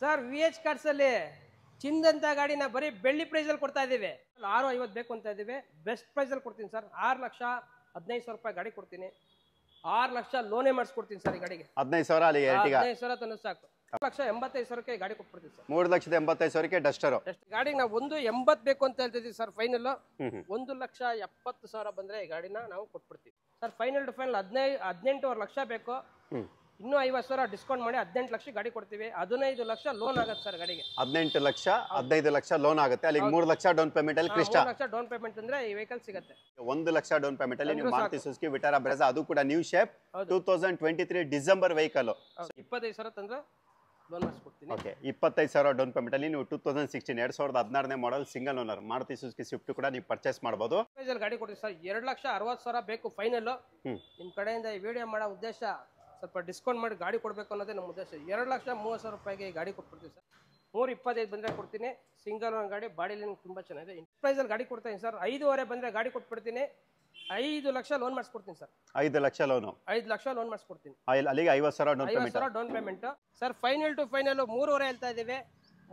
Sir VH cars ಅಲ್ಲಿ ಚಿನ್ನದಂತ ಗಾಡಿನ ಬರೀ ಬೆಳ್ಳಿ ಪ್ರೈಸ್ ಅಲ್ಲಿ ಕೊಡ್ತಾ ಇದೀವಿ. 650 ಬೇಕು ಅಂತ ಇದೀವಿ. ಬೆಸ್ಟ್ ಪ್ರೈಸ್ ಅಲ್ಲಿ ಕೊಡ್ತೀನಿ ಸರ್. 6,15,000 ರೂಪಾಯಿ ಗಾಡಿ ಕೊಡ್ತೀನಿ. 6 ಲಕ್ಷ ಲೋನೇ ಮಾಡಿಸ್ಕೊಡ್ತೀನಿ ಸರ್ ಈ ಗಾಡಿಗೆ. 15,000 ಅಲ್ಲಿ Ertiga 15,000 ತಂದು ಸಾಕು. 3,85,000ಕ್ಕೆ ಗಾಡಿ ಕೊಟ್ಬಿಡ್ತೀವಿ ಸರ್. 3,85,000ಕ್ಕೆ ಡಸ್ಟರ್. ಗಾಡಿಗೆ ನಾವು 1,80 ಬೇಕು ಅಂತ ಹೇಳ್ತಿದ್ದೀವಿ ಸರ್. ಫೈನಲ್ 1,70,000 ಬಂದ್ರೆ ಈ ಗಾಡಿನ ನಾವು ಕೊಟ್ಬಿಡ್ತೀವಿ sir. Final to final 18 lakh ಬೇಕು. ಇನ್ನೂ 50,000 ಡಿಸ್ಕೌಂಟ್ ಮಾಡಿ 18 ಲಕ್ಷ ಗಾಡಿ ಕೊಡ್ತೀವಿ. 15 ಲಕ್ಷ ಲೋನ್ ಆಗುತ್ತೆ ಸರ್ ಗಾಡಿಗೆ. 18 ಲಕ್ಷ 15 ಲಕ್ಷ ಲೋನ್ ಆಗುತ್ತೆ. ಅಲ್ಲಿ 3 ಲಕ್ಷ ಡೌನ್ ಪೇಮೆಂಟ್ ಅಲ್ಲಿ ಕ್ರಿಸ್ಟಾ 3 ಲಕ್ಷ ಡೌನ್ ಪೇಮೆಂಟ್ ಅಂದ್ರೆ ಈ ವೆಹಿಕಲ್ ಸಿಗುತ್ತೆ. 1 ಲಕ್ಷ ಡೌನ್ ಪೇಮೆಂಟ್ ಅಲ್ಲಿ ನೀವು ಮಾರುತಿ ಸುಜುಕಿ ವಿಟಾರಾ ಬ್ರೆಜಾ, ಅದು ಕೂಡ ನ್ಯೂ ಶೇಪ್ 2023 ಡಿಸೆಂಬರ್ ವೆಹಿಕಲ್. 25,000 ತಂದ್ರೆ ಲೋನ್ ಮಾಡಿಸ್ಕೊಡ್ತೀನಿ. ಓಕೆ, 25,000 ಡೌನ್ ಪೇಮೆಂಟ್ ಅಲ್ಲಿ ನೀವು 2016 2016ನೇ model single owner Maruti Suzuki Swift ಕೂಡ ನೀವು ಪರ್ಚೇಸ್ ಮಾಡಬಹುದು. ಗಾಡಿ ಕೊಡ್ತೀವಿ ಸರ್. 2,60,000 ಬೇಕು ಫೈನಲ್. ನಿಮ್ ಕಡೆಯಿಂದ ಈ ವಿಡಿಯೋ ಮಾಡೋ ಉದ್ದೇಶ ಸ್ವಲ್ಪ ಡಿಸ್ಕೌಂಟ್ ಮಾಡಿ ಗಾಡಿ ಕೊಡಬೇಕು ಅನ್ನೋದೇ ನಮ್ಮ ಉದ್ದೇಶ. 2,30,000 ರೂಪಾಯಿಗೆ ಗಾಡಿ ಕೊಟ್ಬಿಡ್ತೀವಿ ಸರ್. 3,25,000 ಬಂದರೆ ಕೊಡ್ತೀನಿ. ಸಿಂಗಲ್ ಓನ್ ಗಾಡಿ, ಬಾಡಿ ಲೈನ್ ತುಂಬ ಚೆನ್ನಾಗಿದೆ. ಪ್ರೈಸಲ್ಲಿ ಗಾಡಿ ಕೊಡ್ತೀನಿ ಸರ್. 5,500 ಬಂದರೆ ಗಾಡಿ ಕೊಟ್ಬಿಡ್ತೀನಿ. 5 ಲಕ್ಷ ಲೋನ್ ಮಾಡಿಸ್ಕೊಡ್ತೀನಿ sir. 5 lakh loan, 5 lakh loan ಮಾಡಿಸ್ಕೊಡ್ತೀನಿ. ಅಲ್ಲಿಗೆ 50,000 down payment sir. Final to final 3,500 ಹೇಳ್ತಾ ಇದ್ದೀವಿ.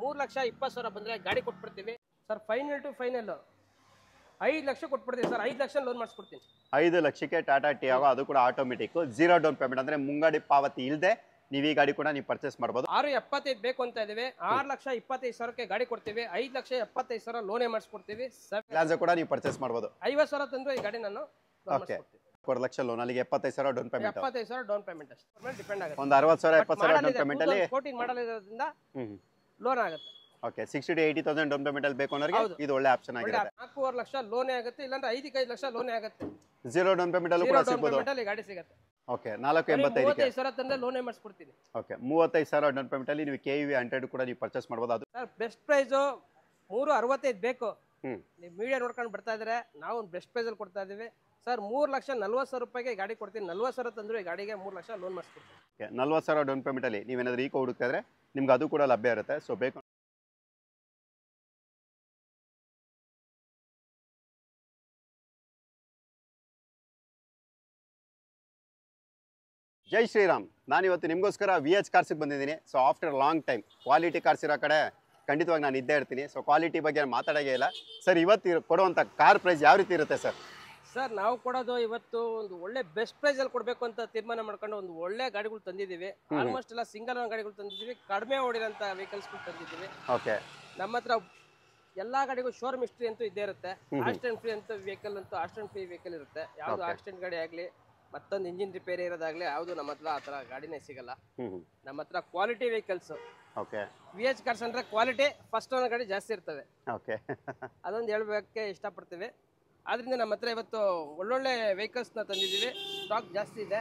3,20,000 ಬಂದರೆ ಗಾಡಿ ಕೊಟ್ಬಿಡ್ತೀವಿ sir. Final to final 5 lakh ಕೊಟ್ಬಿಡ್ತೀವಿ ಸರ್. 5 ಲಕ್ಷ ಲೋನ್ ಮಾಡಿಸ್ಕೊಡ್ತೀನಿ. 5 ಲಕ್ಷಕ್ಕೆ ಟಾಟಾ ಟಿಯಾಗೋ, ಅದು ಕೂಡ ಆಟೋಮೆಟಿಕ್, 0 ಡೌನ್ ಪೇಮೆಂಟ್ ಅಂದ್ರೆ ಮುಂಗಡಿ ಪಾವತಿ ಇಲ್ಲದೆ ನೀವು ಈ ಗಾಡಿ ಕೂಡ ನೀವು ಪರ್ಚೇಸ್ ಮಾಡಬಹುದು. 6,75,000 ಬೇಕು ಅಂತ ಇದೀವಿ. 6,25,000ಕ್ಕೆ ಗಾಡಿ ಕೊಡ್ತೀವಿ. 5,75,000 ಲೋನೇ ಮಾಡಿಸ್ಕೊಡ್ತೀವಿ. ಪ್ಲಾಜಾ ಕೂಡ ನೀವು ಪರ್ಚೇಸ್ ಮಾಡಬಹುದು. 50,000 ತಂದ್ರೆ ಈ ಗಾಡಿ ನಾನು ಓಕೆ, 4 ಲಕ್ಷ ಲೋನ್, ಅಲ್ಲಿಗೆ 75,000 ಡೌನ್ ಪೇಮೆಂಟ್. 75,000 ಡೌನ್ ಪೇಮೆಂಟ್ ಅಷ್ಟೇ, ಡಿಪೆಂಡ್ ಆಗುತ್ತೆ. ಒಂದು 60,000 70,000 ಡೌನ್ ಪೇಮೆಂಟ್ ಅಲ್ಲಿ 14 ಮಾಡಲ್ ಇರೋದ್ರಿಂದ ಲೋನ್ ಆಗುತ್ತೆ. ಓಕೆ, 60,000 to 80,000 ಡೌನ್ ಪೇಮೆಂಟ್ ಅಲ್ಲಿ ಬೇಕು ಅನ್ನೋರಿಗೆ ಇದು ಒಳ್ಳೆ ಆಪ್ಷನ್ ಆಗಿರುತ್ತೆ. 4 ಲಕ್ಷ ಲೋನೇ ಆಗುತ್ತೆ, ಇಲ್ಲಾಂದ್ರೆ 5 ಲಕ್ಷ ಲೋನೇ ಆಗುತ್ತೆ. 0 ಡೌನ್ ಪೇಮೆಂಟ್ ಅಲ್ಲೂ ಕೂಡ ಸಿಗಬಹುದು. ಗಾಡಿ ಸಿಗುತ್ತೆ. ಓಕೆ, 4,85,000 35,000 ತಂದ್ರೆ ಲೋನೇ ಮಾಡಿಸ್ಕೊಡ್ತೀನಿ. ಓಕೆ, 35,000 ಡೌನ್ ಪೇಮೆಂಟ್ ಅಲ್ಲಿ ನೀವು KUV 100 ಕೂಡ ನೀವು ಪರ್ಚೇಸ್ ಮಾಡಬಹುದು. ಅದು ಸರ್ ಬೆಸ್ಟ್ ಪ್ರೈಸ್ 3,65,000 ಬೇಕು. ನೀವು ಮೀಡಿಯಾ ನೋಡ್ಕೊಂಡು ಬರ್ತಾ ಇದ್ರೆ ನಾವು ಬೆಸ್ಟ್ ಪ್ರೈಸ್ ಅಲ್ಲಿ ಕೊಡ್ತಾ ಇದೀವಿ ಸರ್. 3,40,000 ರೂಪಾಯಿಗೆ ಗಾಡಿ ಕೊಡ್ತೀನಿ. 40,000 ತಂದ್ರೆ ಈ ಗಾಡಿಗೆ 3 ಲಕ್ಷ ಲೋನ್ ಮಾಡಿಸ್ಕೊಡ್ತೀನಿ. ಓಕೆ, 40,000 ಡೌನ್ ಪೇಮೆಂಟ್ ಅಲ್ಲಿ ನೀವೇನಾದ್ರೂ ಈಕೋ ಹುಡುಕ್ತಾ ಇದ್ರೆ ನಿಮ್ಗೆ ಅದು ಕೂಡ ಲಭ್ಯ ಇರುತ್ತೆ. ಸೊ ಬೇಕು ಜೈ ಶ್ರೀರಾಮ್. ನಾನಿವತ್ತು ನಿಮಗೋಸ್ಕರ VH ಕಾರ್ಸಿಗೆ ಬಂದಿದ್ದೀನಿ. So after long time quality cars ಇರೋ ಕಡೆ ಖಂಡಿತವಾಗಿ ನಾನು ಇದ್ದೇ ಇರ್ತೀನಿ. ಸೊ ಕ್ವಾಲಿಟಿ ಬಗ್ಗೆ ಮಾತಾಡೋಂಗೇ ಇಲ್ಲ ಸರ್. ಇವತ್ತು ಕೊಡುವಂಥ ಕಾರ್ ಪ್ರೈಸ್ ಯಾವ ರೀತಿ ಇರುತ್ತೆ ಸರ್? ಸರ್ ನಾವು ಕೊಡೋದು ಇವತ್ತು ಒಂದು ಒಳ್ಳೆ ಬೆಸ್ಟ್ ಪ್ರೈಸ್ ಅಲ್ಲಿ ಕೊಡಬೇಕು ಅಂತ ತೀರ್ಮಾನ ಮಾಡ್ಕೊಂಡು ಒಂದು ಒಳ್ಳೆ ಗಾಡಿಗಳು ತಂದಿದ್ದೀವಿ. ಆಲ್ಮೋಸ್ಟ್ ಎಲ್ಲ ಸಿಂಗಲ್ ಓನ್ ಗಾಡಿಗಳು ತಂದಿದ್ದೀವಿ. ಕಡಿಮೆ ಓಡಿರೋಂಥ ವೆಹಿಕಲ್ಸ್ಗಳು ತಂದಿದ್ದೀವಿ. ಓಕೆ, ನಮ್ಮ ಹತ್ರ ಎಲ್ಲಾ ಗಾಡಿಗೂ ಶೋರೂಮ್ ಹಿಸ್ಟ್ರಿ ಅಂತೂ ಇದ್ದೇ ಇರುತ್ತೆ. ಆಕ್ಸಿಡೆಂಟ್ ಫ್ರೀ ಅಂತ ವೆಹಿಕಲ್ ಅಂತೂ ಆಕ್ಸಿಡೆಂಟ್ ಫ್ರೀ ವೆಹಿಕಲ್ ಇರುತ್ತೆ. ಯಾವುದು ಆಕ್ಸಿಡೆಂಟ್ ಗಾಡಿ ಆಗಲಿ ಮತ್ತೊಂದು ಇಂಜಿನ್ ರಿಪೇರಿ ಇರೋದಾಗ್ಲಿ ಯಾವುದು ನಮ್ಮ ಹತ್ರ ಆ ಥರ ಗಾಡಿನೇ ಸಿಗಲ್ಲ. ನಮ್ಮ ಹತ್ರ quality vehicles. Okay, VH cars ಅಂದ್ರೆ ಕ್ವಾಲಿಟಿ, ಫಸ್ಟ್ ಓನರ್ ಗಾಡಿ ಜಾಸ್ತಿ ಇರ್ತವೆ. ಓಕೆ, ಅದೊಂದು ಹೇಳ್ಬೇಕೆ ಇಷ್ಟಪಡ್ತೀವಿ. ಆದ್ರಿಂದ ನಮ್ಮ ಹತ್ರ ಇವತ್ತು ಒಳ್ಳೊಳ್ಳೆ ವೆಹಿಕಲ್ಸ್ನ ತಂದಿದ್ದೀವಿ. ಸ್ಟಾಕ್ ಜಾಸ್ತಿ ಇದೆ.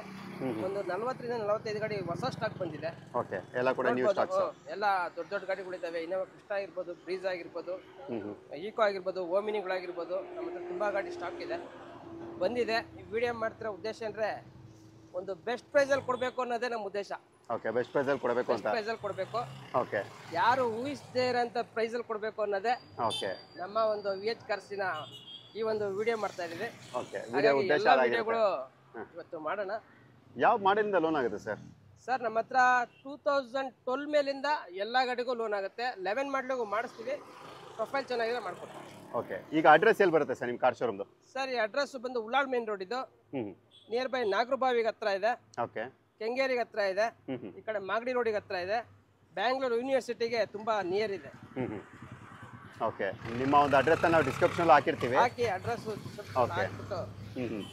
ಒಂದು 40ರಿಂದ 45 ಗಾಡಿ ಹೊಸ ಸ್ಟಾಕ್ ಬಂದಿದೆ. ಓಕೆ, ಎಲ್ಲ ಕೂಡ ನ್ಯೂ ಸ್ಟಾಕ್ಸ್. ಎಲ್ಲ ದೊಡ್ಡ ದೊಡ್ಡ ಗಾಡಿಗಳಿದ್ದಾವೆ. ಇನ್ನೋವಾ ಕ್ರಿಸ್ಟಾ ಆಗಿರ್ಬೋದು, ಬ್ರೀಜ್ ಆಗಿರ್ಬೋದು, ಈಕೋ ಆಗಿರ್ಬೋದು, ಓಮಿನಿಗಳಾಗಿರ್ಬೋದು, ನಮ್ಮ ಹತ್ರ ತುಂಬಾ ಗಾಡಿ ಸ್ಟಾಕ್ ಇದೆ ಬಂದಿದೆ. ಈ ವಿಡಿಯೋ ಮಾಡ್ತಿರೋ ಉದ್ದೇಶ ಅಂದ್ರೆ ಒಂದು ಬೆಸ್ಟ್ ಪ್ರೈಸ್ ಅಲ್ಲಿ ಕೊಡಬೇಕು ಅನ್ನೋದೇ ನಮ್ಮ ಉದ್ದೇಶ. ಓಕೆ, ಬೆಸ್ಟ್ ಪ್ರೈಸ್ ಅಲ್ಲಿ ಕೊಡಬೇಕು ಅಂತ. ಪ್ರೈಸ್ ಅಲ್ಲಿ ಕೊಡಬೇಕು. ಓಕೆ, ಯಾರು ಊಹಿಸದೇ ಇರೋಂಥ ಪ್ರೈಸ್ ಅಲ್ಲಿ ಕೊಡಬೇಕು ಅನ್ನೋದೇ ಓಕೆ ನಮ್ಮ ಒಂದು VH ಕಾರ್ಸಿನ ಈ ಒಂದು ವಿಡಿಯೋ ಮಾಡ್ತಾ ಇದೀವಿ. ಓಕೆ, ವಿಡಿಯೋ ಉದ್ದೇಶ ವಿಡಿಯೋಗಳು ಇವತ್ತು ಮಾಡೋಣ. ಯಾವ ಮಾಡೆಲಿಂದ ಲೋನ್ ಆಗುತ್ತೆ ಸರ್? ಸರ್ ನಮ್ಮ ಹತ್ರ 2012 ಮೇಲಿಂದ ಎಲ್ಲ ಗಾಡಿಗೂ ಲೋನ್ ಆಗುತ್ತೆ. 11 ಮಾಡಲಿಗೂ ಮಾಡಿಸ್ತೀವಿ. ಪ್ರೊಫೈಲ್ ಚೆನ್ನಾಗಿದೆ ಮಾಡ್ಕೊಡ್ತೀವಿ. ಓಕೆ, ಈಗ ಅಡ್ರೆಸ್ ಎಲ್ಲಿ ಬರುತ್ತೆ ಸರ್ ನಿಮ್ಮ ಕಾರ್ ಶೋರೂಮ್ದು? ಸರ್ ಈ ಅಡ್ರೆಸ್ ಬಂದು ಉಳ್ಳಾಳ್ ಮೇನ್ ರೋಡ್ ಇದು. ನಿಯರ್ ಬೈ ನಾಗರಬಾವಿಗೆ ಹತ್ರ ಇದೆ. ಓಕೆ, ಕೆಂಗೇರಿಗೆ ಹತ್ರ ಇದೆ. ಈ ಕಡೆ ಮಾಗಡಿ ರೋಡಿಗೆ ಹತ್ರ ಇದೆ. ಬ್ಯಾಂಗ್ಳೂರು ಯೂನಿವರ್ಸಿಟಿಗೆ ತುಂಬಾ ನಿಯರ್ ಇದೆ. ಓಕೆ, ನಿಮ್ಮ ಒಂದು ಅಡ್ರೆಸ್ ನಾವು ಡಿಸ್ಕ್ರಿಪ್ಷನ್ ಹಾಕಿರ್ತೀವಿ. ಹಾಕಿ ಅಡ್ರೆಸ್ ಹಾಕ್ಬಿಟ್ಟು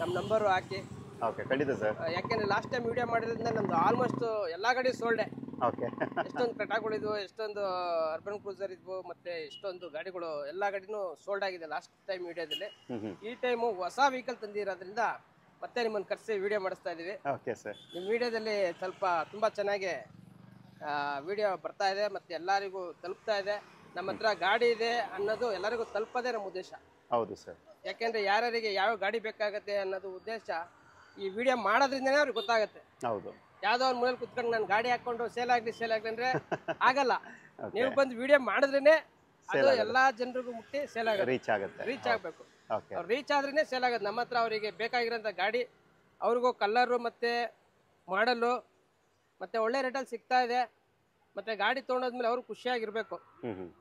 ನಮ್ಮ ನಂಬರ್ ಹಾಕಿ. ಓಕೆ, ಖಂಡಿತ ಸರ್. ಯಾಕೆಂದ್ರೆ ಲಾಸ್ಟ್ ಟೈಮ್ ವಿಡಿಯೋ ಮಾಡಿದ್ರಿಂದ ನಮ್ದು ಆಲ್ಮೋಸ್ಟ್ ಎಲ್ಲಾ ಗಾಡಿ ಸೋಲ್ಡೆ. ಓಕೆ, ಎಷ್ಟೊಂದು ಕಟಾಗಳಿದ್ವು, ಎಷ್ಟೊಂದು ಅರ್ಬನ್ ಕ್ರೂಸರ್ ಇದ್ವು, ಮತ್ತೆ ಎಷ್ಟೊಂದು ಗಾಡಿಗಳು ಎಲ್ಲಾ ಗಾಡಿನೂ ಸೋಲ್ಡ್ ಆಗಿದೆ ಲಾಸ್ಟ್ ಟೈಮ್ ವಿಡಿಯೋದಲ್ಲಿ. ಈ ಟೈಮು ಹೊಸ ವೆಹಿಕಲ್ ತಂದಿರೋದ್ರಿಂದ ಮತ್ತೆ ನಿಮ್ಮನ್ನು ಕರೆಸಿ ವಿಡಿಯೋ ಮಾಡಿಸ್ತಾ ಇದೀವಿ. ಓಕೆ ಸರ್, ನಿಮ್ಮ ವಿಡಿಯೋದಲ್ಲಿ ಸ್ವಲ್ಪ ತುಂಬಾ ಚೆನ್ನಾಗಿ ವಿಡಿಯೋ ಬರ್ತಾ ಇದೆ, ಮತ್ತೆ ಎಲ್ಲರಿಗೂ ತಲುಪ್ತಾ ಇದೆ. ನಮ್ಮ ಹತ್ರ ಗಾಡಿ ಇದೆ ಅನ್ನೋದು ಎಲ್ಲರಿಗೂ ತಲುಪೋದೇ ನಮ್ಮ ಉದ್ದೇಶ. ಹೌದು ಸರ್. ಯಾಕೆಂದ್ರೆ ಯಾರ್ಯಾರಿಗೆ ಯಾವ ಗಾಡಿ ಬೇಕಾಗತ್ತೆ ಅನ್ನೋದು ಉದ್ದೇಶ ಈ ವಿಡಿಯೋ ಮಾಡೋದ್ರಿಂದನೇ ಅವ್ರಿಗೆ ಗೊತ್ತಾಗುತ್ತೆ. ಹೌದು, ಯಾವ್ದೋ ಒಂದು ಮೂಲೆಯಲ್ಲಿ ಕುತ್ಕೊಂಡು ನಾನು ಗಾಡಿ ಹಾಕೊಂಡು ಸೇಲ್ ಆಗ್ಲಿ ಅಂದ್ರೆ ಆಗಲ್ಲ. ನೀವು ಬಂದು ವಿಡಿಯೋ ಮಾಡಿದ್ರೇನೆ ಅದು ಎಲ್ಲಾ ಜನರಿಗೂ ಮುಟ್ಟಿ ಸೇಲ್ ಆಗುತ್ತೆ, ರೀಚ್ ಆಗ್ಬೇಕು. ರೀಚ್ ಆದ್ರೇನೆ ಸೇಲ್ ಆಗುತ್ತೆ. ನಮ್ಮ ಹತ್ರ ಅವರಿಗೆ ಬೇಕಾಗಿರೋಂಥ ಗಾಡಿ ಅವ್ರಿಗೂ ಕಲರು ಮತ್ತೆ ಮಾಡಲು ಮತ್ತೆ ಒಳ್ಳೆ ರೇಟಲ್ಲಿ ಸಿಗ್ತಾ ಇದೆ. ಮತ್ತೆ ಗಾಡಿ ತೊಗೊಂಡಾದ್ಮೇಲೆ ಅವ್ರು ಖುಷಿಯಾಗಿರ್ಬೇಕು,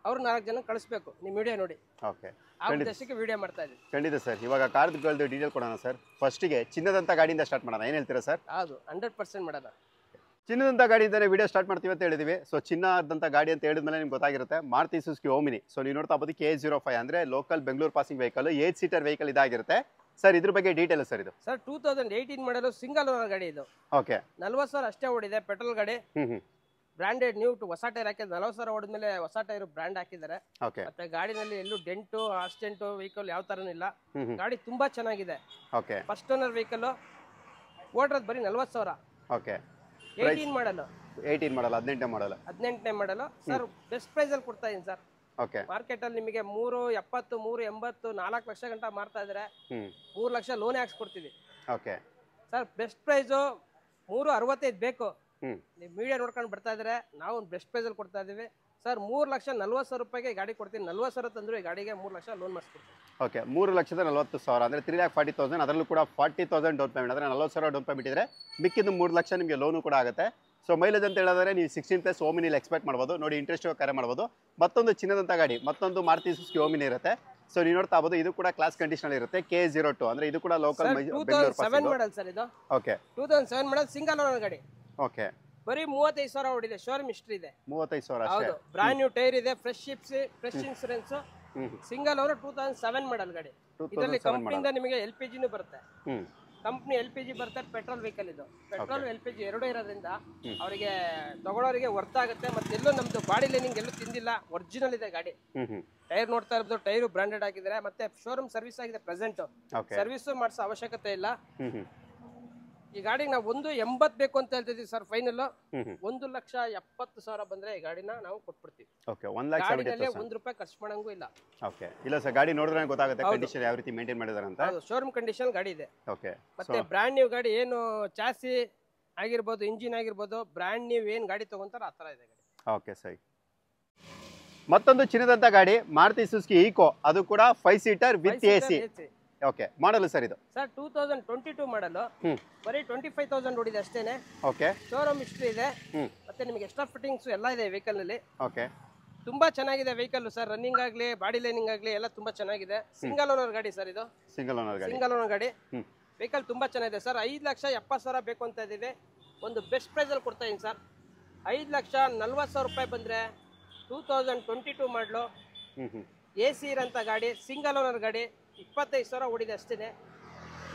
ಅವ್ರು 4 ಜನ ಕಳಿಸ್ಬೇಕು ನಿಮ್ಮ ವಿಡಿಯೋ ನೋಡಿ. ಓಕೆ, ಆ ಉದ್ದೇಶಕ್ಕೆ ವಿಡಿಯೋ ಮಾಡ್ತಾ ಇದ್ದೀವಿ. ಖಂಡಿತ ಸರ್. ಇವಾಗ ಕಾರ್ಗಳದ್ದು ಡೀಟೇಲ್ ಕೊಡೋಣ ಸರ್. ಫಸ್ಟಿಗೆ ಚಿನ್ನದಂಥ ಗಾಡಿಯಿಂದ ಸ್ಟಾರ್ಟ್ ಮಾಡೋಣ, ಏನು ಹೇಳ್ತೀರಾ ಸರ್? ಹೌದು, 100% ಮಾಡೋಣ. ಚಿನ್ನದಂಥ ಗಾಡಿಯಿಂದಲೇ ವಿಡಿಯೋ ಸ್ಟಾರ್ಟ್ ಮಾಡ್ತೀವಿ ಅಂತ ಹೇಳಿದ್ವಿ. ಸೊ ಚಿನ್ನದಂಥ ಗಾಡಿ ಅಂತ ಹೇಳಿದ್ಮೇಲೆ ನಿಮ್ಗೆ ಗೊತ್ತಾಗಿರುತ್ತೆ ಮಾರುತಿ ಸುಜುಕಿ ಓಮಿನಿ. ಸೊ ನೀವು ನೋಡ್ತಾ ಹೋಗೋದು K05 ಅಂದರೆ local Bengaluru passing vehicle, 8 seater vehicle ಇದಾಗಿರುತ್ತೆ ಸರ್. ಇದ್ರ ಬಗ್ಗೆ ಡೀಟೇಲ್ ಸರ್ ಇದು? ಸರ್ 2018 ಮಾಡಲು ಸಿಂಗಲ್ ಓನರ್ ಗಾಡಿ ಇದು. ಓಕೆ, 40,000 ಅಷ್ಟೇ ಓಡಿದೆ, ಪೆಟ್ರೋಲ್ ಗಾಡಿ. ಬ್ರಾಂಡೆಡ್ ನ್ಯೂ ಹೊಸ ಟೈರ್ ಹಾಕಿದ್ರೆ 40,000 ಓಡಿದ್ಮೇಲೆ ಹೊಸ ಟೈರ್ ಬ್ರಾಂಡ್ ಹಾಕಿದ್ದಾರೆ. ಓಕೆ, ಮತ್ತೆ ಗಾಡಿನಲ್ಲಿ ಎಲ್ಲೂ ಡೆಂಟು ಆಕ್ಸಿಡೆಂಟು ವೆಹಿಕಲ್ ಯಾವ ತರನೂ ಇಲ್ಲ. ಗಾಡಿ ತುಂಬಾ ಚೆನ್ನಾಗಿದೆ. ಓಕೆ, ಫಸ್ಟ್ ಓನರ್ ವೆಹಿಕಲ್, ಓಡಿರೋದು ಬರೀ 40,000. ಓಕೆ, 18 ಮಾಡಲು 18 ಮಾಡಲ್, 18ನೇ ಮಾಡಲ್. 18ನೇ ಮಾಡಲು ಸರ್. ಬೆಸ್ಟ್ ಪ್ರೈಸ್ ಅಲ್ಲಿ ಕೊಡ್ತಾ ಇದೀನಿ ಸರ್. ಓಕೆ, ಮಾರ್ಕೆಟ್ ಅಲ್ಲಿ ನಿಮಗೆ 370, 380, 4 ಲಕ್ಷ ಗಂಟ ಮಾರ್ತಾ ಇದ್ದಾರೆ. 3 ಲಕ್ಷ ಲೋನ್ ಹಾಕ್ಸ್ಕೊಡ್ತೀವಿ. ಓಕೆ ಸರ್, ಬೆಸ್ಟ್ ಪ್ರೈಸು 365 ಬೇಕು. ಹ್ಮ್, ನೀವು ಮೀಡಿಯಾ ನೋಡ್ಕೊಂಡು ಬರ್ತಾ ಇದ್ರೆ ನಾವು ಬೆಸ್ಟ್ ಪ್ರೈಸ್ ಅಲ್ಲಿ ಕೊಡ್ತಾ ಇದೀವಿ ಸರ್. 3,40,000 ರೂಪಾಯಿಗೆ ಗಾಡಿ ಕೊಡ್ತೀನಿ. 40,000 ತಂದ್ರೆ ಗಾಡಿಗೆ 3 ಲಕ್ಷ ಲೋನ್ ಮಾಡಿಸ್ಕೊಡ್ತೀನಿ. ಓಕೆ, 3,40,000 ಅಂದರೆ 3,40,000. ಅದರಲ್ಲೂ ಕೂಡ 40,000 ಡೌನ್ ಪೇಮೆಂಟ್, ಅಂದರೆ 40,000 ಡೌನ್ ಪೇಮೆಂಟ್ ಇದ್ದರೆ ಮಿಕ್ಕಿದ್ದು 3 ಲಕ್ಷ ನಿಮಗೆ ಲೋನು ಕೂಡ ಆಗುತ್ತೆ. ಸೊ ಮೈಲೇಜ್ ಅಂತ ಹೇಳಿದ್ರೆ ನೀವು 16+ ಓಮಿನಿಲಿ ಎಕ್ಸ್ಪೆಕ್ಟ್ ಮಾಡ್ಬೋದು. ನೋಡಿ, ಇಂಟ್ರೆಸ್ಟ್ ಕರೆ ಮಾಡ್ಬೋದು. ಮತ್ತೊಂದು ಚಿನ್ನದಂಥ ಗಾಡಿ, ಮತ್ತೊಂದು ಮಾರುತಿ ಸುಜುಕಿ ಓಮಿನಿ ಇರುತ್ತೆ. ಸೊ ನೀವು ನೋಡ್ತಾ ಹೋಗೋದು ಇದು ಕೂಡ ಕ್ಲಾಸ್ ಕಂಡೀಷನ್ ಇರುತ್ತೆ. K02 ಅಂದರೆ ಇದು ಕೂಡ ಲೋಕಲ್ ಬೆಂಗಳೂರು 2007 ಮಾಡಲ್ ಸರ್ ಇದು. ಓಕೆ, 2007 ಮಾಡಲ್ ಸಿಂಗಲ್ ಓನರ್ ಗಾಡಿ. ಓಕೆ, ಬರೀ 35,000 ಓಡಿದೆ. ಶೋರೂಮ್ ಹಿಸ್ಟ್ರಿ ಇದೆ. 35,000 ಹೌದು, ಅಷ್ಟೇ. ಬ್ರಾಂಡ್ ನ್ಯೂ ಟೈರ್ ಇದೆ, fresh ships, fresh insurance. Single owner 2007 ಮಾಡಲ್ ಗಾಡಿ. ಇದರಲ್ಲಿ ಕಂಪ್ನಿಯಿಂದ ನಿಮಗೆ LPG ಬರುತ್ತೆ. ಕಂಪ್ನಿ LPG ಬರುತ್ತೆ. ಪೆಟ್ರೋಲ್ ವೆಹಿಕಲ್ ಇದು. ಪೆಟ್ರೋಲ್ LPG ಎರಡೂ ಇರೋದ್ರಿಂದ ಅವರಿಗೆ ತಗೊಳ್ಳೋರಿಗೆ ವರ್ತ್ ಆಗುತ್ತೆ. ಮತ್ತೆ ಎಲ್ಲೂ ನಮ್ದು ಬಾಡಿ ಲೈನಿಂಗ್ ಎಲ್ಲೂ ತಿಂದಿಲ್ಲ, ಒರಿಜಿನಲ್ ಇದೆ ಗಾಡಿ. ಟೈರ್ ನೋಡ್ತಾ ಇರೋದು, ಟೈರು ಬ್ರಾಂಡೆಡ್ ಆಗಿದ್ದಾರೆ. ಮತ್ತೆ ಶೋರೂಮ್ ಸರ್ವಿಸ್ ಆಗಿದೆ ಪ್ರೆಸೆಂಟ್. ಸರ್ವಿಸ್ ಮಾಡಿಸೋ ಅವಶ್ಯಕತೆ ಇಲ್ಲ. ಈ ಗಾಡಿಗೆ ನಾವು 180 ಬೇಕು ಅಂತ ಹೇಳ್ತಿದ್ದೀವಿ ಸರ್. ಫೈನಲ್ 1,70,000 ಬಂದ್ರೆ ಈ ಗಾಡಿನ ನಾವು ಕೊಟ್ಬಿಡ್ತೀವಿ. ಓಕೆ, 1,70,000. ₹1 ಖರ್ಚು ಮಾಡಂಗೂ ಇಲ್ಲ. ಓಕೆ, ಇಲ್ಲ ಸರ್, ಗಾಡಿ ನೋಡಿದ್ರೆ ಗೊತ್ತಾಗುತ್ತೆ ಕಂಡೀಷನ್ ಯಾವ ರೀತಿ ಮೇಂಟೈನ್ ಮಾಡಿದಾರೆ ಅಂತ. ಶೋರೂಮ್ ಕಂಡೀಷನ್ ಗಾಡಿ ಇದೆ. ಓಕೆ, ಮತ್ತೆ ಬ್ರಾಂಡ್ ನ್ಯೂ ಗಾಡಿ, ಏನು ಚಾಸಿ ಆಗಿರ್ಬೋದು, ಇಂಜಿನ್ ಆಗಿರ್ಬೋದು, ಬ್ರಾಂಡ್ ನ್ಯೂ ಏನ್ ಗಾಡಿ ತಗೊಂತಾರ ಆ ತರ ಇದೆ ಗಾಡಿ. ಓಕೆ, ಸರಿ. ಮತ್ತೊಂದು ಚಿನ್ನದಂತ ಗಾಡಿ ಮಾರುತಿ ಸುಜುಕಿ ಈಕೋ, ಅದು ಕೂಡ 5 ಸೀಟರ್ ವಿತ್ AC. ಓಕೆ, ಮಾಡಲು ಸರ್ ಇದು? ಸರ್ 2022 ಮಾಡಲು. ಬರೀ 25,000 ಓಡಿದೆ ಅಷ್ಟೇನೆ. ಓಕೆ, ಶೋರೂಮ್ ಹಿಸ್ಟ್ರಿ ಇದೆ. ಮತ್ತೆ ನಿಮಗೆ ಎಕ್ಸ್ಟ್ರಾ ಫಿಟ್ಟಿಂಗ್ಸ್ ಎಲ್ಲ ಇದೆ ವೆಹಿಕಲ್ ನಲ್ಲಿ. ಓಕೆ, ತುಂಬಾ ಚೆನ್ನಾಗಿದೆ ವೆಹಿಕಲ್ ಸರ್. ರನ್ನಿಂಗ್ ಆಗ್ಲಿ, ಬಾಡಿ ಲೈನಿಂಗ್ ಆಗ್ಲಿ ಎಲ್ಲ ತುಂಬಾ ಚೆನ್ನಾಗಿದೆ. ಸಿಂಗಲ್ ಓನರ್ ಗಾಡಿ ಸರ್ ಇದು. ಸಿಂಗಲ್ ಓನರ್ ಗಾಡಿ. ಸಿಂಗಲ್ ಓನರ್ ಗಾಡಿ. ವೆಹಿಕಲ್ ತುಂಬಾ ಚೆನ್ನಾಗಿದೆ ಸರ್. 5,70,000 ಬೇಕು ಅಂತ ಇದೀವಿ. ಒಂದು ಬೆಸ್ಟ್ ಪ್ರೈಸ್ ಅಲ್ಲಿ ಕೊಡ್ತಾ ಇದೀನಿ ಸರ್. 5,40,000 ರೂಪಾಯಿ ಬಂದ್ರೆ 2022 ಮಾಡಲು, AC ಇರೋಂಥ ಗಾಡಿ, ಸಿಂಗಲ್ ಓನರ್ ಗಾಡಿ, 25,000 ಓಡಿದೆ ಅಷ್ಟೇನೆ.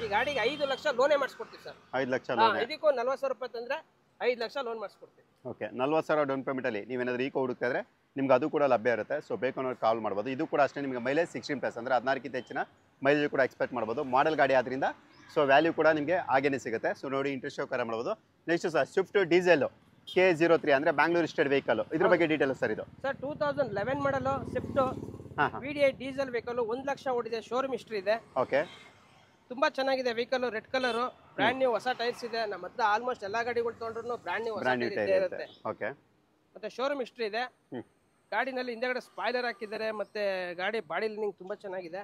ಈ ಗಾಡಿಗೆ 5 ಲಕ್ಷ ಲೋನೇ ಮಾಡಿಸ್ಕೊಡ್ತೀವಿ ಸರ್. 5 ಲಕ್ಷ ಲೋನ್. ಇದಕ್ಕೂ 40,000 ರೂಪಾಯಿ ತಂದ್ರೆ 5 ಲಕ್ಷ ಲೋನ್ ಮಾಡಿಸ್ಕೊಡ್ತೀವಿ. ಓಕೆ, 40,000 ಡೌನ್ ಪೇಮೆಂಟ್ ಅಲ್ಲಿ ನೀವೇನಾದ್ರೂ ಈಕೋ ಹುಡುಕ್ತಾ ಇದ್ರೆ ನಿಮ್ಗೆ ಅದು ಕೂಡ ಲಭ್ಯ ಇರುತ್ತೆ. ಸೊ ಬೇಕು ಅನ್ನೋರು ಕಾಲ್ ಮಾಡ್ಬೋದು. ಇದು ಕೂಡ ಅಷ್ಟೇ, ನಿಮಗೆ ಮೈಲೇಜ್ 16+ ಅಂದರೆ 16ಕ್ಕಿಂತ ಹೆಚ್ಚಿನ ಮೈಲೇಜ್ ಕೂಡ ಎಕ್ಸ್ಪೆಕ್ಟ್ ಮಾಡ್ಬೋದು. ಮಾಡೆಲ್ ಗಾಡಿ ಆದ್ರಿಂದ ಸೊ ವ್ಯಾಲ್ಯೂ ಕೂಡ ನಿಮಗೆ ಹಾಗೇನೆ ಸಿಗುತ್ತೆ. ಸೊ ನೋಡಿ, ಇಂಟ್ರೆಸ್ಟ್ ಕರೆ ಮಾಡ್ಬೋದು. Next sir, Swift diesel K03 ಅಂದರೆ ಬ್ಯಾಂಗ್ಳೂರ್ ಸ್ಟೇಟ್ ವೆಹಿಕಲ್. ಇದ್ರ ಬಗ್ಗೆ ಡೀಟೇಲ್ ಸರ್ ಇದು? ಸರ್ 2011 ಮಾಡಲು Swift VDI diesel vehicle, 1 lakh ಓಡಿದೆ. ಶೋರೂಮ್ ಹಿಸ್ಟ್ರಿ ಇದೆ. ಓಕೆ, ತುಂಬಾ ಚೆನ್ನಾಗಿದೆ vehicle. Red colour, brand new ಹೊಸ ಟೈರ್ಸ್ ಇದೆ. ನಮ್ಮ ಹತ್ರ ಆಲ್ಮೋಸ್ಟ್ ಎಲ್ಲಾ ಗಾಡಿಗಳು ತಗೊಂಡ್ರು ಬ್ರಾಂಡ್ ನ್ಯೂ ಟೈರ್ ಇರುತ್ತೆ. ಓಕೆ, ಮತ್ತೆ ಶೋರೂಮ್ ಹಿಸ್ಟ್ರಿ ಇದೆ. ಗಾಡಿನಲ್ಲಿ ಹಿಂದೆಗಡೆ ಸ್ಪಾಯ್ಲರ್ ಹಾಕಿದ್ದಾರೆ. ಮತ್ತೆ ಗಾಡಿ ಬಾಡಿ ಲೈನಿಂಗ್ ತುಂಬಾ ಚೆನ್ನಾಗಿದೆ.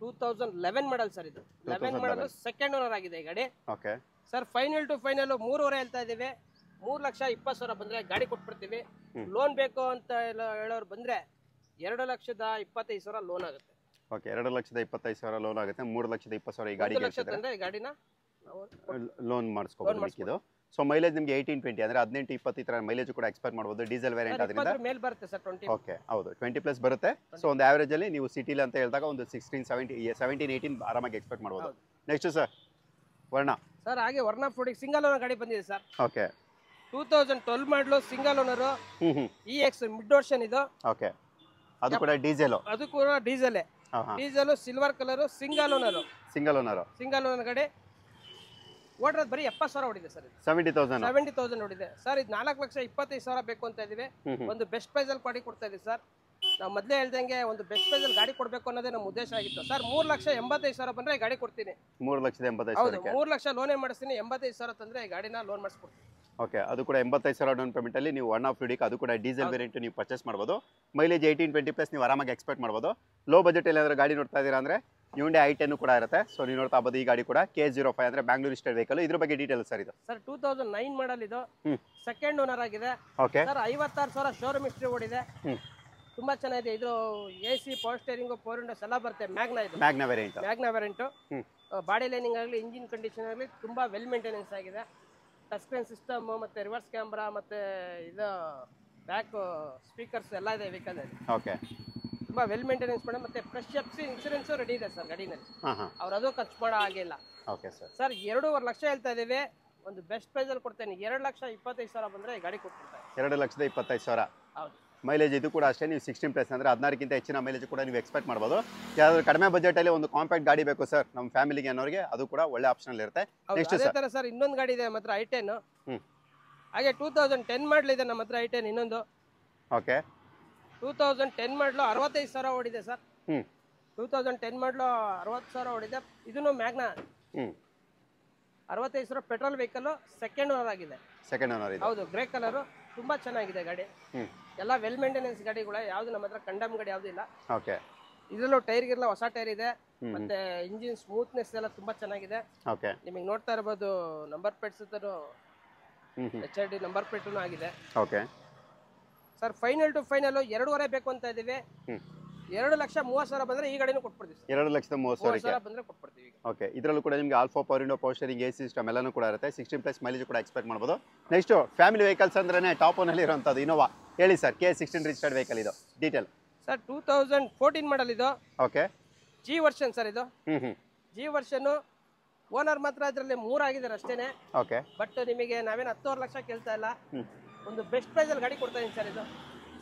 2011 ಮಾಡಲ್ ಸರ್ ಇದು. 11 ಮಾಡಲ್ ಸೆಕೆಂಡ್ ಓನರ್ ಆಗಿದೆ ಈ ಗಾಡಿ. Okay sir, final to final 3.5 ಹೇಳ್ತಾ ಇದೀವಿ. 3,20,000 ಬಂದ್ರೆ ಗಾಡಿ ಕೊಟ್ಬಿಡ್ತೀವಿ. ಲೋನ್ ಬೇಕು ಅಂತ ಹೇಳೋರು ಬಂದ್ರೆ 2,25,000 ಲೋನ್ ಆಗುತ್ತೆ. ಓಕೆ, 2,25,000 ಲೋನ್ ಆಗುತ್ತೆ. 3,20,000 ಈ ಗಾಡಿಗೆ ಈ ಗಾಡಿನ ಲೋನ್ ಮಾಡಿಸ್ಕೋಬಹುದು. ಸೊ ಮೈಲೇಜ್ ನಿಮಗೆ 18-20 ಅಂದರೆ 18-20 ಈ ಥರ ಮೈಲೇಜ್ ಕೂಡ ಎಕ್ಸ್ಪೆಕ್ಟ್ ಮಾಡ್ಬೋದು. ಡೀಸೆಲ್ ವೇರಿಯಂಟ್ ಆದ್ರಿಂದ ಮೇಲ್ ಬರುತ್ತೆ ಸರ್. 20. ಓಕೆ, ಹೌದು, 20+ ಬರುತ್ತೆ. ಸೊ ಒಂದು ಆವರೇಜ್ ಅಲ್ಲಿ ನೀವು ಸಿಟಿಲಿ ಅಂತ ಹೇಳಿದಾಗ ಒಂದು 17-18 ಆರಾಮಾಗಿ ಎಕ್ಸ್ಪೆಕ್ಟ್ ಮಾಡ್ಬೋದು. ನೆಕ್ಸ್ಟ್ ಸರ್, ವರ್ಣ ಸರ್. ಹಾಗೆ ವರ್ಣ ಫೋರ್ಡಿಗೆ ಸಿಂಗಲ್ ಓನರ್ ಗಾಡಿ ಬಂದಿದೆ ಸರ್. ಓಕೆ, 2012 ಮಾಡಲು single owner. EX mid version ಇದು. ಓಕೆ, ಅದು ಕೂಡ ಡೀಸೆಲ್. ಅದು ಕೂಡ diesel. Diesel, silver colour, single owner. Single owner ಗಾಡಿ. ಓಡಿರೋದು ಬರೀ 70,000 ಓಡಿದೆ ಸರ್. 70,000 ಓಡಿದೆ ಸರ್. ಇದು 4,25,000 ಬೇಕು ಅಂತ ಇದೀವಿ. ಒಂದು ಬೆಸ್ಟ್ ಪ್ರೈಸ್ ಅಲ್ಲಿ ಗಾಡಿ ಕೊಡ್ತಾ ಇದೀವಿ ಸರ್. ನಾವು ಮೊದಲೇ ಹೇಳ್ದಂಗೆ ಒಂದು ಬೆಸ್ಟ್ ಪ್ರೈಸ್ ಅಲ್ಲಿ ಗಾಡಿ ಕೊಡ್ಬೇಕು ಅನ್ನೋದೇ ನಮ್ಮ ಉದ್ದೇಶ ಆಗಿತ್ತು ಸರ್. 3,85,000 ಬಂದ್ರೆ ಗಾಡಿ ಕೊಡ್ತೀನಿ. 3,85,000. ಹೌದು, 3 ಲಕ್ಷ ಲೋನೇ ಮಾಡಿಸ್ತೀನಿ. 85,000 ತಂದ್ರೆ ಈ ಗಾಡಿನ ಲೋನ್ ಮಾಡಿಸ್ಕೊಡ್ತೀನಿ. ಓಕೆ, ಅದು ಕೂಡ 85,000 ಡೌನ್ ಪೇಮೆಂಟ್ ಅಲ್ಲಿ ನೀವು ಒನ್ ಆಫ್ ಡಿಕ್, ಅದು ಕೂಡ ಡೀಸೆಲ್ ವೇರಿಯಂಟ್ ನೀವು ಪರ್ಚೇಸ್ ಮಾಡ್ಬೋದು. ಮೈಲೇಜ್ 18-20+ ನೀವು ಆರಾಮಾಗಿ ಎಕ್ಸ್ಪೆಕ್ಟ್ ಮಾಡ್ಬೋದು. ಲೋ ಬಜೆಟ್ ಎಲ್ಲಾದ್ರೂ ಗಾಡಿ ನೋಡ್ತಾ ಇದ್ದೀರಾ ಅಂದ್ರೆ ಹ್ಯುಂಡೈ i10 ಕೂಡ ಇರುತ್ತೆ. ಸೊ ನೀವು ನೋಡ್ತಾ ಇರ್ಬೋದು ಈ ಗಾಡಿ ಕೂಡ K05 ಅಂದರೆ ಬ್ಯಾಂಗ್ಳೂರ್ ರಿಜಿಸ್ಟರ್ಡ್ ವೆಹಿಕಲ್. ಇದ್ರ ಬಗ್ಗೆ ಡೀಟೇಲ್ ಸರ್ ಇದು? ಸರ್ 2009 ಮಾಡಲ್ ಇದು. ಸೆಕೆಂಡ್ ಓನರ್ ಆಗಿದೆ. ಓಕೆ ಸರ್ 56,000 ಶೋರೂಮ್ ಹಿಸ್ಟ್ರಿ ಓಡಿದೆ. ತುಂಬಾ ಚೆನ್ನಾಗಿದೆ. ಇದು AC ಪವರ್ ಸ್ಟೇರಿಂಗ್ 4 ವಿಂಡೋಸ್ ಎಲ್ಲ ಬರುತ್ತೆ. ಮ್ಯಾಗ್ನಾ ಇದು. Magna variant. ಬಾಡಿ ಲೈನಿಂಗ್ ಆಗಲಿ ಇಂಜಿನ್ ಕಂಡೀಷನ್ ಆಗಲಿ ತುಂಬಾ ವೆಲ್ ಮೇಂಟೆನೆನ್ಸ್ ಆಗಿದೆ. ಟಚ್ ಸ್ಕ್ರೀನ್ ಸಿಸ್ಟಮ್ ಮತ್ತೆ ರಿವರ್ಸ್ ಕ್ಯಾಮ್ರಾ ಮತ್ತೆ ಇದು ಬ್ಯಾಕ್ ಸ್ಪೀಕರ್ಸ್ ಎಲ್ಲ ಇದೆ ವೆಹಿಕಲ್ ಅಲ್ಲಿ. ಓಕೆ ತುಂಬಾ ವೆಲ್ ಮೇಂಟೆನೆನ್ಸ್ ಮಾಡಿ ಮತ್ತೆ ಫ್ರೆಶ್ ಎಫ್ಸಿ ಇನ್ಸೂರೆನ್ಸ್ ರೆಡಿ ಇದೆ ಸರ್ ಗಾಡಿನಲ್ಲಿ. ಅವ್ರು ಅದು ಖರ್ಚು ಮಾಡೋ ಆಗಿಲ್ಲ. Okay sir. ಸರ್ 2.5 ಲಕ್ಷ ಹೇಳ್ತಾ ಇದೀವಿ. ಒಂದು ಬೆಸ್ಟ್ ಪ್ರೈಸ್ ಅಲ್ಲಿ ಕೊಡ್ತೇನೆ. 2,25,000 ಬಂದ್ರೆ ಗಾಡಿ ಕೊಟ್ಬಿಡ್ತಾರೆ. 2,25,000. ಹೌದು. ಮೈಲೇಜ್ ಇದು ಕೂಡ ಅಷ್ಟೇ. ನೀವು 16+ ಅಂದರೆ 16ಕ್ಕಿಂತ ಹೆಚ್ಚಿನ ಮೈಲೇಜ್ ಕೂಡ ನೀವು ಎಕ್ಸ್ಪೆಕ್ಟ್ ಮಾಡ್ಬೋದು. ಯಾವ್ದಾದ್ರು ಕಡಿಮೆ ಬಜೆಟಲ್ಲಿ ಒಂದು ಕಾಂಪ್ಯಾಕ್ಟ್ ಗಾಡಿ ಬೇಕು ಸರ್ ನಮ್ಮ ಫ್ಯಾಮಿಲಿಗೆ ಅನ್ನೋರಿಗೆ, ಅದು ಕೂಡ ಒಳ್ಳೆ ಆಪ್ಷನ್ ಇರುತ್ತೆ. ನೆಕ್ಸ್ಟ್ ಅದೇ ತರ ಸರ್ ಇನ್ನೊಂದು ಗಾಡಿ ಇದೆ ನಮ್ಮ ಹತ್ರ i10. ಹಾಗೆ 2010 ಮಾಡಲ್ ಇದೆ ನಮ್ಮ ಹತ್ರ i10 ಇನ್ನೊಂದು. ಓಕೆ 2010 ಮಾಡಲು 65,000 ಓಡಿದೆ ಸರ್. 2010 ಮಾಡಲು 60,000 ಓಡಿದೆ. ಇದನ್ನು Magna 65,000 petrol vehicle. Second owner ಆಗಿದೆ. ಸೆಕೆಂಡ್ ಓನರ್ ಇದೆ. ಹೌದು. ಗ್ರೇ ಕಲರ್ ತುಂಬಾ ಚೆನ್ನಾಗಿದೆ ಗಾಡಿ. ಎಲ್ಲ ವೆಲ್ ಮೇಂಟೆನೆನ್ಸ್ ಗಾಡಿಗಳು. ಯಾವ್ದು ನಮ್ಮ ಹತ್ರ ಕಂಡಮ್ ಗಾಡಿ ಯಾವ್ದು ಇಲ್ಲ. ಓಕೆ ಇದ್ರಲ್ಲೂ ಟೈರ್ಗೆಲ್ಲ ಹೊಸ ಟೈರ್ ಇದೆ. ಮತ್ತೆ ಇಂಜಿನ್ ಸ್ಮೂತ್ನೆಸ್ ಎಲ್ಲ ತುಂಬಾ ಚೆನ್ನಾಗಿದೆ. ಓಕೆ ನಿಮಗೆ ನೋಡ್ತಾ ಇರಬಹುದು number plates HID number plate ಆಗಿದೆ. Okay sir final to final 2.5 ಬೇಕು ಅಂತ ಇದೀವಿ. 2,30,000 ಬಂದ್ರೆ ಈ ಗಾಡಿನೂ ಕೊಟ್ಬಿಡ್ತೀವಿ. 2,30,000 ಬಂದ್ರೆ ಕೊಟ್ಬಿಡ್ತೀವಿ. ಓಕೆ ಇದರಲ್ಲೂ ಕೂಡ ನಿಮಗೆ alpha power window power steering AC system ಎಲ್ಲನೂ ಕೂಡ ಇರುತ್ತೆ. 16+ ಮೈಲೇಜ್ ಕೂಡ ಎಕ್ಸ್ಪೆಕ್ಟ್ ಮಾಡ್ಬೋದು. ನೆಕ್ಸ್ಟ್ ಫ್ಯಾಮಿಲಿ ವೆಹಿಕಲ್ಸ್ ಅಂದ್ರೆ ಟಾಪ್ ಒನ್ ಅಲ್ಲಿ ಇರುವಂತದ್ದು ಇನೋವಾ. ಹೇಳಿ ಸರ್. K16 ರಿಜಿಸ್ಟರ್ಡ್ ವೆಹಿಕಲ್ ಇದು ಡೀಟೇಲ್. ಸರ್ 2014 ಮಾಡಲ್ ಇದು. ಓಕೆ G ವರ್ಷನ್ ಸರ್ ಇದು. G ವರ್ಷನ್ ಓನರ್ ಮಾತ್ರ ಇದರಲ್ಲಿ 3 ಆಗಿದ್ದಾರೆ ಅಷ್ಟೇನೆ. ಓಕೆ ಬಟ್ ನಿಮಗೆ ನಾವೇನು 10 ಲಕ್ಷ ಕೇಳ್ತಾ ಇಲ್ಲ. ಒಂದು ಬೆಸ್ಟ್ ಪ್ರೈಸ್ ಅಲ್ಲಿ ಗಾಡಿ ಕೊಡ್ತಾ ಇದೀನಿ ಸರ್ ಇದು.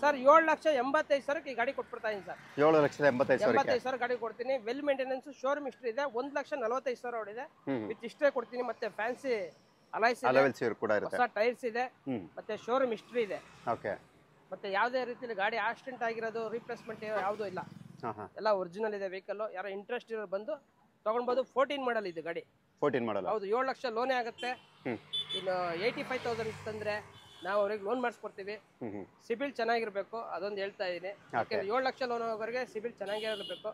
ಸರ್ 7,85,000 ಈ ಗಾಡಿ ಕೊಟ್ಬಿಡ್ತಾ ಇದೀನಿ ಸರ್. 7,85,000 ಗಾಡಿ ಕೊಡ್ತೀನಿ. ವೆಲ್ ಮೇಂಟೆನೆನ್ಸ್ ಶೋರೂಮ್ ಹಿಸ್ಟ್ರಿ ಇದೆ. 1,45,000 ಓಡಿದೆ. ವಿತ್ ಹಿಸ್ಟ್ರಿ ಕೊಡ್ತೀನಿ. ಮತ್ತೆ ಫ್ಯಾನ್ಸಿ ಅಲೈಸ್ ಕೂಡ ಇರುತ್ತೆ. ಹೊಸ ಟೈರ್ಸ್ ಇದೆ. ಮತ್ತೆ ಶೋರೂಮ್ ಹಿಸ್ಟ್ರಿ ಇದೆ. ಓಕೆ ಮತ್ತೆ ಯಾವುದೇ ರೀತಿಯಲ್ಲಿ ಗಾಡಿ ಆಕ್ಸಿಡೆಂಟ್ ಆಗಿರೋದು ರಿಪ್ಲೇಸ್ಮೆಂಟ್ ಯಾವುದೂ ಇಲ್ಲ. ಎಲ್ಲ ಒರಿಜಿನಲ್ ಇದೆ ವೆಹಿಕಲ್. ಯಾರೋ ಇಂಟ್ರೆಸ್ಟ್ ಇರೋರು ಬಂದು ತಗೊಳ್ಬೋದು. 14 ಮಾಡಲ್ ಇದೆ ಗಾಡಿ. 14 ಮಾಡಲ್. ಹೌದು. 7 ಲಕ್ಷ ಲೋನೇ ಆಗುತ್ತೆ. ಇನ್ನು 85,000 ತಂದ್ರೆ ನಾವು ಅವ್ರಿಗೆ ಲೋನ್ ಮಾಡಿಸ್ಕೊಡ್ತೀವಿ. ಸಿಬಿಲ್ ಚೆನ್ನಾಗಿರ್ಬೇಕು ಅದೊಂದು ಹೇಳ್ತಾ ಇದೀನಿ. ಯಾಕಂದ್ರೆ 7 ಲಕ್ಷ ಲೋನ್ ಹೋಗೋರಿಗೆ ಸಿಬಿಲ್ ಚೆನ್ನಾಗಿರಬೇಕು.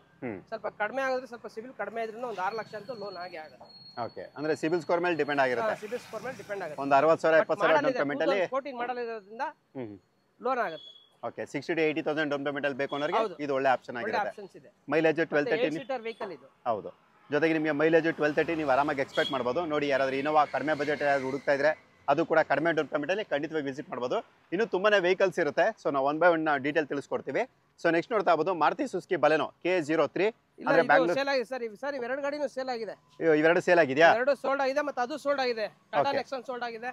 ಸ್ವಲ್ಪ ಕಡಿಮೆ ಆಗಿದ್ರೆ ಸ್ವಲ್ಪ ಸಿಬಿಲ್ ಕಡಿಮೆ ಇದ್ರೂ ಒಂದು 6 ಲಕ್ಷ ಅಂತೂ ಲೋನ್ ಆಗಿ ಆಗುತ್ತೆ. ಓಕೆ ಅಂದ್ರೆ ಸಿಬಿಲ್ ಸ್ಕೋರ್ ಮೇಲೆ ಡಿಪೆಂಡ್ ಆಗಿರುತ್ತೆ. ಸಿಬಿಲ್ ಸ್ಕೋರ್ ಮೇಲೆ ಡಿಪೆಂಡ್ ಆಗುತ್ತೆ. ಒಂದು 60,000 70,000 ಡೌನ್ ಪೇಮೆಂಟ್ ಅಲ್ಲಿ 14 ಮಾಡಲ್ ಇರೋದ್ರಿಂದ ಲೋನ್ ಆಗುತ್ತೆ. ಓಕೆ 60 to 80,000 ಡೌನ್ ಪೇಮೆಂಟ್ ಅಲ್ಲಿ ಬೇಕು ಅನ್ನೋರಿಗೆ ಇದು ಒಳ್ಳೆ ಆಪ್ಷನ್ ಆಗಿರುತ್ತೆ. ಆಪ್ಷನ್ಸ್ ಇದೆ. ಮೈಲೇಜ್ 12-13 ಸೀಟರ್ ವೆಹಿಕಲ್ ಇದು. ಹೌದು. ಜೊತೆಗೆ ನಿಮಗೆ ಮೈಲೇಜ್ 12-13 ನೀವು ಆರಾಮಾಗಿ ಎಕ್ಸ್ಪೆಕ್ಟ್ ಮಾಡ್ಬೋದು. ನೋಡಿ ಯಾರಾದ್ರೂ ಇನೋವಾ ಕಡಿಮೆ ಬಜೆಟ್ ಯಾರು ಹುಡುಕ್ತಾ ಇದ್ರೆ ಅದು ಕೂಡ ಕಡಿಮೆ ಡೌನ್ ಪೇಮೆಂಟ್ ಅಲ್ಲಿ ಖಂಡಿತವಾಗಿ ವಿಸಿಟ್ ಮಾಡ್ಬೋದು. ಇನ್ನು ತುಂಬಾನೇ ವೆಹಿಕಲ್ಸ್ ಇರುತ್ತೆ. ಸೊ ನಾವು 1 by 1 ಡೀಟೇಲ್ ತಿಳಿಸ್ಕೊಡ್ತೀವಿ. ಸೊ ನೆಕ್ಸ್ಟ್ ನೋಡ್ತಾ ಇರ್ಬೋದು ಮಾರುತಿ ಸುಜುಕಿ ಬಲೆನೋ K03 ಅಂದ್ರೆ ಬ್ಯಾಂಗ್ಳೂರ್ ಸೇಲ್ ಆಗಿದೆ ಸರ್. ಸರ್ ಇವೆರಡು ಗಾಡಿನೂ ಸೇಲ್ ಆಗಿದೆ. ಇವೆರಡು ಸೇಲ್ ಆಗಿದೆಯಾ? ಎರಡು ಸೋಲ್ಡ್ ಆಗಿದೆ ಮತ್ತೆ ಅದು ಸೋಲ್ಡ್ ಆಗಿದೆ. ಟಾಟಾ ನೆಕ್ಸಾನ್ ಸೋಲ್ಡ್ ಆಗಿದೆ.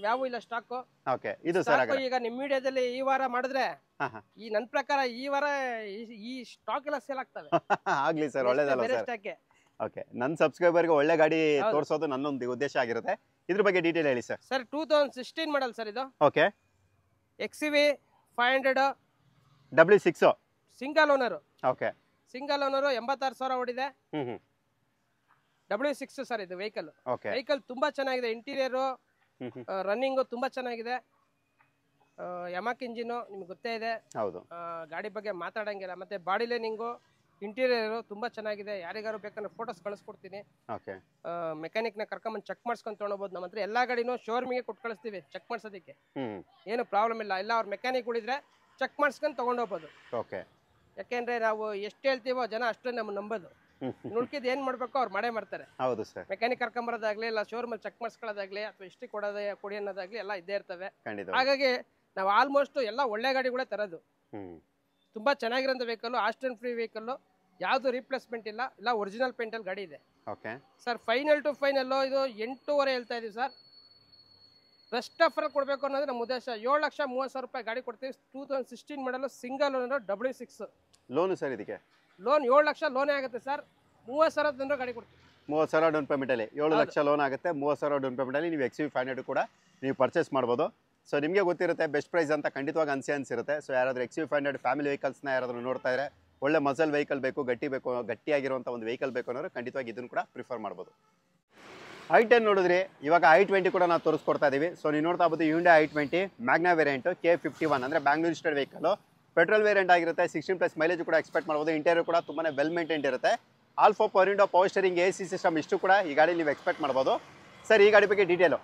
ಯಾವೂ ಇಲ್ಲ ಸ್ಟಾಕ್. ಓಕೆ ಇದು ಸರ್ ಈಗ ನಿಮ್ಮ ಮೀಡಿಯಾದಲ್ಲಿ ಈ ವಾರ ಮಾಡಿದ್ರೆ ಈ ನನ್ನ ಪ್ರಕಾರ ಈ ವಾರ ಈ ಸ್ಟಾಕ್ ಎಲ್ಲ ಸೇಲ್ ಆಗ್ತವೆ. ಆಗ್ಲಿ ಸರ್ ಒಳ್ಳೇದಲ್ಲ ಸರ್. ಓಕೆ ನನ್ನ ಸಬ್ಸ್ಕ್ರೈಬರ್ಗೆ ಒಳ್ಳೆ ಗಾಡಿ ತೋರಿಸೋದು ನನ್ನೊಂದು ಉದ್ದೇಶ ಆಗಿರುತ್ತೆ. ಇದ್ರ ಬಗ್ಗೆ ಡೀಟೇಲ್ ಹೇಳಿ ಸರ್. ಸರ್ 2016 ಮಾಡಲ್ ಸರ್ ಇದು. Okay XUV 500 W6 single owner. Okay single owner 86,000 ಓಡಿದೆ. W6 ಸರ್ ಇದು ವೆಹಿಕಲ್. ವೆಹಿಕಲ್ ತುಂಬಾ ಚೆನ್ನಾಗಿದೆ. ಇಂಟೀರಿಯರ್ ರನ್ನಿಂಗ್ ತುಂಬಾ ಚೆನ್ನಾಗಿದೆ. ಯಮಕ್ ಇಂಜಿನ್ ನಿಮ್ಗೆ ಗೊತ್ತೇ ಇದೆ. ಹೌದು. ಗಾಡಿ ಬಗ್ಗೆ ಮಾತಾಡಂಗಿಲ್ಲ. ಮತ್ತೆ ಬಾಡಿ ಲೈನಿಂಗು ಇಂಟೀರಿಯರ್ ತುಂಬಾ ಚೆನ್ನಾಗಿದೆ. ಯಾರಿಗಾರು ಬೇಕಂದ್ರೆ ಫೋಟೋಸ್ ಕಳಿಸ್ಕೊಡ್ತೀನಿ. ಮೆಕ್ಯಾನಿಕ್ ನ ಕರ್ಕೊಂಬಂದು ಚೆಕ್ ಮಾಡಿಸ್ಕೊಂಡು ತೊಗೊಳ್ಬೋದು. ನಮ್ಮ ಹತ್ರ ಎಲ್ಲಾ ಗಾಡಿನೂ ಶೋರೂಮಿಗೆ ಕೊಟ್ಟು ಕಳಿಸ್ತೀವಿ ಚೆಕ್ ಮಾಡ್ಸೋದಕ್ಕೆ. ಏನು ಪ್ರಾಬ್ಲಮ್ ಇಲ್ಲ. ಇಲ್ಲ ಅವ್ರ ಮೆಕ್ಯಾನಿಕ್ ಉಳಿದ್ರೆ ಚೆಕ್ ಮಾಡಿಸ್ಕೊಂಡು ತಗೊಂಡೋಗ್ಬೋದು. ಯಾಕೆಂದ್ರೆ ನಾವು ಎಷ್ಟು ಹೇಳ್ತೀವೋ ಜನ ಅಷ್ಟೇ ನಮ್ಮ ನಂಬೋದು. ಉಳ್ಕಿದ್ ಏನ್ ಮಾಡ್ಬೇಕು ಅವ್ರು ಮಾಡೇ ಮಾಡ್ತಾರೆ. ಹೌದು ಸರ್. ಮೆಕ್ಯಾನಿಕ್ ಕರ್ಕೊಂಬರೋದಾಗ್ಲಿ ಇಲ್ಲ ಶೋರೂಮ್ ಅಲ್ಲಿ ಚೆಕ್ ಮಾಡಿಸ್ಕೊಳ್ಳೋದಾಗ್ಲಿ ಅಥವಾ ಹಿಸ್ಟ್ರಿ ಕೊಡಿ ಅನ್ನೋದಾಗ್ಲಿ ಎಲ್ಲ ಇದ್ದೇ ಇರ್ತವೆ. ಹಾಗಾಗಿ ನಾವು ಆಲ್ಮೋಸ್ಟ್ ಎಲ್ಲ ಒಳ್ಳೆ ಗಾಡಿಗಳೇ ತರೋದು. ತುಂಬಾ ಚೆನ್ನಾಗಿರೋ ವೆಹಿಕಲ್. Accident free vehicle. ಯಾವ್ದು ರಿಪ್ಲೇಸ್ಮೆಂಟ್ ಇಲ್ಲ. ಇಲ್ಲ ಒರಿಜಿನಲ್ ಪೇಂಟ್ ಅಲ್ಲಿ ಗಾಡಿ ಇದೆ. ಸರ್ ಫೈನಲ್ ಟು ಫೈನಲ್ ಇದು 8.5 ಹೇಳ್ತಾ ಇದೀವಿ ಸರ್. ಬೆಸ್ಟ್ ಆಫರ್ ಕೊಡಬೇಕು ಅನ್ನೋದು ನಮ್ಮ ಉದ್ದೇಶ. 7,30,000 ಗಾಡಿ ಕೊಡ್ತೀವಿ. 2016 ಮಾಡಲು single owner W6 loan sir. ಇದಕ್ಕೆ ಲೋನ್ 7 ಲಕ್ಷ ಲೋನೇ ಆಗುತ್ತೆ ಸರ್. 30,000 ತಂದ್ರೆ ಗಾಡಿ ಕೊಡ್ತೀವಿ. 30,000 ಡೌನ್ ಪೇಮೆಂಟ್ ಅಲ್ಲಿ 7 ಲಕ್ಷ ಲೋನ್ ಆಗುತ್ತೆ. 30,000 ಡೌನ್ ಪೇಮೆಂಟ್ ಅಲ್ಲಿ ನೀವು XUV 500 ಕೂಡ ನೀವು ಪರ್ಚೇಸ್ ಮಾಡ್ಬೋದು. ಸೊ ನಿಮಗೆ ಗೊತ್ತಿರುತ್ತೆ ಬೆಸ್ಟ್ ಪ್ರೈಸ್ ಅಂತ ಖಂಡಿತವಾಗಿ ಅನ್ಸಿರುತ್ತೆ. ಸೊ ಯಾರಾದರೂ XUV 500 ಫ್ಯಾಮಿಲಿ ವೆಹಿಕಲ್ಸ್ನ ಯಾರಾದರೂ ನೋಡ್ತಾ ಇದ್ರೆ ಒಳ್ಳೆ ಮಸಲ್ ವೆಹಿಕಲ್ ಬೇಕು, ಗಟ್ಟಿಯಾಗಿರುವಂಥ ಒಂದು ವೆಹಿಕಲ್ ಬೇಕು ಅನ್ನೋರು ಖಂಡಿತವಾಗಿ ಇದನ್ನು ಕೂಡ ಪ್ರಿಫರ್ ಮಾಡ್ಬೋದು. i10 ನೋಡಿದ್ರಿ. ಇವಾಗ i20 ಕೂಡ ನಾವು ತೋರಿಸ್ಕೊಡ್ತಾ ಇದೀವಿ. ಸೊ ನೀವು ನೋಡ್ತಾ ಇರ್ಬೋದು Hyundai i20 Magna variant K51 ಅಂದರೆ Bangalore registered vehicle. Petrol variant ಆಗಿರುತ್ತೆ. 16+ ಮೈಲೇಜ್ ಕೂಡ ಎಕ್ಸ್ಪೆಕ್ಟ್ ಮಾಡ್ಬೋದು. ಇಂಟೀರಿಯರ್ ಕೂಡ ತುಂಬಾ ವೆಲ್ ಮೇಂಟೈನ್ಡ್ ಇರುತ್ತೆ. Alpha power window, power steering, AC system ಇಷ್ಟು ಕೂಡ ಈ ಗಾಡಿ ನೀವು ಎಕ್ಸ್ಪೆಕ್ಟ್ ಮಾಡ್ಬೋದು. ಸರ್ ಈ ಗಾಡಿ ಬಗ್ಗೆ ಡೀಟೇಲು.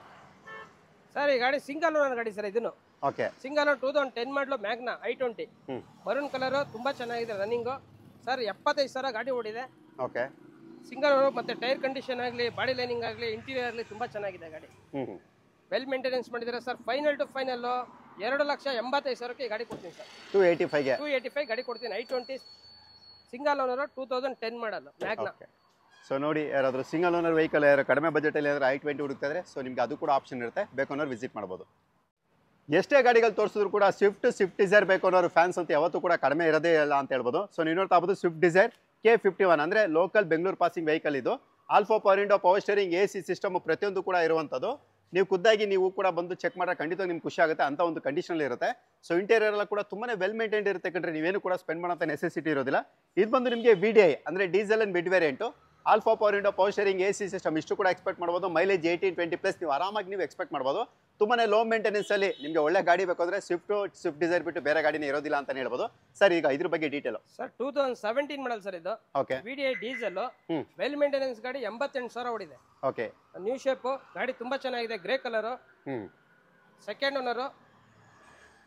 ಸರ್ ಈ ಗಾಡಿ ಸಿಂಗಲ್ ಓನರ್ ಗಾಡಿ ಸರ್. ಇದನ್ನು ಓಕೆ, ಸಿಂಗಲ್ ಓನರ್ 2010 ಮಾಡಲು ಮ್ಯಾಗ್ನಾ i20 ಮರೂನ್ ಕಲರ್, ತುಂಬಾ ಚೆನ್ನಾಗಿದೆ ರನ್ನಿಂಗು ಸರ್. 75,000 ಗಾಡಿ ಓಡಿದೆ. ಓಕೆ, ಸಿಂಗಲ್ ಓನರ್, ಮತ್ತೆ ಟೈರ್ ಕಂಡೀಷನ್ ಆಗಲಿ, ಬಾಡಿ ಲೈನಿಂಗ್ ಆಗಲಿ, ಇಂಟೀರಿಯರ್ ಆಗಲಿ ತುಂಬಾ ಚೆನ್ನಾಗಿದೆ ಗಾಡಿ. ವೆಲ್ ಮೇಂಟೆನೆನ್ಸ್ ಮಾಡಿದ್ದಾರೆ ಸರ್. ಫೈನಲ್ ಟು ಫೈನಲ್ 2,85,000ಕ್ಕೆ ಗಾಡಿ ಕೊಡ್ತೀನಿ ಸರ್. 285ಗೆ 285 ಗಾಡಿ ಕೊಡ್ತೀನಿ. i20 ಸಿಂಗಲ್ ಓನರ್ 2010 ಮಾಡಲ್ ಮ್ಯಾಗ್ನಾ. ಸೊ ನೋಡಿ, ಯಾರಾದರೂ ಸಿಂಗಲ್ ಓನರ್ ವೆಹಿಕಲ್ ಯಾರು ಕಡಿಮೆ ಬಜೆಟಲ್ಲಿ ಯಾರು i20 ಹುಡುಕ್ತಾ ಇದ್ರೆ ಸೊ ನಿಮಗೆ ಅದು ಕೂಡ ಆಪ್ಷನ್ ಇರುತ್ತೆ. ಬೇಕು ಅನ್ನೋರು ವಿಸಿಟ್ ಮಾಡ್ಬೋದು. ಎಷ್ಟೇ ಗಾಡಿಗಳು ತೋರಿಸಿದ್ರು ಕೂಡ ಸ್ವಿಫ್ಟ್ ಡಿಸೈರ್ ಬೇಕು ಅನ್ನೋರು ಫ್ಯಾನ್ಸ್ ಅಂತ ಯಾವತ್ತೂ ಕೂಡ ಕಡಿಮೆ ಇರೋದೇ ಇಲ್ಲ ಅಂತ ಹೇಳ್ಬೋದು. ಸೊ ನೀವು ನೋಡ್ತಾ ಇರ್ಬೋದು ಸ್ವಿಫ್ಟ್ ಡಿಸೈರ್ K51 ಅಂದರೆ ಲೋಕಲ್ ಬೆಂಗಳೂರು ಪಾಸಿಂಗ್ ವೆಹಿಕಲ್. ಇದು alpha power window, power steering, AC system ಪ್ರತಿಯೊಂದು ಕೂಡ ಇರುವಂಥದ್ದು. ನೀವು ಖುದ್ದಾಗಿ ನೀವು ಕೂಡ ಬಂದು ಚೆಕ್ ಮಾಡಿದ್ರೆ ಖಂಡಿತ ನಿಮ್ಗೆ ಖುಷಿ ಆಗುತ್ತೆ ಅಂತ ಒಂದು ಕಂಡೀಷನಲ್ಲಿ ಇರುತ್ತೆ. ಸೊ ಇಂಟೀರಿಯರ್ ಎಲ್ಲ ಕೂಡ ತುಂಬಾ ವೆಲ್ ಮೇಂಟೈನ್ಡ್ ಇರುತ್ತೆ ಕಂಡ್ರೆ, ನೀವೇನು ಕೂಡ ಸ್ಪೆಂಡ್ ಮಾಡೋಂಥ ನೆಸೆಸಿಟಿ ಇರೋದಿಲ್ಲ. ಇದು ಬಂದು ನಿಮಗೆ VDI ಅಂದರೆ diesel and mid variant. Alpha power window, power steering, AC system ಇಷ್ಟು ಕೂಡ ಎಕ್ಸ್ಪೆಕ್ಟ್ ಮಾಡ್ಬೋದು. ಮೈಲೇಜ್ 18-20+ ನೀವು ಆರಾಮಾಗಿ ನೀವು ಎಕ್ಸ್ಪೆಕ್ಟ್ ಮಾಡ್ಬೋದು. ತುಂಬಾ ಲೋ ಮೇಂಟೆನೆನ್ಸ್ ಅಲ್ಲಿ ನಿಮಗೆ ಒಳ್ಳೆ ಗಾಡಿ ಬೇಕು ಅಂದರೆ ಸ್ವಿಫ್ಟ್ ಡಿಸೈರ್ ಬಿಟ್ಟು ಬೇರೆ ಗಾಡಿನೇ ಇರೋದಿಲ್ಲ ಅಂತ ಹೇಳ್ಬೋದು. ಸರ್ ಈಗ ಇದ್ರ ಬಗ್ಗೆ ಡೀಟೇಲು. ಸರ್ 2017 ಮಾಡಲ್ ಸರ್ ಇದು. Okay, VDI diesel, well maintenance ಗಾಡಿ. 88,000 ಓಡಿದೆ. ಓಕೆ, ನ್ಯೂ ಶೇಪ್ ಗಾಡಿ, ತುಂಬಾ ಚೆನ್ನಾಗಿದೆ. Grey colour, second owner.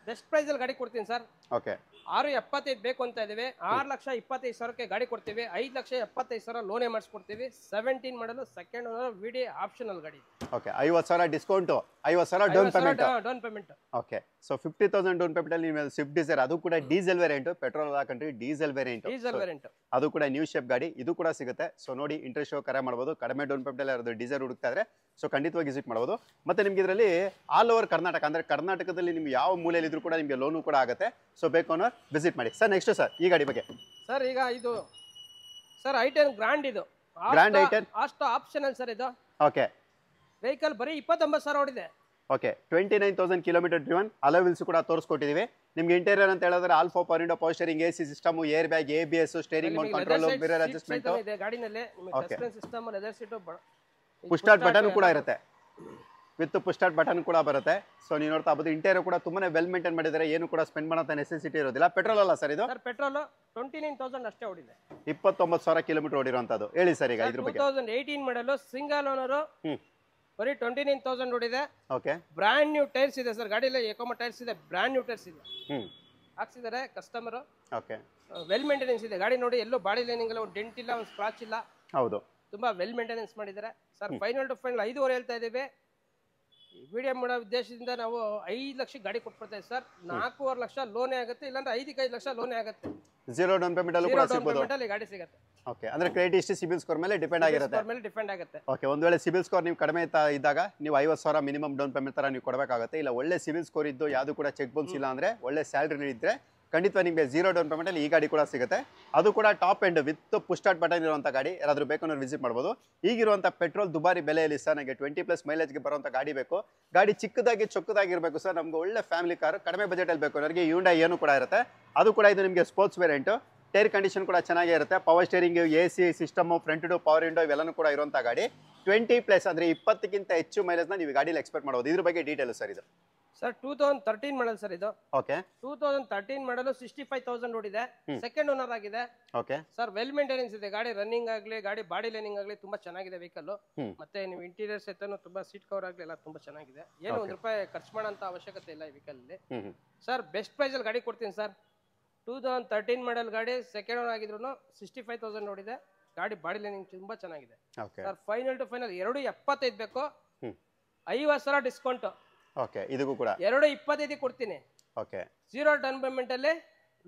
Best price ಅಲ್ಲಿ ಗಾಡಿ ಕೊಡ್ತೀನಿ ಸರ್. ಓಕೆ, 6.75 ಬೇಕು ಅಂತ ಇದೀವಿ. 6,25,000ಕ್ಕೆ ಗಾಡಿ ಕೊಡ್ತೀವಿ. 5,75,000 ಲೋನೇ ಮಾಡಿಸ್ಕೊಡ್ತೀವಿ. 17 ಮಾಡಲು, ಸೆಕೆಂಡ್ ಓನರ್, VDI ಆಪ್ಷನಲ್ ಗಾಡಿ. Okay, 50,000 discount, 50,000 down payment. Okay, so 50,000 down payment ಅಲ್ಲಿ ನೀವು ಸ್ವಿಫ್ಟ್ ಡಿಸೈರ್, ಅದು ಕೂಡ ಡೀಸೆಲ್ ವೇರಿಯಂಟ್, ಪೆಟ್ರೋಲ್ ಅಲ್ಲ ಕಂಡ್ರಿ, ಡೀಸೆಲ್ ವೇರಿಯಂಟ್. ಅದು ಕೂಡ ನ್ಯೂ ಶೇಪ್ ಗಾಡಿ, ಇದು ಕೂಡ ಸಿಗುತ್ತೆ. ಸೊ ನೋಡಿ, ಇಂಟ್ರೆಸ್ಟ್ ಕರೆ ಮಾಡ್ಬೋದು. ಕಡಿಮೆ ಡೌನ್ ಪೇಮೆಂಟ್ ಅಲ್ಲಿ ಯಾರಾದ್ರು ಡೀಸೆಲ್ ಹುಡುಕ್ತಾ ಇದ್ರೆ ಸೊ ಖಂಡಿತವಾಗಿ ವಿಸಿಟ್ ಮಾಡ್ಬೋದು. ಮತ್ತೆ ನಿಮ್ಗೆ ಇದರಲ್ಲಿ ಆಲ್ ಓವರ್ ಕರ್ನಾಟಕ ಅಂದ್ರೆ ಕರ್ನಾಟಕದಲ್ಲಿ ನಿಮ್ಗೆ ಯಾವ ಮೂಲೆಯಲ್ಲಿ ಇದ್ರೂ ಕೂಡ ನಿಮಗೆ ಲೋನು ಕೂಡ ಆಗುತ್ತೆ. ಸೊ ಬೇಕು ಅನ್ನೋರು ವಿಸಿಟ್ ಮಾಡಿ. ಸರ್ ನೆಕ್ಸ್ಟ್ ಸರ್ ಈ ಗಾಡಿ ಬಗ್ಗೆ. ಸರ್ ಈಗ ಇದು ಸರ್ i10 ಗ್ರ್ಯಾಂಡ್. ಇದು ಗ್ರ್ಯಾಂಡ್ i10 ಅಷ್ಟು ಆಪ್ಷನಲ್ ಸರ್. ಇದು ಓಕೆ, ವೆಹಿಕಲ್ ಬರೀ 29,000 ಓಡಿದೆ. Okay, 29,000 kilometre driven. ಅಲೋವಿಲ್ಸ್ ಕೂಡ ತೋರಿಸ್ಕೊಟ್ಟಿದ್ದೀವಿ. ನಿಮ್ಗೆ ಇಂಟೀರಿಯರ್ ಅಂತ ಹೇಳಿದ್ರೆ alpha power window, power steering, AC system, air bag, ABS, steering Mount control, mirror adjustment ಇದೆ ಗಾಡಿನಲ್ಲಿ. ನಿಮಗೆ suspense system, leather seat, push start button ಕೂಡ ಇರುತ್ತೆ. ವಿತ್ ಪುಷ್ ಸ್ಟಾರ್ಟ್ ಬಟನ್ ಕೂಡ ಬರುತ್ತೆ. ಸೊ ನೀವು ನೋಡ್ತಾ ಇರ್ಬೋದು ಇಂಟೀರಿಯರ್ ಕೂಡ ತುಂಬಾನೇ ವೆಲ್ ಮೇಂಟೈನ್ ಮಾಡಿದ್ದಾರೆ. ಏನು ಕೂಡ ಸ್ಪೆಂಡ್ ಮಾಡೋ ನೆಸೆಸಿಟಿ ಇರೋದಿಲ್ಲ. ಪೆಟ್ರೋಲ್ ಅಲ್ಲ ಸರ್ ಇದು? ಸರ್ ಪೆಟ್ರೋಲ್ 29,000 ಅಷ್ಟೇ ಓಡಿದೆ. 29,000 ಕಿಲೋಮೀಟರ್ ಓಡಿರುವಂತದ್ದು. ಹೇಳಿ ಸರ್ ಈಗ ಇದ್ರ ಬಗ್ಗೆ. 2018 ಮಾಡಲು, ಸಿಂಗಲ್ ಓನರ್, ಬರೀ 29,000 ಓಡಿದೆ. ಓಕೆ, ಬ್ರಾಂಡ್ ನ್ಯೂ ಟೈರ್ಸ್ ಇದೆ ಸರ್ ಗಾಡಿಯಲ್ಲಿ. ಎಕೋಮಾ ಟೈರ್ಸ್ ಇದೆ, ಬ್ರಾಂಡ್ ನ್ಯೂ ಟೈರ್ಸ್ ಇದೆ. ಹಾಕ್ಸಿದ್ದಾರೆ ಕಸ್ಟಮರ್. ಓಕೆ, ವೆಲ್ ಮೇಂಟೆನೆನ್ಸ್ ಇದೆ ಗಾಡಿ. ನೋಡಿ, ಎಲ್ಲೂ ಬಾಡಿ ಲೈನಿಂಗ್ ಇಲ್ಲ, ಒಂದು ಡೆಂಟ್ ಇಲ್ಲ, ಒಂದು ಸ್ಕ್ರಾಚ್ ಇಲ್ಲ. ಹೌದು, ತುಂಬಾ ವೆಲ್ ಮೇಂಟೆನೆನ್ಸ್ ಮಾಡಿದ್ದಾರೆ ಸರ್. ಫೈನಲ್ ಟು ಫೈನಲ್ 5.5 ಹೇಳ್ತಾ ಇದ್ದೀವಿ. ವಿಡಿಯೋ ಮಾಡೋ ಉದ್ದೇಶದಿಂದ ನಾವು 5 ಲಕ್ಷಕ್ಕೆ ಗಾಡಿ ಕೊಟ್ಬಿಡ್ತೇವೆ ಸರ್. 4.5 ಲಕ್ಷ ಲೋನೇ ಆಗುತ್ತೆ, ಇಲ್ಲಾಂದ್ರೆ 5 ಲಕ್ಷ ಲೋನೇ ಆಗುತ್ತೆ. ಜೀರೋ ಡೌನ್ ಪೇಮೆಂಟ್ ಅಲ್ಲೂ ಕೂಡ ಸಿಗಬಹುದು. ಗಾಡಿ ಸಿಗುತ್ತೆ. ಓಕೆ, ಅಂದ್ರೆ ಕ್ರೆಡಿಟ್ ಹಿಸ್ಟರಿ, ಸಿಬಿಲ್ ಸ್ಕೋರ್ ಮೇಲೆ ಡಿಪೆಂಡ್ ಆಗಿರುತ್ತೆ. ಓಕೆ, ಒಂದು ವೇಳೆ ಸಿಬಿಲ್ ಸ್ಕೋರ್ ನೀವು ಕಡಿಮೆ ಇದ್ದಾಗ ನೀವು 50,000 ಮಿನಿಮಮ್ ಡೌನ್ ಪೇಮೆಂಟ್ ತರ ನೀವು ಕೊಡಬೇಕಾಗುತ್ತೆ. ಇಲ್ಲ ಒಳ್ಳೆ ಸಿಬಿಲ್ ಸ್ಕೋರ್ ಇದ್ದು ಯಾವುದು ಕೂಡ ಚೆಕ್ ಬೌನ್ಸ್ ಇಲ್ಲ ಅಂದ್ರೆ, ಒಳ್ಳೆ ಸ್ಯಾಲರಿ ಇದ್ರೆ ಖಂಡಿತ ನಿಮಗೆ ಜೀರೋ ಡೌನ್ ಪೇಮೆಂಟ್ ಅಲ್ಲಿ ಈ ಗಾಡಿ ಕೂಡ ಸಿಗುತ್ತೆ. ಅದು ಕೂಡ top end with push start button ಇರುವಂತ ಗಾಡಿ. ಯಾರಾದ್ರೂ ಬೇಕು ಅನ್ನೋರು ವಿಸಿಟ್ ಮಾಡ್ಬೋದು. ಈಗಿರುವಂತ ಪೆಟ್ರೋಲ್ ದುಬಾರಿ ಬೆಲೆಯಲ್ಲಿ ಸರ್ ನನಗೆ 20+ ಮೈಲೇಜ್ಗೆ ಬರುವಂತ ಗಾಡಿ ಬೇಕು. ಗಾಡಿ ಚಿಕ್ಕದಾಗಿ ಚೊಕ್ಕದಾಗಿರ್ಬೇಕು ಸರ್. ನಮ್ಗೆ ಒಳ್ಳೆ ಫ್ಯಾಮಿಲಿ ಕಾರ್ ಕಡಿಮೆ ಬಜೆಟ್ ಅಲ್ಲಿ ಬೇಕು ಅನ್ನೋರಿಗೆ Hyundai ಏನು ಕೂಡ ಇರುತ್ತೆ. ಅದು ಕೂಡ ಇದು ನಿಮಗೆ ಸ್ಪೋರ್ಟ್ಸ್ ವೇರಿಯಂಟ್. ಟೈರ್ ಕಂಡೀಷನ್ ಕೂಡ ಚೆನ್ನಾಗೇ ಇರುತ್ತೆ. Power steering, AC system, front two power window ಇವೆಲ್ಲನೂ ಕೂಡ ಇರುವಂತ ಗಾಡಿ. 20+ ಅಂದ್ರೆ 20ಕ್ಕಿಂತ ಹೆಚ್ಚು ಮೈಲೇಜ್ನ ನೀವು ಗಾಡಿಯಲ್ಲಿ ಎಕ್ಸ್ಪೆಕ್ಟ್ ಮಾಡಬಹುದು. ಇದ್ರ ಬಗ್ಗೆ ಡೀಟೇಲ್ ಸರ್ ಇದು. ಸರ್ 2013 ಮಾಡಲ್ ಸರ್ ಇದು. ಓಕೆ, 2013 ಮಾಡಲು 65,000 ಓಡಿದೆ. ಸೆಕೆಂಡ್ ಓನರ್ ಆಗಿದೆ. ಓಕೆ ಸರ್, ವೆಲ್ ಮೇಂಟೆನೆನ್ಸ್ ಇದೆ ಗಾಡಿ. ರನ್ನಿಂಗ್ ಆಗಲಿ, ಗಾಡಿ ಬಾಡಿ ಲೈನಿಂಗ್ ಆಗಲಿ ತುಂಬಾ ಚೆನ್ನಾಗಿದೆ ವೆಹಿಕಲ್. ಮತ್ತೆ ನೀವು ಇಂಟೀರಿಯರ್ ಸೆತನು ತುಂಬಾ ಸೀಟ್ ಕವರ್ ಆಗಲಿ ಎಲ್ಲ ತುಂಬಾ ಚೆನ್ನಾಗಿದೆ. ಏನು ₹1 ಖರ್ಚು ಮಾಡೋಂತ ಅವಶ್ಯಕತೆ ಇಲ್ಲ ಈ ವೆಹಿಕಲ್ ಅಲ್ಲಿ. ಸರ್ ಬೆಸ್ಟ್ ಪ್ರೈಸ್ ಅಲ್ಲಿ ಗಾಡಿ ಕೊಡ್ತೀನಿ ಸರ್. 2013 ಮಾಡಲ್ ಗಾಡಿ, ಸೆಕೆಂಡ್ ಓನರ್ ಆಗಿದ್ರು 65,000 ಓಡಿದೆ. ಗಾಡಿ ಬಾಡಿ ಲೈನಿಂಗ್ ತುಂಬಾ ಚೆನ್ನಾಗಿದೆ ಸರ್. ಫೈನಲ್ ಟು ಫೈನಲ್ 2.75 ಬೇಕು. 50,000 ಡಿಸ್ಕೌಂಟ್. ಓಕೆ, ಇದಕ್ಕೂ ಕೂಡ 2.25 ಕೊಡ್ತೀನಿ. ಓಕೆ, ಜೀರೋ ಡೌನ್ ಪೇಮೆಂಟ್ ಅಲ್ಲಿ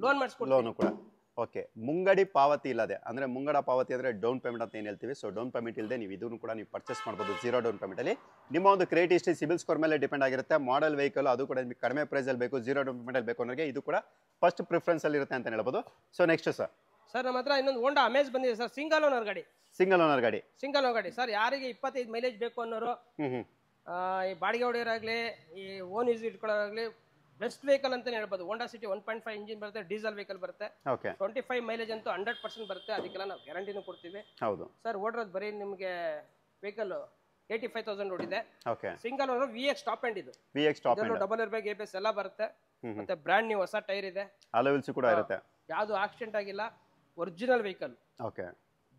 ಲೋನ್ ಮಾಡಿಸ್ಕೊಡ್ತೀನಿ. ಲೋನ್ ಕೂಡ ಓಕೆ. ಮುಂಗಡಿ ಪಾವತಿ ಇಲ್ಲದೆ ಅಂದ್ರೆ ಮುಂಗಡ ಪಾವತಿ ಅಂದ್ರೆ ಡೌನ್ ಪೇಮೆಂಟ್ ಅಂತ ಏನು ಹೇಳ್ತೀವಿ. ಸೊ ಡೌನ್ ಪೇಮೆಂಟ್ ಇಲ್ಲದೆ ನೀವು ಇದನ್ನು ಕೂಡ ನೀವು ಪರ್ಚೇಸ್ ಮಾಡ್ಬೋದು ಜೀರೋ ಡೌನ್ ಪೇಮೆಂಟ್ ಅಲ್ಲಿ. ನಿಮ್ಮ ಒಂದು ಕ್ರೆಡಿಟ್ ಹಿಸ್ಟರಿ, ಸಿಬಿಲ್ ಸ್ಕೋರ್ ಮೇಲೆ ಡಿಪೆಂಡ್ ಆಗಿರುತ್ತೆ. ಮಾಡೆಲ್ ವೆಹಿಕಲ್ ಅದು ಕೂಡ ನಿಮಗೆ ಕಡಿಮೆ ಪ್ರೈಸ್ ಅಲ್ಲಿ ಬೇಕು, ಜೀರೋ ಡೌನ್ ಪೇಮೆಂಟ್ ಅಲ್ಲಿ ಬೇಕು ಅನ್ನೋರಿಗೆ ಇದು ಕೂಡ ಫಸ್ಟ್ ಪ್ರಿಫರೆನ್ಸ್ ಅಲ್ಲಿ ಇರುತ್ತೆ ಅಂತ ಹೇಳ್ಬೋದು. So next sir. ಸರ್ ನಮ್ಮ ಹತ್ರ ಇನ್ನೊಂದು ಹೋಂಡಾ ಅಮೇಜ್ ಬಂದಿದೆ ಸರ್. ಸಿಂಗಲ್ ಓನರ್ ಗಾಡಿ. ಸಿಂಗಲ್ ಓನರ್ ಗಾಡಿ ಸರ್. ಯಾರಿಗೆ 25 ಮೈಲೇಜ್ ಬೇಕು ಅನ್ನೋರು, ಈ ಬಾಡಿಗೆ ಹೊಡೆಯೋರಾಗ್ಲಿ, ಈ ಓನ್ ಯೂಸ್ ಇಟ್ಕೊಳ್ಳೋರಾಗ್ಲಿ ಬೆಸ್ಟ್ ವೆಹಿಕಲ್ ಅಂತಾನೆ ಹೇಳ್ಬೋದು. ಹೋಂಡಾ ಸಿಟಿ 1.5 ಇಂಜಿನ್ ಬರುತ್ತೆ, ಡೀಸೆಲ್ ವೆಹಿಕಲ್ ಬರುತ್ತೆ. 25 ಮೈಲೇಜ್ ಅಂತೂ 100% ಬರುತ್ತೆ. ಅದಕ್ಕೆಲ್ಲ ನಾವು ಗ್ಯಾರಂಟಿನೂ ಕೊಡ್ತೀವಿ. ಹೌದು ಸರ್. ಓಡಿರೋದು ಬರೀ ನಿಮಗೆ ವೆಹಿಕಲ್ 85,000 ಓಡಿದೆ. Okay, single owner, VX top end. ಇದು ಡಬಲ್ ಏರ್ ಬ್ಯಾಗ್, ABS ಎಲ್ಲ ಬರುತ್ತೆ. ಮತ್ತೆ ಬ್ರಾಂಡ್ ನ್ಯೂ ಹೊಸ ಟೈರ್ ಇದೆ. ಅಲೋವಿಲ್ಸ್ ಕೂಡ ಇರುತ್ತೆ. ಯಾವುದು ಆಕ್ಸಿಡೆಂಟ್ ಆಗಿಲ್ಲ. Original vehicle. Okay,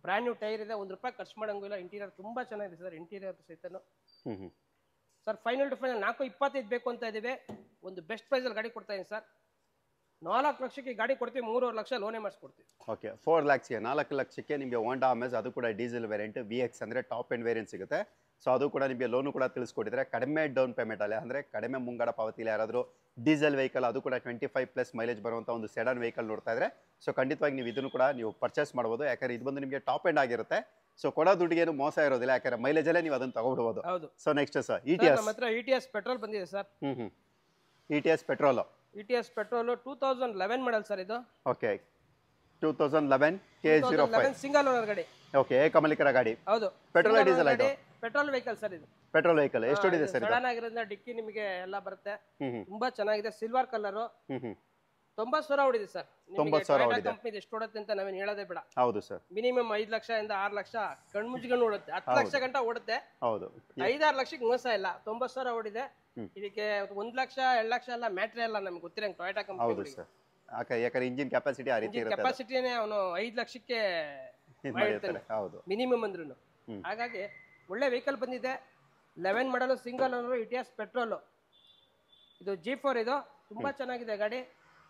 brand new tyre ಇದೆ, ₹1 ಖರ್ಚು ಮಾಡಂಗಿಲ್ಲ. ಇಂಟೀರಿಯರ್ ತುಂಬಾ ಚೆನ್ನಾಗಿದೆ ಸರ್, ಇಂಟೀರಿಯರ್ ಸಹಿತನು. ಸರ್ ಫೈನಲ್ ಟು ಫೈನಲ್ 425 ಬೇಕು ಅಂತ ಇದೀವಿ. ಒಂದು ಬೆಸ್ಟ್ ಪ್ರೈಸ್ ಅಲ್ಲಿ ಗಾಡಿ ಕೊಡ್ತಾ ಇದೀನಿ ಸರ್. 4 ಲಕ್ಷಕ್ಕೆ ಗಾಡಿ ಕೊಡ್ತೀವಿ, 3.5 ಲಕ್ಷ ಲೋನೇ ಮಾಡಿಸ್ಕೊಡ್ತೀವಿ. ಓಕೆ 4 ಲ್ಯಾಕ್ಸ್ಗೆ 4 ಲಕ್ಷಕ್ಕೆ ನಿಮಗೆ ಹೋಂಡಾ ಅಮೇಜ್, ಅದು ಕೂಡ ಡೀಸೆಲ್ ವೇರಿಯಂಟ್ VX ಅಂದರೆ ಟಾಪ್ ಎಂಡ್ ವೇರಿಯಂಟ್ ಸಿಗುತ್ತೆ. ಸೊ ಅದು ಕೂಡ ನಿಮಗೆ ಲೋನು ಕೂಡ ತಿಳಿಸ್ಕೊಟ್ಟಿದ್ರೆ ಕಡಿಮೆ ಡೌನ್ ಪೇಮೆಂಟಲ್ಲಿ, ಅಂದರೆ ಕಡಿಮೆ ಮುಂಗಡ ಪಾವತಿಲಿ ಯಾರಾದರೂ ಡೀಸೆಲ್ ವೆಹಿಕಲ್, ಅದು ಕೂಡ 25+ ಮೈಲೇಜ್ ಬರುವಂಥ ಒಂದು ಸೆಡನ್ ವೆಹಿಕಲ್ ನೋಡ್ತಾ ಇದ್ರೆ, ಸೊ ಖಂಡಿತವಾಗಿ ನೀವು ಇದನ್ನು ಕೂಡ ನೀವು ಪರ್ಚೇಸ್ ಮಾಡ್ಬೋದು. ಯಾಕಂದ್ರೆ ಇದು ಬಂದು ನಿಮಗೆ ಟಾಪ್ ಎಂಡ್ ಆಗಿರುತ್ತೆ. ಸೊ ಕೊಡೋ ದುಡ್ಡಿಗೇನು ಮೋಸ ಇರೋದಿಲ್ಲ, ಯಾಕಂದ್ರೆ ಮೈಲೇಜಲ್ಲೇ ನೀವು ಅದನ್ನು ತಗೊಬಿಡ್ಬೋದು. So next sir ETS. ನಮ್ಮ ಹತ್ರ ETS ಪೆಟ್ರೋಲ್ ಬಂದಿದೆ sir. ETS petrol. ETS petrol 2011 model sir ಇದು. ಓಕೆ 2011 K05 ಸಿಂಗಲ್ ಓನರ್ ಗಾಡಿ. ಓಕೆ ಕಮಲಿಕರ ಗಾಡಿ. ಹೌದು. ಪೆಟ್ರೋಲ್ ಡೀಸೆಲ್ ಆಯ್ತು? ಪೆಟ್ರೋಲ್ ವೆಹಿಕಲ್ ಸರ್ ಇದು. ಪೆಟ್ರೋಲ್ ವೆಹಿಕಲ್ ಎಷ್ಟು ಹೊಡಿದೆ ಸರ್? ಸಡನ್ ಆಗಿರೋದ್ರಿಂದ ಡಿಕ್ಕಿ ನಿಮಗೆ ಎಲ್ಲ ಬರುತ್ತೆ. ತುಂಬಾ ಚೆನ್ನಾಗಿದೆ, ಸಿಲ್ವರ್ ಕಲರ್. 90,000 ಹೊಡಿದೆ ಸರ್. 90,000 ಹೊಡಿದೆ. ಕಂಪನಿ ಎಷ್ಟು ಹೊಡುತ್ತೆ ಅಂತ ನಾವೇನು ಹೇಳೋದೇ ಬೇಡ. ಹೌದು ಸರ್. ಮಿನಿಮಮ್ 5 ಲಕ್ಷದಿಂದ 6 ಲಕ್ಷ ಕಣ್ಮುಚ್ಕೊಂಡು ಓಡುತ್ತೆ. 10 ಲಕ್ಷ ಗಂಟ ಓಡುತ್ತೆ. ಹೌದು. 5-6 ಲಕ್ಷಕ್ಕೆ ಮೋಸ ಇಲ್ಲ. 90,000 ಹೊಡಿದೆ. ಇದಕ್ಕೆ 1 ಲಕ್ಷ 2 ಲಕ್ಷ ಎಲ್ಲ ಮ್ಯಾಟ್ರಿ ಎಲ್ಲ ನಮ್ಗೆ ಗೊತ್ತಿರಂಗೆ ಟೊಯೋಟಾ ಕಂಪನಿ. ಹೌದು ಸರ್. ಯಾಕಂದ್ರೆ ಇಂಜಿನ್ ಕೆಪಾಸಿಟಿ ಆ ರೀತಿ ಇರುತ್ತೆ. ಕೆಪಾಸಿಟಿನೇ ಅವನು 5 ಲಕ್ಷಕ್ಕೆ ಮಾಡಿರ್ತಾನೆ. ಹೌದು ಮಿನಿಮಮ್ ಅಂದ್ರೂ. ಹಾಗಾಗಿ ಒಳ್ಳೆ ವೆಹಿಕಲ್ ಬಂದಿದೆ. 11 ಮಾಡಲು ಸಿಂಗಲ್ ಓನರ್ ETS ಪೆಟ್ರೋಲ್. ಇದು G4 ಇದು. ತುಂಬಾ ಚೆನ್ನಾಗಿದೆ ಗಾಡಿ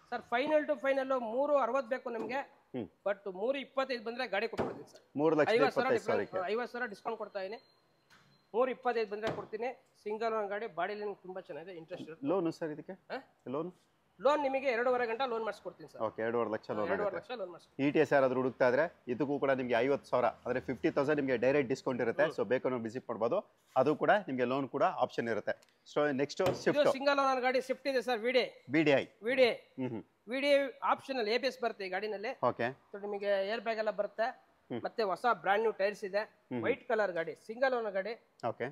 ಸರ್. ಫೈನಲ್ ಟು ಫೈನಲ್ 360 ಬೇಕು ನಮಗೆ, ಬಟ್ 325 ಬಂದ್ರೆ ಗಾಡಿ ಕೊಟ್ಬಿಡ್ತೀನಿ ಸರ್. 50,000 ಡಿಸ್ಕೌಂಟ್ ಕೊಡ್ತಾ ಇದೀನಿ. 325 ಬಂದ್ರೆ ಕೊಡ್ತೀನಿ. ಸಿಂಗಲ್ ಓನರ್ ಗಾಡಿ, ಬಾಡಿ ಲೈನ್ ತುಂಬಾ ಚೆನ್ನಾಗಿದೆ. ಇಂಟ್ರೆಸ್ಟ್ ಲೋನ್ ಸರ್ ಇದಕ್ಕೆ? ಲೋನ್ ನಿಮಗೆ 2.5 ಗಂಟೆ ಲೋನ್ ಮಾಡಿಸ್ಕೊಡ್ತೀನಿ sir. Okay 2.5 lakh loan. 2.5 lakh loan ಮಾಡಿಸ್ಕೊಡ್ತೀನಿ. ETS ಯಾರಾದರೂ ಹುಡುಕ್ತಾ ಇದ್ರೆ ಇದಕ್ಕೂ ಕೂಡ ನಿಮಗೆ 50,000 ಅಂದರೆ 50,000 ನಿಮಗೆ ಡೈರೆಕ್ಟ್ ಡಿಸ್ಕೌಂಟ್ ಇರುತ್ತೆ. ಸೊ ಬೇಕಾದ್ರೂ ವಿಸಿಟ್ ಮಾಡ್ಬೋದು. ಅದು ಕೂಡ ನಿಮಗೆ ಲೋನ್ ಕೂಡ ಆಪ್ಷನ್ ಇರುತ್ತೆ. So next Swift single owner ಗಾಡಿ ಸ್ವಿಫ್ಟ್ ಇದೆ ಸರ್. VDI ಆಪ್ಷನಲ್ ABS ಬರುತ್ತೆ ಈ ಗಾಡಿನಲ್ಲಿ. ಓಕೆ. ಸೊ ನಿಮಗೆ ಏರ್ ಬ್ಯಾಗ್ ಎಲ್ಲ ಬರುತ್ತೆ. ಮತ್ತೆ ಹೊಸ ಬ್ರಾಂಡ್ ನ್ಯೂ ಟೈರ್ಸ್ ಇದೆ. ವೈಟ್ ಕಲರ್ ಗಾಡಿ, ಸಿಂಗಲ್ ಓನರ್ ಗಾಡಿ. ಓಕೆ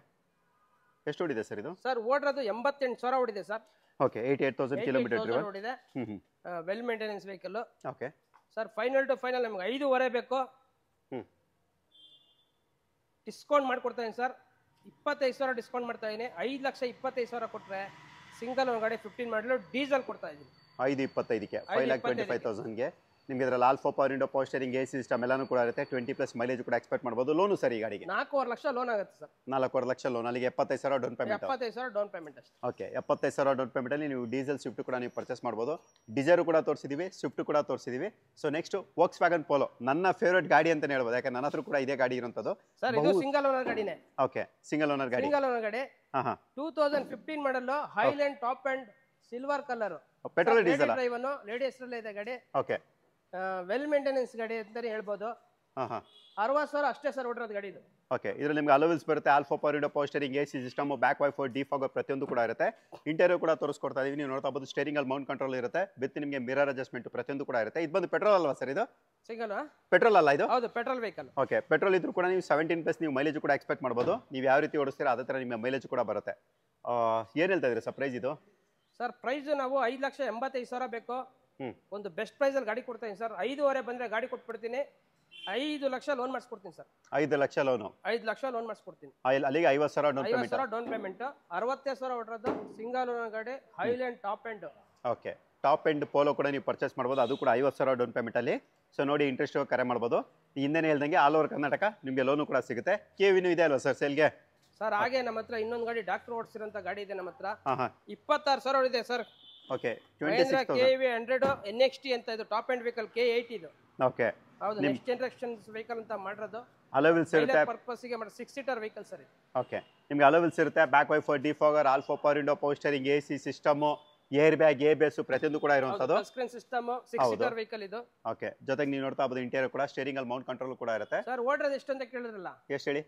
ಎಷ್ಟು ಹೊಡಿದೆ ಸರ್ ಇದು? ಸರ್ ಓಡಿರೋದು 88,000 ಹೊಡಿದೆ ಸರ್. ಓಕೆ 88,000 ಕಿಲೋಮೀಟರ್ ಡ್ರೈವ್ ಹೊಡಿದೆ. Well maintenance vehicle. Okay sir final to final ನಮಗೆ 5.5 ಬೇಕು. ಡಿಸ್ಕೌಂಟ್ ಮಾಡ್ಕೊಡ್ತಾ ಇದೀನಿ ಸರ್. 25,000 ಡಿಸ್ಕೌಂಟ್ ಮಾಡ್ತಾ ಇದೀನಿ. 5,25,000 ಕೊಟ್ರೆ ಸಿಂಗಲ್ ಓನರ್ ಗಾಡಿ 15 ಮಾಡಲು ಡೀಸೆಲ್ ಕೊಡ್ತಾ ಇದೀನಿ. 5.25ಗೆ 5,25,000ಗೆ ನಿಮಗೆ ಇದರಲ್ಲಿ alpha power window, power steering, AC system ಎಲ್ಲಾನು ಕೂಡ ಇರುತ್ತೆ. 20+ ಮೈಲೇಜ್ ಕೂಡ ಎಕ್ಸ್ಪೆಕ್ಟ್ ಮಾಡಬಹುದು. ಲೋನು ಸರ್ ಈ ಗಾಡಿಗೆ 4.5 ಲಕ್ಷ ಲೋನ್ ಆಗುತ್ತೆ ಸರ್. 4.5 ಲಕ್ಷ ಲೋನ್. ಅಲ್ಲಿಗೆ 75,000 ಡೌನ್ ಪೇಮೆಂಟ್. 75,000 ಡೌನ್ ಪೇಮೆಂಟ್ ಅಷ್ಟೇ. ಓಕೆ 75,000 ಡೌನ್ ಪೇಮೆಂಟ್ ಅಲ್ಲಿ ನೀವು ಡೀಸೆಲ್ ಸ್ವಿಫ್ಟ್ ಕೂಡ ನೀವು ಪರ್ಚೇಸ್ ಮಾಡಬಹುದು. ಡಿಸೈರ್ ಕೂಡ ತೋರಿಸಿದೀವಿ, ಸ್ವಿಫ್ಟ್ ಕೂಡ ತೋರಿಸಿದೀವಿ. ಸೊ ನೆಕ್ಸ್ಟ್ Volkswagen Polo, ನನ್ನ ಫೇವರೇಟ್ ಗಾಡಿ ಅಂತಾನೆ ಹೇಳ್ಬೋದು. ಯಾಕಂದ್ರೆ ನನ್ನ ಹತ್ರ ಕೂಡ ಇದೇ ಗಾಡಿ ಇರುವಂತದ್ದು ಸರ್. ಇದು ಸಿಂಗಲ್ ಓನರ್ ಗಾಡಿನೇ. ಓಕೆ ಸಿಂಗಲ್ ಓನರ್ ಗಾಡಿ. 2015 model highline top and silver colour. Petrol diesel drive ಅನ್ನು ಲೇಡಿ ಹೆಸರಲ್ಲೇ ಇದೆ ಗಾಡಿ. ಓಕೆ ವೆಲ್ ಮೇಂಟೆನೆನ್ಸ್ ಗಾಡಿ ಅಂತಾನೆ ಹೇಳ್ಬೋದು. 60,000 ಅಷ್ಟೇ ಸರ್ ಓಡಿರೋದು ಗಾಡಿ ಇದು. ಓಕೆ ಇದರಲ್ಲಿ ನಿಮಗೆ ಅಲೋವಿಲ್ಸ್ ಬರುತ್ತೆ. Alpha power window, power steering, AC system, back wiper, defogger ಪ್ರತಿಯೊಂದು ಕೂಡ ಇರುತ್ತೆ. ಇಂಟೀರಿಯರ್ ಕೂಡ ತೋರಿಸ್ಕೊಡ್ತಾ ಇದೀವಿ. ನೀವು ನೋಡ್ತಾ ಬಹುದು ಸ್ಟೇರಿಂಗ್ ಅಲ್ಲಿ ಮೌಂಟ್ ಕಂಟ್ರೋಲ್ ಇರುತ್ತೆ. ವಿತ್ ನಿಮಗೆ ಮಿರರ್ ಅಡ್ಜಸ್ಟ್ಮೆಂಟ್ ಪ್ರತಿಯೊಂದು ಕೂಡ ಇರುತ್ತೆ. ಇದು ಬಂದು ಪೆಟ್ರೋಲ್ ಅಲ್ವಾ ಸರ್? ಇದು ಸಿಂಗಲ್ ಪೆಟ್ರೋಲ್ ಅಲ್ಲ ಇದು? ಹೌದು ಪೆಟ್ರೋಲ್ ವೆಹಿಕಲ್. ಓಕೆ ಪೆಟ್ರೋಲ್ ಇದ್ರೂ ಕೂಡ ನೀವು 17+ ನೀವು ಮೈಲೇಜ್ ಕೂಡ ಎಕ್ಸ್ಪೆಕ್ಟ್ ಮಾಡಬಹುದು. ನೀವು ಯಾವ ರೀತಿ ಓಡಿಸ್ತೀರಾ ಅದೇ ತರ ನಿಮಗೆ ಮೈಲೇಜ್ ಕೂಡ ಬರುತ್ತೆ. ಏನ್ ಹೇಳ್ತಾ ಇದ್ರಿ ಸರ್ ಪ್ರೈಸ್ ಇದು? ಸರ್ ಪ್ರೈಸ್ ನಾವು 5,85,000 ಬೇಕು. ಒಂದು ಬೆಸ್ಟ್ ಪ್ರೈಸ್ ಅಲ್ಲಿ ಗಾಡಿ ಕೊಡ್ತೀನಿ ಸರ್. 5.5 ಬಂದ್ರೆ ಗಾಡಿ ಕೊಟ್ಬಿಡ್ತೀನಿ. 5 ಲಕ್ಷ ಲೋನ್ ಮಾಡಿಸ್ಕೊಡ್ತೀನಿ sir. 5 lakh loan. 5 lakh loan ಮಾಡಿಸ್ಕೊಡ್ತೀನಿ. ಅಲ್ಲಿಗೆ 50,000 ಡೌನ್ ಪೇಮೆಂಟ್. 50,000 down payment. 60,000 ಹೊಡ್ರದ್ದು ಸಿಂಗಲ್ ಓನರ್ ಗಾಡಿ, highline top end. Okay top end Polo ಕೂಡ ನೀವು ಪರ್ಚೇಸ್ ಮಾಡ್ಬೋದು. ಅದು ಕೂಡ 50,000 ಡೌನ್ ಪೇಮೆಂಟ್ ಅಲ್ಲಿ. ಸೊ ನೋಡಿ ಇಂಟ್ರೆಸ್ಟ್ ಕರೆ ಮಾಡ್ಬೋದು. ಹಿಂದೆನೇ ಹೇಳ್ದಂಗೆ ಆಲ್ ಓವರ್ ಕರ್ನಾಟಕ ನಿಮಗೆ ಲೋನು ಕೂಡ ಸಿಗುತ್ತೆ. KVನೂ ಇದೆ ಅಲ್ವಾ ಸರ್ ಸೇಲ್ಗೆ? ಸರ್ ಹಾಗೆ ನಮ್ಮ ಹತ್ರ ಇನ್ನೊಂದು ಗಾಡಿ ಡಾಕ್ಟರ್ ಓಡಿಸಿರೋಂಥ ಗಾಡಿ ಇದೆ ನಮ್ಮ ಹತ್ರ. 26,000 ಇದೆ ಸರ್. ಓಕೆ KV 100 NXT ಅಂತ ಇದು ಟಾಪ್ ಎಂಡ್ ವೆಹಿಕಲ್. K80 ಇದು. ಓಕೆ ಹೌದು ನೆಕ್ಸ್ಟ್ ಜನರೇಷನ್ ವೆಹಿಕಲ್ ಅಂತ ಮಾಡಿರೋದು. ಅಲೋವಿಲ್ಸ್ ಇರುತ್ತೆ. ಪರ್ಪಸ್ ಗೆ 6 ಸೀಟರ್ ವೆಹಿಕಲ್ ಸರ್. ಓಕೆ ನಿಮಗೆ ಅಲೋವಿಲ್ಸ್ ಇರುತ್ತೆ. Back wiper, defogger, alpha power window, power steering, AC system, air bag, ABS ಪ್ರತಿಯೊಂದು ಕೂಡ ಇರುವಂತದ್ದು. ಸ್ಕ್ರೀನ್ ಸಿಸ್ಟಮ್ 6 ಸೀಟರ್ ವೆಹಿಕಲ್ ಇದು. ಓಕೆ ಜೊತೆಗೆ ನೀವು ನೋಡ್ತಾ ಬಹುದು ಇಂಟೀರಿಯರ್ ಕೂಡ ಸ್ಟೇರಿಂಗ್ ಅಲ್ಲಿ ಮೌಂಟ್ ಕಂಟ್ರೋಲ್ ಕೂಡ ಇರುತ್ತೆ. ಸರ್ ಓಡಿರೋದು ಎಷ್ಟು ಅಂತ ಕೇಳಿದ್ರಲ್ಲ? ಎಷ್ಟು ಹೇಳಿ?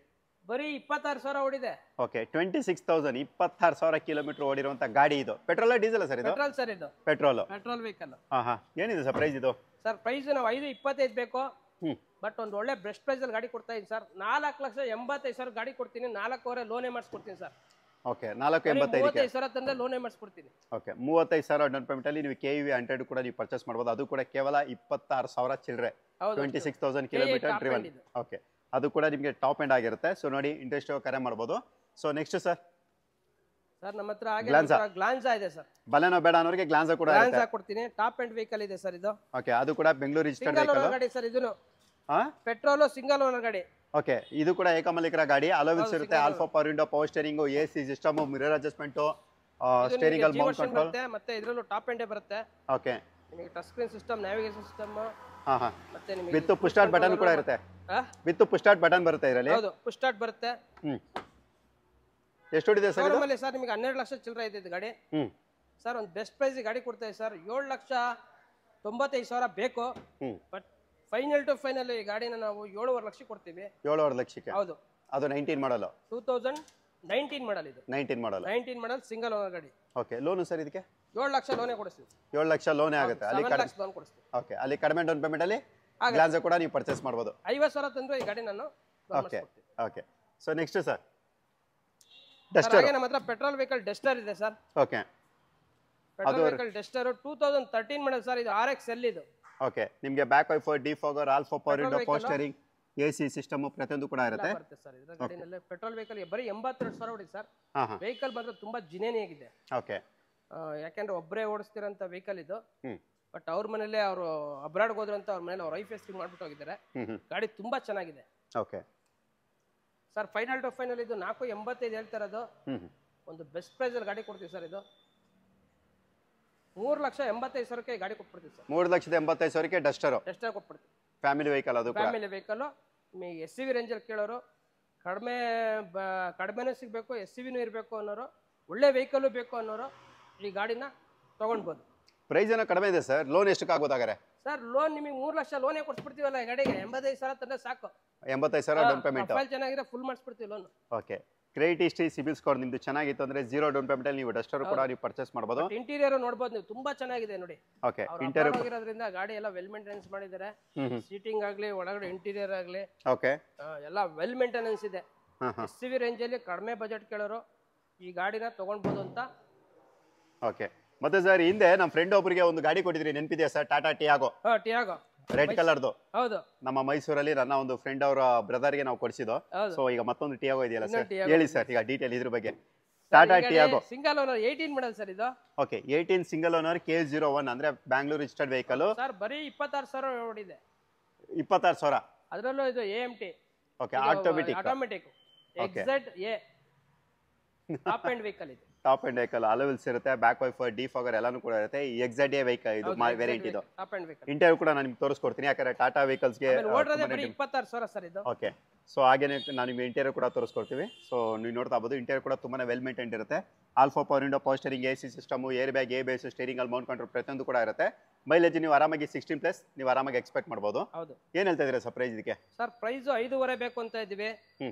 ಬರೀ 26,000 ಓಡಿದೆ. ಓಕೆ 26,000 26,000 ಕಿಲೋಮೀಟರ್ ಓಡಿರುವಂತ ಗಾಡಿ ಇದು. ಪೆಟ್ರೋಲ್ ಡೀಸೆಲ್ ಸರ್ ಇದು? ಪೆಟ್ರೋಲ್ ಸರ್ ಇದು. Petrol vehicle. ಏನಿದೆ ಸರ್ ಪ್ರೈಸ್ ಇದು? ಸರ್ ಪ್ರೈಸ್ ನಾವು 5.25 ಬೇಕು. ಬಟ್ ಒಂದು ಒಳ್ಳೆ ಬೆಸ್ಟ್ ಪ್ರೈಸ್ ಅಲ್ಲಿ ಗಾಡಿ ಕೊಡ್ತಾ ಇದೀನಿ ಸರ್. 4,85,000 ಗಾಡಿ ಕೊಡ್ತೀನಿ. 4.5 ಲೋನೇ ಮಾಡಿಸ್ಕೊಡ್ತೀನಿ ಸರ್. ಓಕೆ 4.85 35,000 ತಂದ್ರೆ ಲೋನೇ ಮಾಡಿಸ್ಕೊಡ್ತೀನಿ. ಓಕೆ 35,000 ಡೌನ್ ಪೇಮೆಂಟ್ ಅಲ್ಲಿ ನೀವು KV 100 ಕೂಡ ನೀವು ಪರ್ಚೇಸ್ ಮಾಡಬಹುದು. ಅದು ಕೂಡ ಕೇವಲ 26,000 ಚಿಲ್ಲರೆ. 26,000 ಕಿಲೋಮೀಟರ್ ಡ್ರಿವನ್. ಓಕೆ ಅದು ಕೂಡ ನಿಮಗೆ ಟಾಪ್ ಎಂಡ್ ಆಗಿರುತ್ತೆ. ಸೊ ನೋಡಿ ಇಂಟ್ರೆಸ್ಟ್ ಕರೆ ಮಾಡಬಹುದು. ಸೊ ನೆಕ್ಸ್ಟ್ ಸರ್ ನಮ್ಮ ಹತ್ರ ಗ್ಲಾನ್ಸಾ ಇದೆ ಸರ್. ಬಲೆನೋ ಬೇಡ ಅನ್ನೋರಿಗೆ ಗ್ಲಾನ್ಸಾ ಕೂಡ ಕೊಡ್ತೀನಿ. ಟಾಪ್ ಎಂಡ್ ವೆಹಿಕಲ್ ಇದೆ ಸರ್ ಇದು. ಓಕೆ ಅದು ಕೂಡ ಬೆಂಗಳೂರು ರಿಜಿಸ್ಟರ್ಡ್ ಗಾಡಿ ಸರ್. ಇದು ಹಾ ಪೆಟ್ರೋಲು ಸಿಂಗಲ್ ಓನರ್ ಗಾಡಿ. ಓಕೆ, ಇದು ಕೂಡ ಏಕಮಾಲಿಕರ ಗಾಡಿ, ಅಲೋವಿಲ್ಸ್ ಹೌದು, ಇರುತ್ತೆ, single alpha power window, power steering, AC system, mirror adjustment, steering ಅಲ್ಲಿ ಮೌಂಟ್ ಕಂಟ್ರೋಲ್ ಬರುತ್ತೆ, ಮತ್ತೆ ಇದ್ರಲ್ಲೂ ಟಾಪ್ ಎಂಡೇ ಬರುತ್ತೆ. ಓಕೆ, ನಿಮಗೆ touch screen system, navigation system, ಹಾ ಹಾ, ಮತ್ತೆ ನಿಮಗೆ ವಿತ್ ಪುಷ್ ಸ್ಟಾರ್ಟ್ ಬಟನ್ ಕೂಡ ಇರುತ್ತೆ. ವಿತ್ ಪುಷ್ ಸ್ಟಾರ್ಟ್ ಬಟನ್ ಬರುತ್ತೆ ಇದರಲ್ಲಿ. ಹೌದು, ಪುಷ್ ಸ್ಟಾರ್ಟ್ ಬರುತ್ತೆ. ಎಷ್ಟು ಹೊಡಿದೆ ಸರ್ ಇದು? ಸರ್ ನಿಮಗೆ 12 ಲಕ್ಷ ಚಿಲ್ಲರೆ ಇದೆ ಇದು ಗಾಡಿ. ಸರ್ ಒಂದು ಬೆಸ್ಟ್ ಪ್ರೈಸ್ ಗಾಡಿ ಕೊಡ್ತಾ ಇದೆ ಸರ್. 7,95,000 ಬೇಕು. ಬಟ್ ಫೈನಲ್ ಟು ಫೈನಲ್ ಈ ಗಾಡಿನ ನಾವು 7.5 ಲಕ್ಷ ಕೊಡ್ತೀವಿ. 7.5 ಲಕ್ಷಕ್ಕೆ? ಹೌದು. ಅದು 19 ಮಾಡಲ್, 2019 ಮಾಡಲ್ ಇದು. 19 ಮಾಡಲ್ ಸಿಂಗಲ್ ಓನರ್ ಗಾಡಿ. ಓಕೆ, ಲೋನು ಸರ್ ಇದಕ್ಕೆ? 7 ಲಕ್ಷ ಲೋನೇ ಕೊಡಿಸ್ತೀವಿ. 7 ಲಕ್ಷ ಲೋನೇ ಆಗುತ್ತೆ. ಅಲ್ಲಿ 7 ಲಕ್ಷ ಲೋನ್ ಕೊಡಿಸ್ತೀವಿ. ಓಕೆ, ಅಲ್ಲಿ ಕಡಿಮೆ ಡೌನ್ ಪೇಮೆಂಟ್ ಅಲ್ಲಿ ಗ್ಲಾನ್ಸ್ ಕೂಡ ನೀವು ಪರ್ಚೇಸ್ ಮಾಡಬಹುದು. 50,000 ತಂದ್ರೆ ಈ ಗಾಡಿ ನಾನು okay okay. So next sir, Duster. ಹಾಗೆ ನಮ್ಮ ಹತ್ರ ಪೆಟ್ರೋಲ್ ವೆಹಿಕಲ್ ಡಸ್ಟರ್ ಇದೆ sir. Okay, petrol vehicle Duster 2013 ಮಾಡಲ್ ಸರ್. ಇದು RXL ಇದು. ಓಕೆ, ನಿಮಗೆ back wiper, defogger, alpha power window, power steering, AC system ಪ್ರತಿಯೊಂದು ಕೂಡ ಇರುತ್ತೆ ಸರ್. ಇದರ ಗಾಡಿನಲ್ಲಿ ಪೆಟ್ರೋಲ್ ವೆಹಿಕಲ್ ಬರೀ 82,000 ಹೊಡಿ ಸರ್. ಹಾ ಹಾ. ವೆಹಿಕಲ್ ಮಾತ್ರ ತುಂಬಾ ಜಿನೇನಿ ಆಗಿದೆ. ಓಕೆ, ಯಾಕೆಂದ್ರೆ ಒಬ್ಬರೇ ಓಡಿಸ್ತಿರೋಂಥ ವೆಹಿಕಲ್ ಇದು. ಬಟ್ ಅವ್ರ ಮನೇಲೆ ಅವರು ಅಬ್ರಾಡ್ಗೆ ಹೋದ್ರು ಅಂತ ಅವ್ರ ಮನೇಲಿ ಅವ್ರ ವೈಫ್ ಎಸ್ಟಿಂಗ್ ಮಾಡ್ಬಿಟ್ಟು ಹೋಗಿದ್ದಾರೆ. ಗಾಡಿ ತುಂಬಾ ಚೆನ್ನಾಗಿದೆ. Okay sir, final to final ಇದು 485 ಹೇಳ್ತಾ ಇರೋದು. ಒಂದು ಬೆಸ್ಟ್ ಪ್ರೈಸ್ ಅಲ್ಲಿ ಗಾಡಿ ಕೊಡ್ತೀವಿ ಸರ್. ಇದು 3,85,000 ಗಾಡಿ ಕೊಟ್ಬಿಡ್ತೀವಿ ಸರ್. 3,85,000 ಡಸ್ಟರ್ ಕೊಟ್ಬಿಡ್ತೀವಿ. ಫ್ಯಾಮಿಲಿ ವೆಹಿಕಲ್, ಅದು ಫ್ಯಾಮಿಲಿ ವೆಹಿಕಲ್. ನಿಮಗೆ SUV ರೇಂಜಲ್ಲಿ ಕೇಳೋರು, ಕಡಿಮೆನೂ ಸಿಗಬೇಕು, SUVನೂ ಇರಬೇಕು ಅನ್ನೋರು, ಒಳ್ಳೆ ವೆಹಿಕಲ್ ಬೇಕು ಅನ್ನೋರು ಈ ಗಾಡಿನ ತಗೊಂಡ್ಬೋದು. ಪ್ರೈಸ್ ಏನೋ ಕಡಿಮೆ ಇದೆ ಸರ್. ಲೋನ್ ಎಷ್ಟಕ್ಕೆ ಆಗ್ಬೋದಾಗಾರೆ ಸರ್? ಲೋನ್ ನಿಮಗೆ 3 ಲಕ್ಷ ಲೋನೇ ಕೊಡ್ಸ್ಬಿಡ್ತೀವಲ್ಲ ಈ ಗಾಡಿಗೆ. 85,000 ತಂದ್ರೆ ಸಾಕು. 85,000 ಡೌನ್ ಪೇಮೆಂಟ್. ಫೈಲ್ ಚೆನ್ನಾಗಿದೆ, ಫುಲ್ ಮಾಡಿಸ್ಬಿಡ್ತೀವಿ loan. Okay, credit history, CIBIL score ನಿಮ್ದು ಚೆನ್ನಾಗಿತ್ತು ಅಂದ್ರೆ 0 ಡೌನ್ ಪೇಮೆಂಟ್ ಅಲ್ಲಿ ನೀವು ಡಸ್ಟರ್ ಕೂಡ ನೀವು ಪರ್ಚೇಸ್ ಮಾಡಬಹುದು. ಇಂಟೀರಿಯರ್ ನೋಡಬಹುದು ನೀವು, ತುಂಬಾ ಚೆನ್ನಾಗಿದೆ ನೋಡಿ. ಓಕೆ, ಇಂಟೀರಿಯರ್ ಹೋಗಿರೋದ್ರಿಂದ ಗಾಡಿ ಎಲ್ಲ ವೆಲ್ ಮೇಂಟೆನೆನ್ಸ್ ಮಾಡಿದ್ದಾರೆ. ಸೀಟಿಂಗ್ ಆಗ್ಲಿ, ಒಳಗಡೆ ಇಂಟೀರಿಯರ್ ಆಗ್ಲಿ, ಓಕೆ, ಎಲ್ಲ ವೆಲ್ ಮೇಂಟೆನೆನ್ಸ್ ಇದೆ. SUV ರೇಂಜ್ ಅಲ್ಲಿ ಕಡಿಮೆ ಬಜೆಟ್ ಕೇಳೋರು ಈ ಗಾಡಿನ ತಗೊಂಡ್ಬೋದು ಅಂತ. ಓಕೆ, ಮತ್ತೆ ಸರ್ ಹಿಂದೆ ನಮ್ಮ ಫ್ರೆಂಡ್ ಒಬ್ಬರಿಗೆ ಒಂದು ಗಾಡಿ ಕೊಟ್ಟಿದ್ರಿ, ನೆನಪಿದೆಯಾ sir? Tata Tiago. Tiago red ಕಲರ್ದು. ಹೌದು, ನಮ್ಮ ಮೈಸೂರಲ್ಲಿ ನನ್ನ ಒಂದು ಫ್ರೆಂಡ್ ಅವರ ಬ್ರದರ್ಗೆ ನಾವು ಕೊಡಿಸಿದ್ದು. ಸೊ ಈಗ ಮತ್ತೊಂದು ಟಿಯಾಗೋ ಇದೆಯಲ್ಲ ಸರ್, ಹೇಳಿ ಸರ್ ಈಗ ಡೀಟೇಲ್ ಇದ್ರ ಬಗ್ಗೆ. ಟಾಟಾ ಟಿಯಾಗೋ ಸಿಂಗಲ್ ಓನರ್ 18 ಮಾಡಲ್ ಸರ್ ಇದು. ಓಕೆ, 18 ಸಿಂಗಲ್ ಓನರ್, K01 ಅಂದ್ರೆ ಬ್ಯಾಂಗ್ಳೂರ್ ರಿಜಿಸ್ಟರ್ಡ್ ವೆಹಿಕಲ್ ಸರ್. ಬರೀ 26,000 ಓಡಿದೆ. 26,000. ಅದರಲ್ಲೂ ಇದು AMT. Okay, automatic exact top end vehicle ಇದು. ಟಾಪ್ ಎಂಡ್ ವೆಹಿಕಲ್, ಅಲೋವಿಲ್ಸ್ ಇರುತ್ತೆ, ಬ್ಯಾಕ್ ವೈಫರ್, ಡಿಫಾಗರ್ ಎಲ್ಲಾನು ಕೂಡ ಇರುತ್ತೆ. ಎಕ್ಸಾಕ್ಟ್ ವೆಹಿಕಲ್ ಇದು, ವೇರಿಯಂಟ್ ಇದು. Top end vehicle. ಇಂಟೀರಿಯರ್ ಕೂಡ ನಾನು ನಿಮ್ಗೆ ತೋರಿಸ್ಕೊಡ್ತೀನಿ, ಯಾಕಂದ್ರೆ ಟಾಟಾ ವೆಹಿಕಲ್ಸ್ ಗೆ ಓಡಿರೋದೇ ಬರೀ 26,000 ಸರ್ ಇದು. ಓಕೆ, ಸೊ ಹಾಗೇನೆ ನಾನು ನಿಮ್ಗೆ ಇಂಟೀರಿಯರ್ ಕೂಡ ತೋರಿಸ್ಕೊಡ್ತೀವಿ. ಸೊ ನೀವು ನೋಡ್ತಾ ಇರ್ಬೋದು, ಇಂಟೀರಿಯರ್ ಕೂಡ ತುಂಬಾನೇ ವೆಲ್ ಮೇಂಟೈನ್ ಇರುತ್ತೆ. Alpha power window, power steering, AC system, air bag, ABS, steering ಅಲ್ಲಿ ಮೌಂಟ್ ಕಂಟ್ರೋಲ್ ಪ್ರತಿಯೊಂದು ಕೂಡ ಇರುತ್ತೆ. ಮೈಲೇಜ್ ನೀವು ಆರಾಮಾಗಿ 16+ ನೀವು ಆರಾಮಾಗಿ ಎಕ್ಸ್ಪೆಕ್ಟ್ ಮಾಡಬಹುದು. ಹೌದು. ಏನ್ ಹೇಳ್ತಾ ಇದೀರಾ ಸರ್ ಪ್ರೈಸ್ ಇದಕ್ಕೆ? ಸರ್ ಪ್ರೈಸ್ 5.5 ಬೇಕು ಅಂತ ಇದೀವಿ.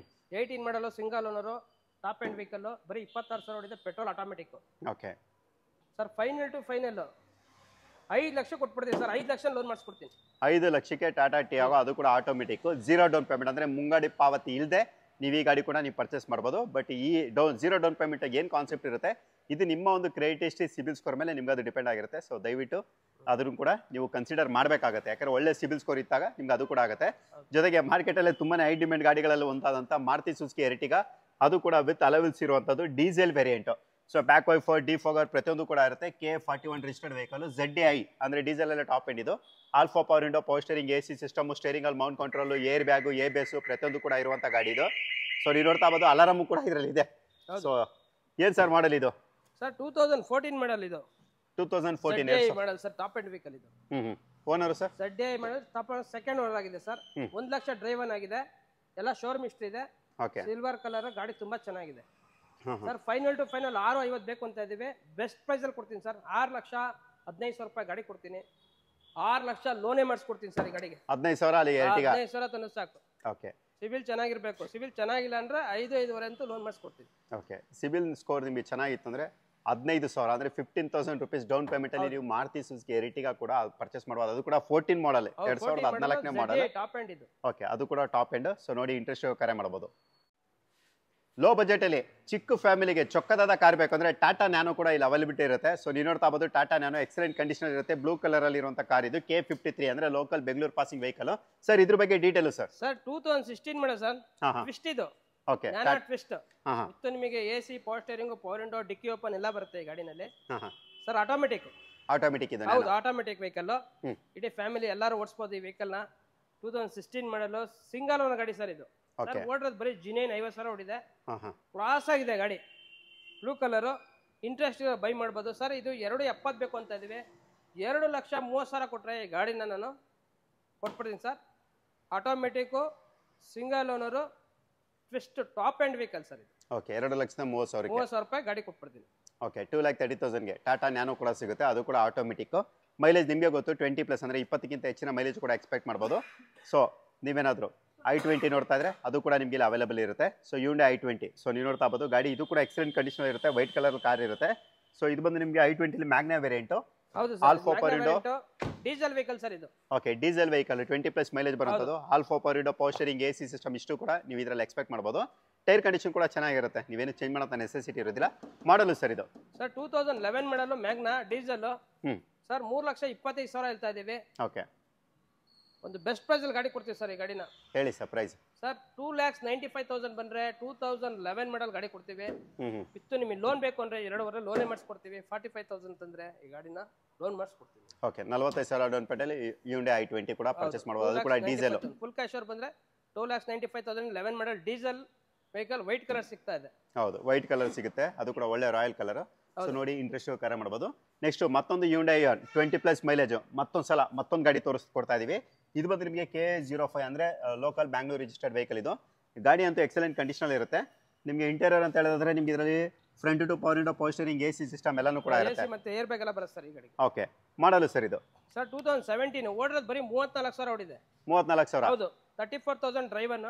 18 model, single owner, top end vehicle, ಬರೀ 26,000 ಹೊಡಿದೆ, petrol automatic. Okay sir, final to final 5 lakh ಕೊಟ್ಬಿಡ್ತೀವಿ ಸರ್. 5 ಲಕ್ಷ ಲೋನ್ ಮಾಡಿಸ್ಕೊಡ್ತೀನಿ. 5 ಲಕ್ಷಕ್ಕೆ ಟಾಟಾ ಟಿಯಾಗೋ, ಅದು ಕೂಡ ಆಟೋಮೆಟಿಕ್, 0 ಡೌನ್ ಪೇಮೆಂಟ್ ಅಂದ್ರೆ ಮುಂಗಡಿ ಪಾವತಿ ಇಲ್ಲದೆ ನೀವು ಈ ಗಾಡಿ ಕೂಡ ನೀವು ಪರ್ಚೇಸ್ ಮಾಡ್ಬೋದು. ಬಟ್ ಈ 0 ಡೌನ್ ಪೇಮೆಂಟ್ ಏನು ಕಾನ್ಸೆಪ್ಟ್ ಇರುತ್ತೆ, ಇದು ನಿಮ್ಮ ಒಂದು ಕ್ರೆಡಿಟ್ ಹಿಸ್ಟ್ರಿ, ಸಿಬಿಲ್ ಸ್ಕೋರ್ ಮೇಲೆ ನಿಮ್ಗೆ ಅದು ಡಿಪೆಂಡ್ ಆಗಿರುತ್ತೆ. ಸೊ ದಯವಿಟ್ಟು ಅದನ್ನು ಕೂಡ ನೀವು ಕನ್ಸಿಡರ್ ಮಾಡಬೇಕಾಗುತ್ತೆ. ಯಾಕಂದ್ರೆ ಒಳ್ಳೆ ಸಿಬಿಲ್ ಸ್ಕೋರ್ ಇದ್ದಾಗ ನಿಮ್ಗೆ ಅದು ಕೂಡ ಆಗುತ್ತೆ. ಜೊತೆಗೆ ಮಾರ್ಕೆಟಲ್ಲಿ ತುಂಬಾನೇ ಹೈ ಡಿಮ್ಯಾಂಡ್ ಗಾಡಿಗಳಲ್ಲಿ ಒಂದಾದಂಥ ಮಾರುತಿ ಸುಜುಕಿ ಎರ್ಟಿಗಾ, ಅದು ಕೂಡ ವಿತ್ ಅಲೋವಿಲ್ಸ್ ಇರುವಂಥದ್ದು diesel variant. So back wiper, defogger ಪ್ರತಿಯೊಂದು ಕೂಡ ಇರುತ್ತೆ. K41 ರಿಜಿಸ್ಟರ್ಡ್ ವೆಹಿಕಲ್, ZDI ಅಂದ್ರೆ ಡೀಸೆಲ್ ಎಲ್ಲ ಟಾಪ್ ಎಂಡ್ ಇದು. Alpha power window, power steering, AC system, steering ಅಲ್ಲಿ mount control, air bag, ABS ಪ್ರತಿಯೊಂದು ಕೂಡ ಇರುವಂತ ಗಾಡಿ ಇದು. ಸೊ ನೀವು ನೋಡ್ತಾ ಇರ್ಬೋದು, ಅಲಾರಮ್ ಕೂಡ ಇದರಲ್ಲಿ ಇದೆ. ಸೊ ಏನ್ ಸರ್ ಮಾಡಲ್ ಇದು? ಸರ್ 2014 ಮಾಡಲ್ ಇದು. 2014 model sir, top end vehicle ಇದು. Owner sir? ZDI model, top second owner ಆಗಿದೆ ಸರ್. 1 ಲಕ್ಷ ಡ್ರೈವನ್ ಆಗಿದೆ, ಎಲ್ಲ ಶೋರೂಮ್ ಹಿಸ್ಟ್ರಿ ಇದೆ. ಸಿಲ್ವರ್ ಕಲರ್ ಗಾಡಿ ತುಂಬಾ ಚೆನ್ನಾಗಿದೆ ಸರ್. ಫೈನಲ್ ಟು ಫೈನಲ್ 6.50 ಬೇಕು ಅಂತ ಇದೀವಿ. ಬೆಸ್ಟ್ ಪ್ರೈಸ್ ಅಲ್ಲಿ ಕೊಡ್ತೀನಿ ಸರ್. 6,15,000 ಗಾಡಿ ಕೊಡ್ತೀನಿ. 6 ಲಕ್ಷ ಲೋನೇ ಮಾಡಿಸ್ಕೊಡ್ತೀನಿ ಸರ್ ಈ ಗಾಡಿಗೆ. 15,000 ಅಲ್ಲಿ ಎರ್ಟಿಗಾ? 15,000 ತನಕ ಸಾಕು. ಓಕೆ, ಸಿಬಿಲ್ ಚೆನ್ನಾಗಿರ್ಬೇಕು. ಸಿಬಿಲ್ ಚೆನ್ನಾಗಿಲ್ಲ ಅಂದ್ರೆ 5.5 ಅಂತೂ ಲೋನ್ ಮಾಡಿಸ್ಕೊಡ್ತೀನಿ. ಓಕೆ, ಸಿಬಿಲ್ ಸ್ಕೋರ್ ನಿಮಗೆ ಚೆನ್ನಾಗಿತ್ತು ಅಂದ್ರೆ 15,000 ಅಂದ್ರೆ 15,000 ರೂಪೀಸ್ ಡೌನ್ ಪೇಮೆಂಟ್ ಅಲ್ಲಿ ನೀವು ಮಾರುತಿ ಸುಜುಕಿ ಎರ್ಟಿಗಾ ಕೂಡ ಪರ್ಚೇಸ್ ಮಾಡಬಹುದು. ಅದು ಕೂಡ 14 ಮಾಡಲ್, 2014ನೇ ಮಾಡಲ್. ಟಾಪ್ ಎಂಡ್ ಇದು. ಓಕೆ, ಅದು ಕೂಡ ಟಾಪ್ ಎಂಡ್. ಸೊ ನೋಡಿ, ಇಂಟ್ರೆಸ್ಟ್ ಕರೆ ಮಾಡಬಹುದು. ಲೋ ಬಜೆಟ್ ಅಲ್ಲಿ ಚಿಕ್ಕ ಫ್ಯಾಮಿಲಿಗೆ ಚೊಕ್ಕದಾದ ಕಾರ್ ಬೇಕಂದ್ರೆ ಟಾಟಾ ನ್ಯಾನೋ ಕೂಡ ಇಲ್ಲಿ ಅವೈಲಬಿಲಿಟಿ ಇರುತ್ತೆ. ಸೊ ನೀವು ನೋಡ್ತಾ ಇರ್ಬೋದು, ಟಾಟಾ ನ್ಯಾನೋ ಎಕ್ಸಲೆಂಟ್ ಕಂಡೀಷನ್ ಇರುತ್ತೆ. ಬ್ಲೂ ಕಲರ್ ಅಲ್ಲಿ ಇರುವಂತ ಕಾರ್ ಇದು. K53 ಅಂದ್ರೆ local Bengaluru passing vehicle. Sir ಇದ್ರ ಬಗ್ಗೆ detail sir? Sir 2016 model sir. Twist ಇದು. Okay, Nano Twist. ಮತ್ತು ನಿಮಗೆ AC, power steering, power window, ಡಿಕ್ಕಿ ಓಪನ್ ಎಲ್ಲ ಬರುತ್ತೆ ಈ ಗಾಡಿನಲ್ಲಿ. Sir automatic. ಆಟೋಮೆಟಿಕ್ ಇದೆ. ಹೌದು, ಆಟೋಮೆಟಿಕ್ ವೆಹಿಕಲ್. ಇಡೀ ಫ್ಯಾಮಿಲಿ ಎಲ್ಲರೂ ಓಡಿಸಬಹುದು ಈ ವೆಹಿಕಲ್ ನ. 2016 ಮಾಡಲು ಸಿಂಗಲ್ ಓನರ್ ಗಾಡಿ ಸರ್ ಇದು. ಓಕೆ ಓಡಿರೋದು ಬರೀ ಜಿನೇನ್ 50,000 ಓಡಿದೆ. ಹಾಂ ಹಾಂ ಕ್ರಾಸ್ ಆಗಿದೆ ಗಾಡಿ, ಬ್ಲೂ ಕಲರು. ಇಂಟ್ರೆಸ್ಟ್ ಬೈ ಮಾಡ್ಬೋದು ಸರ್. ಇದು 270 ಬೇಕು ಅಂತ ಇದೀವಿ. 2,30,000 ಕೊಟ್ಟರೆ ಈ ಗಾಡಿನ ನಾನು ಕೊಟ್ಬಿಡ್ತೀನಿ sir. Automatic, single owner, Twist, top end vehicle sir ಇದು. ಓಕೆ 2,30,000 30,000 ರೂಪಾಯಿ ಗಾಡಿ ಕೊಟ್ಬಿಡ್ತೀನಿ. ಓಕೆ 2,30,000ಗೆ ಟಾಟಾ ನ್ಯಾನೋ ಕೂಡ ಸಿಗುತ್ತೆ. ಅದು ಕೂಡ ಆಟೋಮೆಟಿಕ್ಕು. ಮೈಲೇಜ್ ನಿಮಗೆ ಗೊತ್ತು 20+ ಅಂದರೆ 20ಕ್ಕಿಂತ ಹೆಚ್ಚಿನ ಮೈಲೇಜ್ ಕೂಡ ಎಕ್ಸ್ಪೆಕ್ಟ್ ಮಾಡ್ಬೋದು. ಸೊ ನೀವೇನಾದರೂ i20 ನೋಡ್ತಾ ಇದ್ರೆ ಅದು ಕೂಡ ನಿಮಗೆ ಇಲ್ಲಿ ಅವೈಲೇಬಲ್ ಇರುತ್ತೆ. So Hyundai i20. ಸೊ ನೀವು ನೋಡ್ತಾ ಇರ್ಬೋದು ಗಾಡಿ ಇದು ಕೂಡ ಎಕ್ಸಲೆಂಟ್ ಕಂಡೀಷನ್ ಇರುತ್ತೆ. ವೈಟ್ ಕಲರ್ ಕಾರ್ ಇರುತ್ತೆ. ಸೊ ಇದು ಬಂದು ನಿಮಗೆ i20 ಮ್ಯಾಗ್ನಾ ವೇರಿಯಂಟು. ಹೌದು alpha power window, diesel vehicle sir ಇದು. ಓಕೆ ಡೀಸೆಲ್ ವೆಹಿಕಲ್ 20+ ಮೈಲೇಜ್ ಬರುವಂಥದ್ದು. Alpha power window, power steering, AC system ಇಷ್ಟು ಕೂಡ ನೀವು ಇದರಲ್ಲಿ ಎಕ್ಸ್ಪೆಕ್ಟ್ ಮಾಡ್ಬೋದು. ಟೈರ್ ಕಂಡೀಷನ್ ಕೂಡ ಚೆನ್ನಾಗಿರುತ್ತೆ. ನೀವೇನು ಚೇಂಜ್ ಮಾಡೋ ನೆಸೆಸಿಟಿ ಇರೋದಿಲ್ಲ. ಮಾಡಲು ಸರ್ ಇದು ಸರ್ 2011 ಮಾಡಲು ಮ್ಯಾಗ್ನಾ ಡೀಸೆಲ್ ಸರ್ 3,25,000 ಹೇಳ್ತಾ ಇದ್ದೀವಿ. ಓಕೆ ಒಂದು ಬೆಸ್ಟ್ ಪ್ರೈಸ್ ಅಲ್ಲಿ ಗಾಡಿ ಕೊಡ್ತೀವಿ ಸರ್ ಈ ಗಾಡಿನ. ಹೇಳಿ ಸರ್ ಪ್ರೈಸ್. ಸರ್ 2,95,000 ಬಂದ್ರೆ 2011 ಮಾಡಲ್ ಗಾಡಿ ಕೊಡ್ತೀವಿ. ಇತ್ತು ನಿಮಗೆ ಲೋನ್ ಬೇಕು ಅಂದ್ರೆ 2.5 ಲೋನೇ ಮಾಡಿಸ್ಕೊಡ್ತೀವಿ. 45,000 ತಂದ್ರೆ ಈ ಗಾಡಿನ ಲೋನ್ ಮಾಡಿಸ್ಕೊಡ್ತೀವಿ. ಓಕೆ 45,000 ಡೌನ್ ಪೇಮೆಂಟಲ್ಲಿ Hyundai i20 ಕೂಡ ಪರ್ಚೇಸ್ ಮಾಡಬಹುದು. ಅದು ಕೂಡ ಡೀಸೆಲ್. ಫುಲ್ ಕ್ಯಾಶ್ ಅವ್ರು ಬಂದ್ರೆ 2,95,000 11 ಮಾಡಲ್ ಡೀಸೆಲ್ ವೆಹಿಕಲ್ ವೈಟ್ ಕಲರ್ ಸಿಗ್ತಾ ಇದೆ. ಹೌದು ವೈಟ್ ಕಲರ್ ಸಿಗುತ್ತೆ. ಅದು ಕೂಡ ಒಳ್ಳೆ ರಾಯಲ್ ಕಲರ್. ಸೊ ನೋಡಿ ಇಂಟ್ರೆಸ್ಟ್ ಕರೆ ಮಾಡ್ಬೋದು. ನೆಕ್ಸ್ಟ್ ಮತ್ತೊಂದು Hyundai Ion 20+ ಮೈಲೇಜ್ ಮತ್ತೊಂದು ಗಾಡಿ ತೋರಿಸ್ಕೊಡ್ತಾ ಇದೀವಿ. ಇದು ಬಂದು ನಿಮಗೆ KA05 ಅಂದರೆ ಲೋಕಲ್ ಬ್ಯಾಂಗ್ಳೂರ್ ರಿಜಿಸ್ಟರ್ಡ್ ವೆಹಿಕಲ್. ಇದು ಗಾಡಿ ಅಂತೂ ಎಕ್ಸಲೆಂಟ್ ಕಂಡೀಷನ್ ಇರುತ್ತೆ. ನಿಮಗೆ ಇಂಟೀರಿಯರ್ ಅಂತ ಹೇಳಿದ್ರೆ ನಿಮಗೆ ಇದರಲ್ಲಿ front two power window, power steering, AC system ಎಲ್ಲಾನು ಕೂಡ ಇರುತ್ತೆ. ಮತ್ತೆ ಏರ್ ಬ್ಯಾಗ್ ಎಲ್ಲ ಬರುತ್ತೆ ಸರ್ ಈ ಗಾಡಿಗೆ. ಓಕೆ ಮಾಡಲು ಸರ್ ಇದು ಸರ್ 2017 ಓಡಿರೋದು ಬರೀ 34,000 ಓಡಿದೆ. 34,000. ಹೌದು 34,000 driven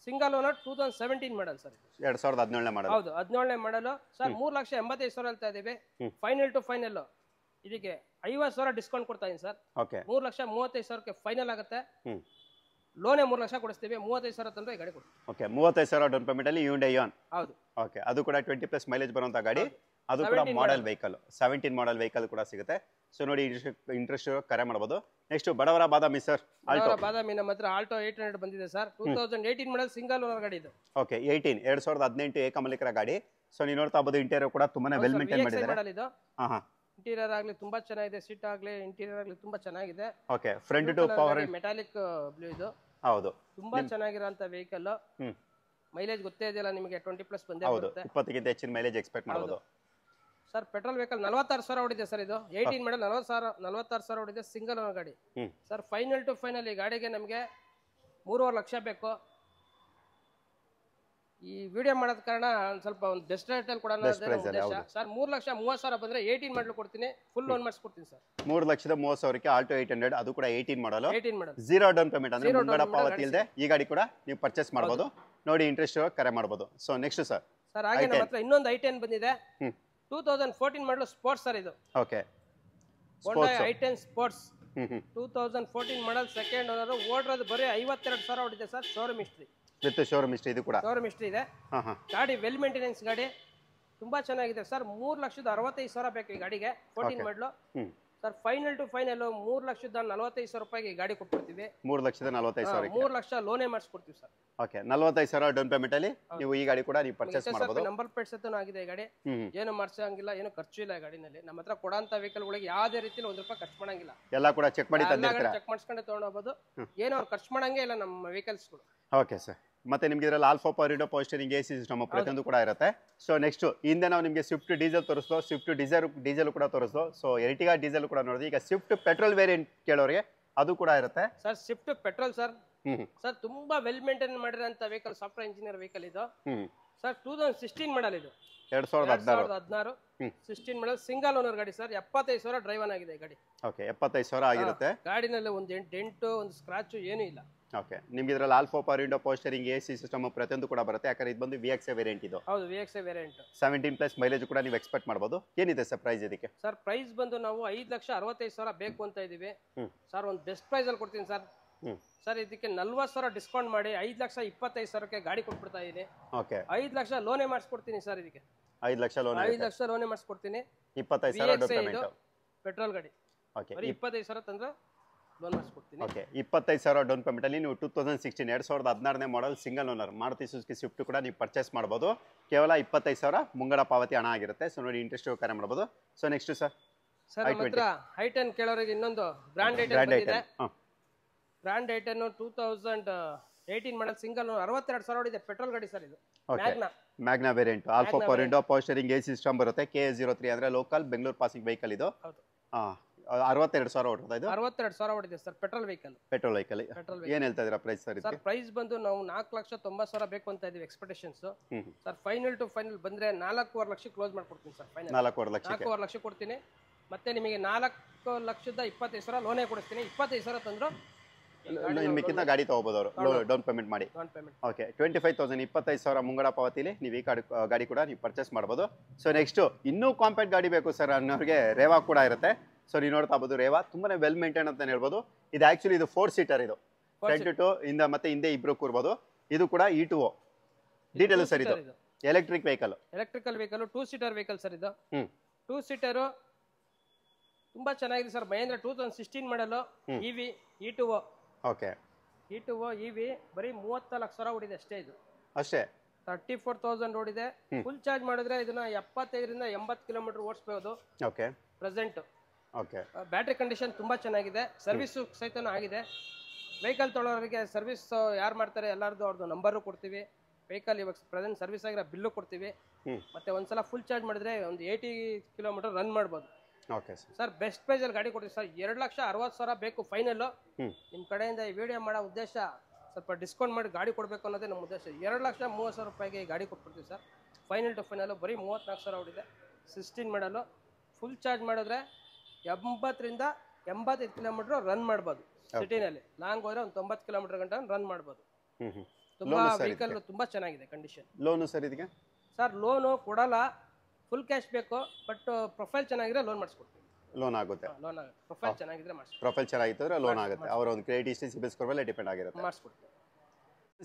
single owner 2017 model sir. 2017ನೇ ಮಾಡಲ್. ಹೌದು 17ನೇ ಮಾಡಲು ಸರ್. 3,85,000 ಹೇಳ್ತಾ ಇದೀವಿ. ಫೈನಲ್ ಟು ಫೈನಲ್ ಇದಕ್ಕೆ 50,000 ಡಿಸ್ಕೌಂಟ್ ಕೊಡ್ತಾ ಇದೀನಿ ಸರ್. ಓಕೆ 3,35,000ಕ್ಕೆ ಫೈನಲ್ ಆಗುತ್ತೆ. ಲೋನೇ 3 ಲಕ್ಷ ಕೊಡಿಸ್ತೀವಿ. 35,000 ತಂದ್ರೆ ಈ ಗಾಡಿ ಕೊಡ್ತೀವಿ. ಓಕೆ 35,000 ಡೌನ್ ಪೇಮೆಂಟ್ ಅಲ್ಲಿ Hyundai Ion. ಹೌದು ಓಕೆ ಅದು ಕೂಡ 20+ ಮೈಲೇಜ್ ಬರುವಂತ ಗಾಡಿ. ಅದು ಕೂಡ ಮಾಡೆಲ್ ವೆಹಿಕಲ್ 17 ಮಾಡೆಲ್ ವೆಹಿಕಲ್ ಕೂಡ ಸಿಗುತ್ತೆ. ಸೊ ನೋಡಿ ಇಂಟ್ರೆಸ್ಟ್ ಕರೆ ಮಾಡಬಹುದು. ನೆಕ್ಸ್ಟ್ ಬಡವರ ಬಾದಾಮಿ ಸರ್ ಆಲ್ಟೋ. ಬಾದಾಮಿ ನಮ್ಮ ಹತ್ರ ಆಲ್ಟೋ 800 ಬಂದಿದೆ ಸರ್. 2018 ಮಾಡಲ್ ಸಿಂಗಲ್ ಓನರ್ ಗಾಡಿ ಇದು. ಓಕೆ 2018 ಏಕಮಾಲಿಕರ ಗಾಡಿ. ಸೊ ನೀವು ನೋಡ್ತಾ ಇರಬಹುದು ಇಂಟೀರಿಯರ್ ಕೂಡ ತುಂಬಾನೇ ವೆಲ್ ಮೇಂಟೈನ್ ಮಾಡಿದ್ದಾರೆ. ಇಂಟೀರಿಯರ್ ಆಗ್ಲಿ ತುಂಬಾ ಚೆನ್ನಾಗಿದೆ. ಸೀಟ್ ಆಗ್ಲಿ ಇಂಟೀರಿಯರ್ ಆಗ್ಲಿ ತುಂಬಾ ಚೆನ್ನಾಗಿದೆ. Okay front two power metallic blue ಇದು. ಹೌದು ತುಂಬಾ ಚೆನ್ನಾಗಿರೋಂತ ವೆಹಿಕಲ್. ಮೈಲೇಜ್ ಗೊತ್ತೇ ಇದೆಯಲ್ಲ ನಿಮಗೆ 20+ ಬಂದೇ ಬರುತ್ತೆ. 20ಕ್ಕಿಂತ ಹೆಚ್ಚಿನ ಮೈಲೇಜ್ ಎಕ್ಸ್ಪೆಕ್ಟ್ ಮಾಡಬಹುದು ಸರ್. ಪೆಟ್ರೋಲ್ ವೆಹಿಕಲ್ 46,000 ಓಡಿದೆ ಸರ್. ಇದು 18 ಮಾಡಲ್ 46,000 ಓಡಿದೆ. ಸಿಂಗಲ್ ಓನರ್ ಗಾಡಿ ಸರ್. ಫೈನಲ್ ಟು ಫೈನಲ್ ಈ ಗಾಡಿಗೆ ನಮಗೆ 3.5 ಲಕ್ಷ ಬೇಕು. ಈ ವಿಡಿಯೋ ಮಾಡೋದ ಕಾರಣ ಸ್ವಲ್ಪ ಒಂದು ಬೆಸ್ಟ್ ರೇಟ್ ಅಲ್ಲಿ ಕೊಡೋಣ ಸರ್. 3,30,000 ಬಂದ್ರೆ 18 ಮಾಡಲ್ ಕೊಡ್ತೀನಿ. ಫುಲ್ ಲೋನ್ ಮಾಡಿಸ್ಕೊಡ್ತೀನಿ ಸರ್. 3,30,000ಕ್ಕೆ ಆಲ್ಟೋ 800 ಅದು ಕೂಡ 18 model. 18 model zero down payment ಅಂದ್ರೆ ಮುಂಗಡ ಪಾವತಿ ಇಲ್ಲದೆ ಈ ಗಾಡಿ ಕೂಡ ನೀವು ಪರ್ಚೇಸ್ ಮಾಡಬಹುದು. ನೋಡಿ ಇಂಟ್ರೆಸ್ಟ್ ಕರೆ ಮಾಡಬಹುದು. ಸೊ ನೆಕ್ಸ್ಟ್ ಸರ್ ಹಾಗೆ ನಮ್ಮ ಹತ್ರ ಇನ್ನೊಂದು i10 ಬಂದಿದೆ. 2014 ಮಾಡಲ್ ಸ್ಪೋರ್ಟ್ಸ್ ಸರ್ ಇದು. Okay Honda i10 sports 2014 model second owner. ಓಡಿರೋದು ಬರೀ 52,000 ಓಡಿದೆ sir. Showroom history with showroom history. ಇದು ಕೂಡ ಶೋರೂಮ್ ಹಿಸ್ಟ್ರಿ ಇದೆ. ಗಾಡಿ ವೆಲ್ ಮೇಂಟೆನೆನ್ಸ್ ಗಾಡಿ. ತುಂಬಾ ಚೆನ್ನಾಗಿದೆ ಸರ್. 3,65,000 ಬೇಕು ಈ ಗಾಡಿಗೆ. 14 ಮಾಡಲು ಸರ್. ಫೈನಲ್ ಟು ಫೈನಲ್ 3,45,000 ರೂಪಾಯಿಗೆ ಈ ಗಾಡಿ ಕೊಟ್ಬಿಡ್ತೀವಿ. 3,45,000. 3 ಲಕ್ಷ ಲೋನೇ ಮಾಡಿಸ್ಕೊಡ್ತೀವಿ ಸರ್. ಓಕೆ 45,000 ಡೌನ್ ಪೇಮೆಂಟ್ ಅಲ್ಲಿ ನೀವು ಈ ಗಾಡಿ ಕೂಡ ನೀವು ಪರ್ಚೇಸ್ ಮಾಡಬಹುದು. ನಂಬರ್ ಪ್ಲೇಟ್ ಸೆಟ್ ಆಗಿದೆ ಈ ಗಾಡಿ. ಏನು ಮಾಡ್ಸಂಗಿಲ್ಲ, ಏನು ಖರ್ಚು ಇಲ್ಲ ಗಾಡಿನಲ್ಲಿ. ನಮ್ಮ ಹತ್ರ ಕೊಡಂತ ವೆಹಿಕಲ್ ಗಳಿಗೆ ಯಾವುದೇ ರೀತಿಯಲ್ಲಿ 1 ರೂಪಾಯಿ ಖರ್ಚು ಮಾಡಂಗಿಲ್ಲ. ಎಲ್ಲ ಕೂಡ ಚೆಕ್ ಮಾಡಿ ತಂದಿರ್ತೀರಾ. ಚೆಕ್ ಮಾಡಿಸ್ಕೊಂಡೆ ತಗೊಂಡು ಹೋಗಬಹುದು. ಏನು ಅವ್ರು ಖರ್ಚು ಮಾಡಂಗೆ ಇಲ್ಲ ನಮ್ಮ ವೆಹಿಕಲ್ಸ್ ಗಳು. Okay sir. ಮತ್ತೆ ನಿಮ್ಗೆ ಇದರಲ್ಲಿ alpha power window, power steering, AC system ಪ್ರತಿಯೊಂದು ಕೂಡ ಇರುತ್ತೆ. ಸೊ ನೆಕ್ಸ್ಟ್ ಹಿಂದೆ ನಾವು ನಿಮಗೆ ಸ್ವಿಫ್ಟ್ ಡೀಸೆಲ್ ತೋರಿಸ್ದೋ, ಸ್ವಿಫ್ಟ್ ಡೀಸೆಲ್ ಕೂಡ ತೋರಿಸ್ದೋ. ಸೊ ಎರ್ಟಿಗಾ ಡೀಸೆಲ್ ಕೂಡ ನೋಡಿದ್ವಿ. ಈಗ ಸ್ವಿಫ್ಟ್ ಪೆಟ್ರೋಲ್ ವೇರಿಯಂಟ್ ಕೇಳೋರಿಗೆ ಅದು ಕೂಡ ಇರುತ್ತೆ sir. Swift petrol sir. Sir ತುಂಬಾ ವೆಲ್ ಮೇಂಟೈನ್ ಮಾಡಿರೋಂತ ವೆಹಿಕಲ್, ಸಾಫ್ಟ್ವೇರ್ ಇಂಜಿನಿಯರ್ ವೆಹಿಕಲ್ ಇದು ಸರ್. 2016 ಮಾಡಲ್ ಇದು. 2016 16 ಮಾಡಲ್ ಸಿಂಗಲ್ ಓನರ್ ಗಾಡಿ ಸರ್. 75,000 ಡ್ರೈವನ್ ಆಗಿದೆ ಗಾಡಿ. ಓಕೆ 75,000 ಆಗಿರುತ್ತೆ. ಗಾಡಿನಲ್ಲಿ ಒಂದು ಡೆಂಟು ಒಂದು ಸ್ಕ್ರಾಚ್ ಏನು ಇಲ್ಲ. ಓಕೆ ನಿಮ್ಗೆ ಇದರಲ್ಲಿ alpha power window, power steering, AC system ಪ್ರತಿಯೊಂದು ಕೂಡ ಬರುತ್ತೆ. ಯಾಕಂದ್ರೆ ಇದು ಬಂದು VXA ವೇರಿಯಂಟ್. ಇದು ಹೌದು VXA ವೇರಿಯಂಟ್. 17+ ಮೈಲೇಜ್ ಕೂಡ ನೀವು ಎಕ್ಸ್ಪೆಕ್ಟ್ ಮಾಡಬಹುದು. ಏನಿದೆ ಸರ್ ಪ್ರೈಸ್ ಇದಕ್ಕೆ? ಸರ್ ಪ್ರೈಸ್ ಬಂದು ನಾವು 5,65,000 ಬೇಕು ಅಂತ ಇದೀವಿ ಸರ್. ಒಂದು ಬೆಸ್ಟ್ ಪ್ರೈಸ್ ಅಲ್ಲಿ ಕೊಡ್ತೀನಿ ಸರ್. ಸರ್ ಇದಕ್ಕೆ 40,000 ಡಿಸ್ಕೌಂಟ್ ಮಾಡಿ 5,25,000ಕ್ಕೆ ಗಾಡಿ ಕೊಟ್ಬಿಡ್ತಾ ಇದೀನಿ. ಓಕೆ 5 ಲಕ್ಷ ಲೋನೇ ಮಾಡಿಸ್ಕೊಡ್ತೀನಿ ಸರ್. ಇದಕ್ಕೆ 5 ಲಕ್ಷ ಲೋನ್. 5 ಲಕ್ಷ ಲೋನೇ ಮಾಡಿಸ್ಕೊಡ್ತೀನಿ. 25,000 ಡೌನ್ ಪೇಮೆಂಟ್. ಪೆಟ್ರೋಲ್ ಗಾಡಿ. ಓಕೆ 25,000 ತಂದ್ರೆ ಲೋನ್ ಮಾಡಿಸ್ಕೊಡ್ತೀನಿ. ಓಕೆ 25,000 ಡೌನ್ ಪೇಮೆಂಟ್ ಅಲ್ಲಿ ನೀವು 2016 model single owner Maruti Suzuki Swift ಕೂಡ ನೀವು ಪರ್ಚೇಸ್ ಮಾಡಬಹುದು. ಕೇವಲ 25,000 ಮುಂಗಡ ಪಾವತಿ ಹಣ ಆಗಿರುತ್ತೆ. ಸೊ ನೋಡಿ ಇಂಟ್ರೆಸ್ಟ್ ಕರೆ ಮಾಡಬಹುದು. ಸೊ ನೆಕ್ಸ್ಟ್ ಸರ್ ನಮ್ಮ ಹತ್ರ i10 ಕೇಳೋರಿಗೆ ಇನ್ನೊಂದು ಬ್ರಾಂಡ್ ಐಟಮ್ ಬಂದಿದೆ. ಗ್ರ್ಯಾಂಡ್ ಐಟನ್ 2018 ಮಾಡಲ್ ಸಿಂಗಲ್ 62,000 ಓಡಿದೆ ಪೆಟ್ರೋಲ್ ಗಾಡಿ ಸರ್ ಇದು. Magna Magna variant alpha power window power steering A system ಬರುತ್ತೆ KA03 ಅಂದ್ರೆ ಲೋಕಲ್ ಬೆಂಗಳೂರು ಪಾಸಿಂಗ್ ವೆಹಿಕಲ್ ಇದು. ಹೌದು. 62,000 ಓಡ್ತಾ ಇದು. 62,000 ಓಡಿದೆ sir petrol vehicle. Petrol vehicle ಏನ್ ಹೇಳ್ತಾ ಇದೀರಾ ಪ್ರೈಸ್ ಸರ್? ಸರ್ ಪ್ರೈಸ್ ಬಂದು ನಾವು 4,90,000 ಬೇಕು ಅಂತ ಇದೀವಿ expectations. Sir final to final ಬಂದ್ರೆ 4.5 ಲಕ್ಷ ಕ್ಲೋಸ್ ಮಾಡ್ಕೊಡ್ತೀನಿ ಸರ್. ಫೈನಲ್ 4.5 ಲಕ್ಷ ಕೊಡ್ತೀನಿ. ಮತ್ತೆ ನಿಮಗೆ 4,25,000 ಲೋನೇ ಕೊಡಿಸ್ತೀನಿ. 25,000 ತಂದ್ರು ನಿಮ್ಮಿಂದ ಗಾಡಿ ತಗೋಬಹುದು ಅವರು ಡೌನ್ ಪೇಮೆಂಟ್ ಮಾಡಿ. ಓಕೆ 25,000 25,000 ಮುಂಗಡ ಪಾವತಿಲಿ ನೀವು ಈ ಗಾಡಿ ಕೂಡ ನೀವು ಪರ್ಚೇಸ್ ಮಾಡ್ಬೋದು. ಸೊ ನೆಕ್ಸ್ಟ್ ಇನ್ನೂ ಕಾಂಪ್ಯಾಕ್ಟ್ ಗಾಡಿ ಬೇಕು ಸರ್ ಅನ್ನೋರಿಗೆ ರೇವಾ ಕೂಡ ಇರುತ್ತೆ. ಸೊ ನೀವು ನೋಡ್ತಾ ಬೋದು ರೇವಾ ತುಂಬಾನೇ ವೆಲ್ ಮೇಂಟೈನ್ ಅಂತ ಹೇಳ್ಬೋದು. ಇದು ಆಕ್ಚುಲಿ ಇದು 4 ಸೀಟರ್ ಇದು. ಫ್ರಂಟ್ ಟು ಇಂದ ಮತ್ತೆ ಹಿಂದೆ ಇಬ್ರು ಕೂರ್ಬೋದು. ಇದು ಕೂಡ E2O ಡೀಟೇಲ್ ಸರ್. ಇದು electrical vehicle 2 seater vehicle sir ಇದು. 2 ಸೀಟರ್ ತುಂಬಾ ಚೆನ್ನಾಗಿದೆ ಸರ್. ಮಹೇಂದ್ರ 2016 ಮಾಡಲು EV E2O. Okay E2O EV ಬರೀ 34,00,000 ಓಡಿದೆ ಅಷ್ಟೇ. ಇದು ಅಷ್ಟೇ 34,000 ಓಡಿದೆ. ಫುಲ್ ಚಾರ್ಜ್ ಮಾಡಿದ್ರೆ ಇದನ್ನ 75 ರಿಂದ 80 ಕಿಲೋಮೀಟರ್ ಓಡಿಸಬಹುದು. Okay present. Okay battery condition ತುಂಬಾ ಚೆನ್ನಾಗಿದೆ. ಸರ್ವಿಸ್ ಸಹಿತನೂ ಆಗಿದೆ. ವೆಹಿಕಲ್ ತೊಗೊಳೋರಿಗೆ ಸರ್ವಿಸ್ ಯಾರು ಮಾಡ್ತಾರೆ ಎಲ್ಲರದು ಅವ್ರದ್ದು ನಂಬರು ಕೊಡ್ತೀವಿ. ವೆಹಿಕಲ್ ಇವಾಗ ಪ್ರೆಸೆಂಟ್ ಸರ್ವಿಸ್ ಆಗಿರೋ ಬಿಲ್ಲು ಕೊಡ್ತೀವಿ. ಮತ್ತೆ ಒಂದ್ಸಲ ಫುಲ್ ಚಾರ್ಜ್ ಮಾಡಿದ್ರೆ ಒಂದು 80 ಕಿಲೋಮೀಟರ್ ರನ್ ಮಾಡ್ಬೋದು. ಓಕೆ ಸರ್ ಬೆಸ್ಟ್ ಪ್ರೈಸ್ ಅಲ್ಲಿ ಗಾಡಿ ಕೊಡ್ತೀವಿ ಸರ್. 2,60,000 ಬೇಕು ಫೈನಲ್. ನಿಮ್ಮ ಕಡೆಯಿಂದ ಈ ವಿಡಿಯೋ ಮಾಡೋ ಉದ್ದೇಶ ಸ್ವಲ್ಪ ಡಿಸ್ಕೌಂಟ್ ಮಾಡಿ ಗಾಡಿ ಕೊಡಬೇಕು ಅನ್ನೋದೇ ನಮ್ಮ ಉದ್ದೇಶ. 2,30,000 ಈ ಗಾಡಿ ಕೊಟ್ಬಿಡ್ತೀವಿ ಸರ್. ಫೈನಲ್ ಟು ಫೈನಲ್ ಬರೀ 34,000 ಓಡಿದೆ. 16 ಮಾಡಲು ಫುಲ್ ಚಾರ್ಜ್ ಮಾಡಿದ್ರೆ 80 ರಿಂದ 85 ಕಿಲೋಮೀಟರ್ ರನ್ ಮಾಡ್ಬೋದು. ಸಿಟಿನಲ್ಲಿ ಲಾಂಗ್ ಹೋದ್ರೆ ಒಂದು 90 ಕಿಲೋಮೀಟರ್ ಗಂಟ ರನ್ ಮಾಡ್ಬೋದು. ತುಂಬಾ ವೆಹಿಕಲ್ ತುಂಬಾ ಚೆನ್ನಾಗಿದೆ ಕಂಡೀಷನ್. ಲೋನು ಸರ್ ಇದಕ್ಕೆ? ಸರ್ ಲೋನು ಕೊಡಲ್ಲ, ಫುಲ್ ಕ್ಯಾಶ್ ಬೇಕು. ಬಟ್ ಪ್ರೊಫೈಲ್ ಚೆನ್ನಾಗಿದ್ರೆ ಲೋನ್ ಮಾಡಿಸ್ಕೊಡ್ತೀವಿ. ಲೋನ್ ಆಗುತ್ತೆ. ಲೋನ್ ಆಗುತ್ತೆ. ಪ್ರೊಫೈಲ್ ಚೆನ್ನಾಗಿದ್ರೆ ಮಾಡಿಸ್ಕೊಡ್ತೀವಿ. ಪ್ರೊಫೈಲ್ ಚೆನ್ನಾಗಿದ್ರೆ ಲೋನ್ ಆಗುತ್ತೆ. ಅವರ ಒಂದು ಕ್ರೆಡಿಟ್ ಹಿಸ್ಟ್ರಿ ಸಿಬಿಲ್ ಸ್ಕೋರ್ ಮೇಲೆ ಡಿಪೆಂಡ್ ಆಗಿರುತ್ತೆ. ಮಾಡಿಸ್ಕೊಡ್ತೀವಿ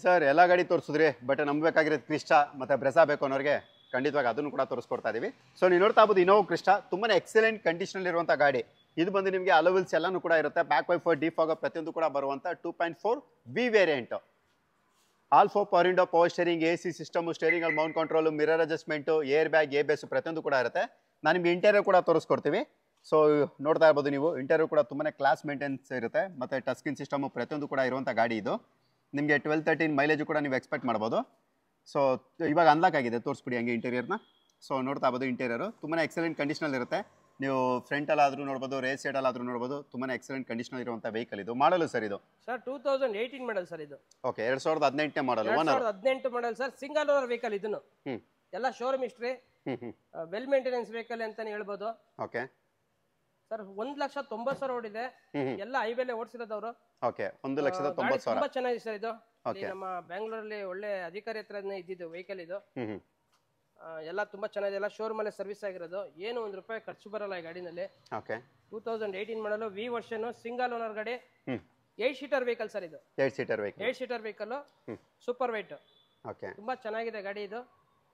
ಸರ್. ಎಲ್ಲ ಗಾಡಿ ತೋರಿಸಿದ್ರಿ, ಬಟ್ ನಂಬಬೇಕಾಗಿರೋದು ಕ್ರಿಸ್ಟಾ ಮತ್ತೆ ಬ್ರೆಸಾ ಬೇಕು ಅನ್ನೋರಿಗೆ ಖಂಡಿತವಾಗಿ ಅದನ್ನು ಕೂಡ ತೋರಿಸ್ಕೊಡ್ತಾ ಇದೀವಿ. ಸೊ ನೀವು ನೋಡ್ತಾ ಇರ್ಬೋದು ಇನೋವಾ ಕ್ರಿಸ್ಟಾ ತುಂಬಾನೇ ಎಕ್ಸಲೆಂಟ್ ಕಂಡೀಷನ್ ಇರುವಂತ ಗಾಡಿ. ಇದು ಬಂದು ನಿಮಗೆ ಅಲೋವಿಲ್ಸ್ ಎಲ್ಲಾನು ಕೂಡ ಇರುತ್ತೆ. ಬ್ಯಾಕ್ ವೈಫರ್ ಡಿಫಾಗರ್ ಪ್ರತಿಯೊಂದು ಕೂಡ ಬರುವಂತ 2.4 V variant. Alpha power window power steering AC system steering ಅಲ್ಲಿ mount control mirror adjustment air bag ABS ಪ್ರತಿಯೊಂದು ಕೂಡ ಇರುತ್ತೆ. ನಾನು ನಿಮಗೆ ಇಂಟೀರಿಯರ್ ಕೂಡ ತೋರಿಸ್ಕೊಡ್ತೀವಿ. ಸೊ ನೋಡ್ತಾ ಇರ್ಬೋದು ನೀವು ಇಂಟೀರಿಯರ್ ಕೂಡ ತುಂಬಾನೇ ಕ್ಲಾಸ್ ಮೇಂಟೆನೆನ್ಸ್ ಇರುತ್ತೆ. ಮತ್ತೆ ಟಚ್ ಸ್ಕ್ರೀನ್ ಸಿಸ್ಟಮ್ ಪ್ರತಿಯೊಂದು ಕೂಡ ಇರುವಂತ ಗಾಡಿ ಇದು. ನಿಮಗೆ 12-13 ಮೈಲೇಜ್ ಕೂಡ ನೀವು ಎಕ್ಸ್ಪೆಕ್ಟ್ ಮಾಡ್ಬೋದು. ಸೊ ಇವಾಗ ಅನ್ಲಾಕ್ ಆಗಿದೆ, ತೋರಿಸ್ಬಿಡಿ ಹಂಗೆ ಇಂಟೀರಿಯರ್ನ. ಸೊ ನೋಡ್ತಾ ಇರ್ಬೋದು ಇಂಟೀರಿಯರ್ ತುಂಬಾನೇ ಎಕ್ಸಲೆಂಟ್ ಕಂಡೀಷನ್ ಇರುತ್ತೆ. ನೀವು ಫ್ರಂಟ್ ಅಲ್ಲಾದ್ರೂ ನೋಡ್ಬೋದು, ರೇಸ್ ಸೈಡ್ ಅಲ್ಲಾದ್ರೂ ನೋಡ್ಬೋದು. ತುಂಬಾನೇ ಎಕ್ಸಲೆಂಟ್ ಕಂಡೀಷನ್ ಇರುವಂತ ವೆಹಿಕಲ್ ಇದು. ಮಾಡಲು ಸರ್ ಇದು? ಸರ್ 2018 ಮಾಡಲ್ ಸರ್ ಇದು. ಓಕೆ 2018 ಮಾಡಲ್. 2018 model sir. Single owner vehicle ಇದನ್ನು. ಎಲ್ಲ showroom history, well maintenance vehicle ಅಂತಾನೆ ಹೇಳ್ಬೋದು. ಓಕೆ ಸರ್ 1,90,000 ಓಡಿದೆ. ಎಲ್ಲ ಹೈವೇಲೆ ಓಡಿಸಿರೋದವರು. ಓಕೆ 1,90,000 ತುಂಬಾ ಚೆನ್ನಾಗಿದೆ ಸರ್ ಇದು. ನಮ್ಮ ಬ್ಯಾಂಗ್ಳೂರಲ್ಲಿ ಒಳ್ಳೆ ಅಧಿಕಾರಿ ಹತ್ರ ಇದ್ದಿದ್ದು ವೆಹಿಕಲ್ ಇದು. ಎಲ್ಲ ತುಂಬಾ ಚೆನ್ನಾಗಿದೆ. ಎಲ್ಲ ಶೋರೂಮ್ ಅಲ್ಲೇ ಸರ್ವಿಸ್ ಆಗಿರೋದು. ಏನು ₹1 ಖರ್ಚು ಬರಲ್ಲ ಈ ಗಾಡಿನಲ್ಲಿ. ಓಕೆ 2018 ಮಾಡಲು V ವರ್ಷನ್ ಸಿಂಗಲ್ ಓನರ್ ಗಾಡಿ. 8 ಸೀಟರ್ ವೆಹಿಕಲ್ ಸರ್ ಇದು. 8 seater vehicle super white. Okay ತುಂಬಾ ಚೆನ್ನಾಗಿದೆ ಗಾಡಿ ಇದು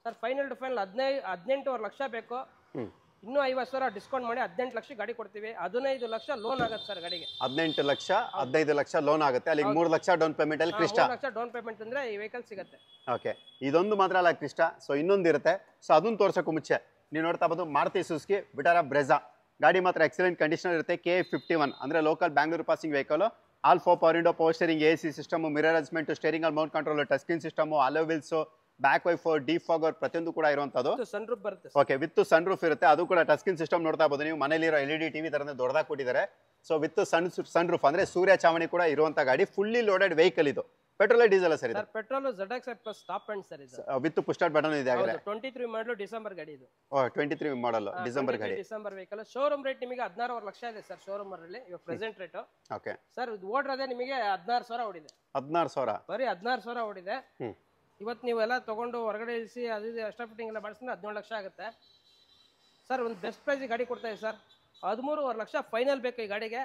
sir. Final to final 18,500,000 lakh ಬೇಕು. ಇನ್ನೂ 50,000 ಡಿಸ್ಕೌಂಟ್ ಮಾಡಿ 18 ಲಕ್ಷ ಗಾಡಿ ಕೊಡ್ತೀವಿ. 15 ಲಕ್ಷ ಲೋನ್ ಆಗುತ್ತೆ ಸರ್ ಗಾಡಿಗೆ. 18 ಲಕ್ಷ 15 ಲಕ್ಷ ಲೋನ್ ಆಗುತ್ತೆ. ಅಲ್ಲಿ 3 ಲಕ್ಷ ಡೌನ್ ಪೇಮೆಂಟ್ ಅಲ್ಲಿ ಕ್ರಿಸ್ಟಾ. 3 ಲಕ್ಷ ಡೌನ್ ಪೇಮೆಂಟ್ ಅಂದ್ರೆ ಈ ವೆಹಿಕಲ್ ಸಿಗುತ್ತೆ. ಓಕೆ ಇದೊಂದು ಮಾತ್ರ ಅಲ್ಲ ಕ್ರಿಸ್ಟಾ. ಸೊ ಇನ್ನೊಂದು ಇರುತ್ತೆ. ಸೊ ಅದನ್ನ ತೋರ್ಸೋಕ್ಕೂ ಮುಂಚೆ ನೀವು ನೋಡ್ತಾ ಇರ್ಬೋದು ಮಾರುತಿ ಸುಜುಕಿ ವಿಟಾರಾ ಬ್ರೆಜಾ ಗಾಡಿ ಮಾತ್ರ ಎಕ್ಸಲೆಂಟ್ ಕಂಡೀಷನ್ ಇರುತ್ತೆ. KA51 ಅಂದ್ರೆ local Bangalore passing vehicle. Alpha power window power steering AC system mirror adjustment steering ಅಲ್ಲಿ mount control touch screen system alloy wheels back wiper defogger ಪ್ರತಿಯೊಂದು ಕೂಡ ಇರುವಂತದ್ದು. ಸನ್ರೂಫ್ ಬರುತ್ತೆ. ಓಕೆ ವಿತ್ ಸನ್ರೂಫ್ ಇರುತ್ತೆ. ಅದು ಕೂಡ ಟಚ್ ಸ್ಕ್ರೀನ್ ಸಿಸ್ಟಮ್ ನೋಡ್ತಾ ಇರ್ಬೋದು ನೀವು. ಮನೇಲಿರೋ LED TV ತರನೇ ದೊಡ್ಡದಾಗಿ ಕೊಟ್ಟಿದ್ದಾರೆ. ಸೊ ವಿತ್ ಸನ್ರೂಫ್ ಅಂದ್ರೆ ಸೂರ್ಯ ಚಾವಣಿ ಕೂಡ ಇರುವಂತ ಗಾಡಿ. ಫುಲ್ಲಿ ಲೋಡೆಡ್ ವೆಹಿಕಲ್ ಇದು. ಪೆಟ್ರೋಲ್ ಡೀಸೆಲ್ ಸರ್ ಇದು? Petrol ZX plus top end sir ಇದು. ವಿತ್ ಪುಷ್ ಸ್ಟಾರ್ಟ್ ಬಟನ್ ಇದೆ. 23 ಮಾಡಲ್ ಡಿಸೆಂಬರ್ ಗಾಡಿ ಇದು. 23 ಮಾಡಲ್ ಡಿಸೆಂಬರ್ ಗಾಡಿ. December vehicle. ಶೋರೂಮ್ ರೇಟ್ ನಿಮಗೆ 16 ಲಕ್ಷ ಇದೆ ಸರ್ ಶೋರೂಮ್ ಅಲ್ಲಿ ಇವಾಗ ಪ್ರೆಸೆಂಟ್ ರೇಟ್. ಓಕೆ ಸರ್ ಇದು ಓಡ್ರದೆ ನಿಮಗೆ 16,000 ಓಡಿದೆ. 16,000 ಬರೀ 16,000 ಓಡಿದೆ. ಇವತ್ತು ನೀವೆಲ್ಲ ತಗೊಂಡು ಹೊರಗಡೆ ಇಳಿಸಿ ಅದು ಎಕ್ಸ್ಟ್ರಾ ಫಿಟ್ಟಿಂಗ್ ಎಲ್ಲ ಮಾಡಿಸಿದ್ರೆ 17 ಲಕ್ಷ ಆಗುತ್ತೆ ಸರ್. ಒಂದು ಬೆಸ್ಟ್ ಪ್ರೈಸ್ ಗಾಡಿ ಕೊಡ್ತಾ ಇದ್ದೀವಿ ಸರ್. 13.5 ಲಕ್ಷ ಫೈನಲ್ ಬೇಕು ಈ ಗಾಡಿಗೆ.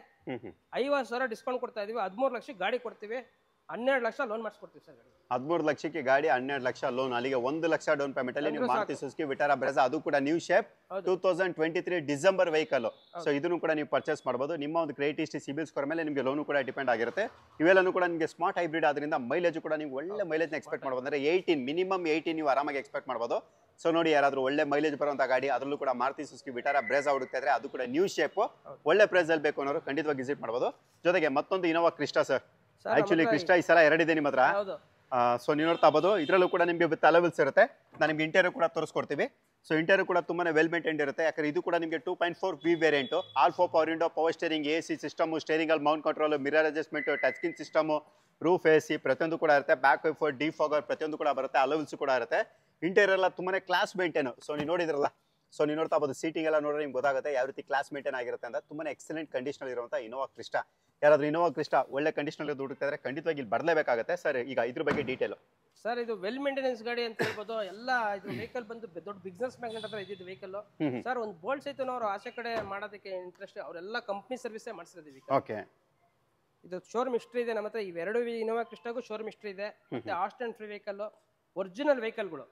50,000 ಡಿಸ್ಕೌಂಟ್ ಕೊಡ್ತಾ ಇದೀವಿ. 13 ಲಕ್ಷ ಗಾಡಿ ಕೊಡ್ತೀವಿ. 12 ಲಕ್ಷ ಲೋನ್ ಮಾಡಿಸ್ಕೊಡ್ತೀವಿ ಸರ್. 13 ಲಕ್ಷಕ್ಕೆ ಗಾಡಿ 12 ಲಕ್ಷ ಲೋನ್. ಅಲ್ಲಿಗೆ 1 ಲಕ್ಷ ಡೌನ್ ಪೇಮೆಂಟ್ ಅಲ್ಲಿ ನೀವು ಮಾರುತಿ ಸುಜುಕಿ ವಿಟಾರಾ ಬ್ರೆಜಾ ಅದು ಕೂಡ new shape 2023 December vehicle. So ಇದನ್ನು ಕೂಡ ನೀವು ಪರ್ಚೇಸ್ ಮಾಡಬಹುದು. ನಿಮ್ಮ ಒಂದು ಕ್ರೆಡಿಟ್ ಹಿಸ್ಟ್ರಿ ಸಿಬಿಲ್ ಸ್ಕೋರ್ ಮೇಲೆ ನಿಮಗೆ ಲೋನು ಕೂಡ ಡಿಪೆಂಡ್ ಆಗಿರುತ್ತೆ. ಇವೆಲ್ಲನೂ ಕೂಡ ನಿಮಗೆ ಸ್ಮಾರ್ಟ್ ಹೈಬ್ರಿಡ್ ಆದ್ರಿಂದ ಮೈಲೇಜ್ ಕೂಡ ನೀವು ಒಳ್ಳೆ ಮೈಲೇಜ್ ಎಕ್ಸ್ಪೆಕ್ಟ್ ಮಾಡಬಹುದು. ಅಂದ್ರೆ 18 ಮಿನಿಮಮ್ 18 ನೀವು ಆರಾಮಾಗಿ ಎಕ್ಸ್ಪೆಕ್ಟ್ ಮಾಡಬಹುದು. ಸೊ ನೋಡಿ ಯಾರಾದ್ರೂ ಒಳ್ಳೆ ಮೈಲೇಜ್ ಬರುವಂತ ಗಾಡಿ ಅದರಲ್ಲೂ ಕೂಡ ಮಾರುತಿ ಸುಜುಕಿ ವಿಟಾರಾ ಬ್ರೆಜಾ ಹುಡುಕ್ತಾ ಇದ್ರೆ ಅದು ಕೂಡ ನ್ಯೂ ಶೇಪ್ ಒಳ್ಳೆ ಪ್ರೈಸ್ ಅಲ್ಲಿ ಬೇಕು ಅನ್ನೋರು ಖಂಡಿತವಾಗಿ ವಿಸಿಟ್ ಮಾಡಬಹುದು. ಜೊತೆಗೆ ಮತ್ತೊಂದು Innova Crysta sir. Sir actually Crysta ಈ ಸಲ ಎರಡಿದೆ ನಿಮ್ಮ ಹತ್ರ. ಹೌದು ಸೊ ನೀವು ನೋಡ್ತಾ ಬೋದು, ಇದರಲ್ಲೂ ಕೂಡ ನಿಮಗೆ ವಿತ್ ಅಲವೆಲ್ಸ್ ಇರುತ್ತೆ. ನಾನು ನಿಮ್ಗೆ ಇಂಟೀರಿಯರ್ ಕೂಡ ತೋರಿಸ್ಕೊಡ್ತೀವಿ. ಸೊ ಇಂಟೀರಿಯರ್ ಕೂಡ ತುಂಬಾನೇ ವೆಲ್ ಮೇಂಟೈನ್ ಇರುತ್ತೆ, ಯಾಕಂದ್ರೆ ಇದು ಕೂಡ ನಿಮಗೆ 2.4 V variant, alpha power window, power steering, AC system, steering ಅಲ್ಲಿ mount control, mirror adjustment, touch screen system, roof AC ಪ್ರತಿಯೊಂದು ಕೂಡ ಇರುತ್ತೆ. ಬ್ಯಾಕ್ ವೈಫರ್, ಡಿಫಾಗರ್ ಪ್ರತಿಯೊಂದು ಕೂಡ ಬರುತ್ತೆ. ಅಲವೆಲ್ಸ್ ಕೂಡ ಇರುತ್ತೆ. ಇಂಟೀರಿಯರ್ ಎಲ್ಲ ತುಂಬಾನೇ ಕ್ಲಾಸ್ ಮೇಂಟೈನ್. ಸೊ ನೀವು ನೋಡಿದ್ರಲ್ಲ, ಸೊ ನೀವು ನೋಡ್ತಾ ಬೋದು, ಸೀಟಿಂಗ್ ಎಲ್ಲ ನೋಡಿದ್ರೆ ನಿಮ್ಗೆ ಗೊತ್ತಾಗುತ್ತೆ ಯಾವ ರೀತಿ ಕ್ಲಾಸ್ ಮೇಂಟೈನ್ ಆಗಿರುತ್ತೆ ಅಂತ. ತುಂಬಾನೇ ಎಕ್ಸಲೆಂಟ್ ಕಂಡೀಷನ್ ಇರುವಂತ ಇನೋವಾ ಕ್ರಿಸ್ಟಾ. ಯಾರಾದ್ರೂ ಇನೋವಾ ಕ್ರಿಸ್ಟಾ ಒಳ್ಳೆ ಕಂಡೀಷನ್ ಹುಡುಕ್ತಿದ್ರೆ ಖಂಡಿತವಾಗಿ ಇಲ್ಲಿ ಬರಲೇಬೇಕಾಗುತ್ತೆ. ಸರ್ ಈಗ ಇದ್ರ ಬಗ್ಗೆ ಡೀಟೇಲ್. ಸರ್ ಇದು ವೆಲ್ ಮೇಂಟೆನೆನ್ಸ್ ಗಾಡಿ ಅಂತ ಹೇಳ್ಬೋದು. ಎಲ್ಲ ಇದು ವೆಹಿಕಲ್ ಬಂದು ದೊಡ್ಡ ಬಿಸ್ನೆಸ್ ಮ್ಯಾಗ್ನೆಟ್ ಹತ್ರ ಇದ್ದಿದ್ದು ವೆಹಿಕಲ್. ಸರ್ ಒಂದು ಬೋಲ್ಟ್ ಸಹಿತ ಅವ್ರು ಆಚೆ ಕಡೆ ಮಾಡೋದಕ್ಕೆ ಇಂಟ್ರೆಸ್ಟ್, ಅವರೆಲ್ಲ ಕಂಪ್ನಿ ಸರ್ವಿಸೇ ಮಾಡಿಸಿರೋದು. ಓಕೆ, ಇದು ಶೋರೂಮ್ ಹಿಸ್ಟ್ರಿ ಇದೆ ನಮ್ಮ ಹತ್ರ. ಇವೆರಡು ಇನೋವಾ ಕ್ರಿಸ್ಟಾಗೂ ಶೋರೂಮ್ ಹಿಸ್ಟ್ರಿ ಇದೆ. ಮತ್ತೆ accident free vehicle, original ವೆಹಿಕಲ್ಗಳು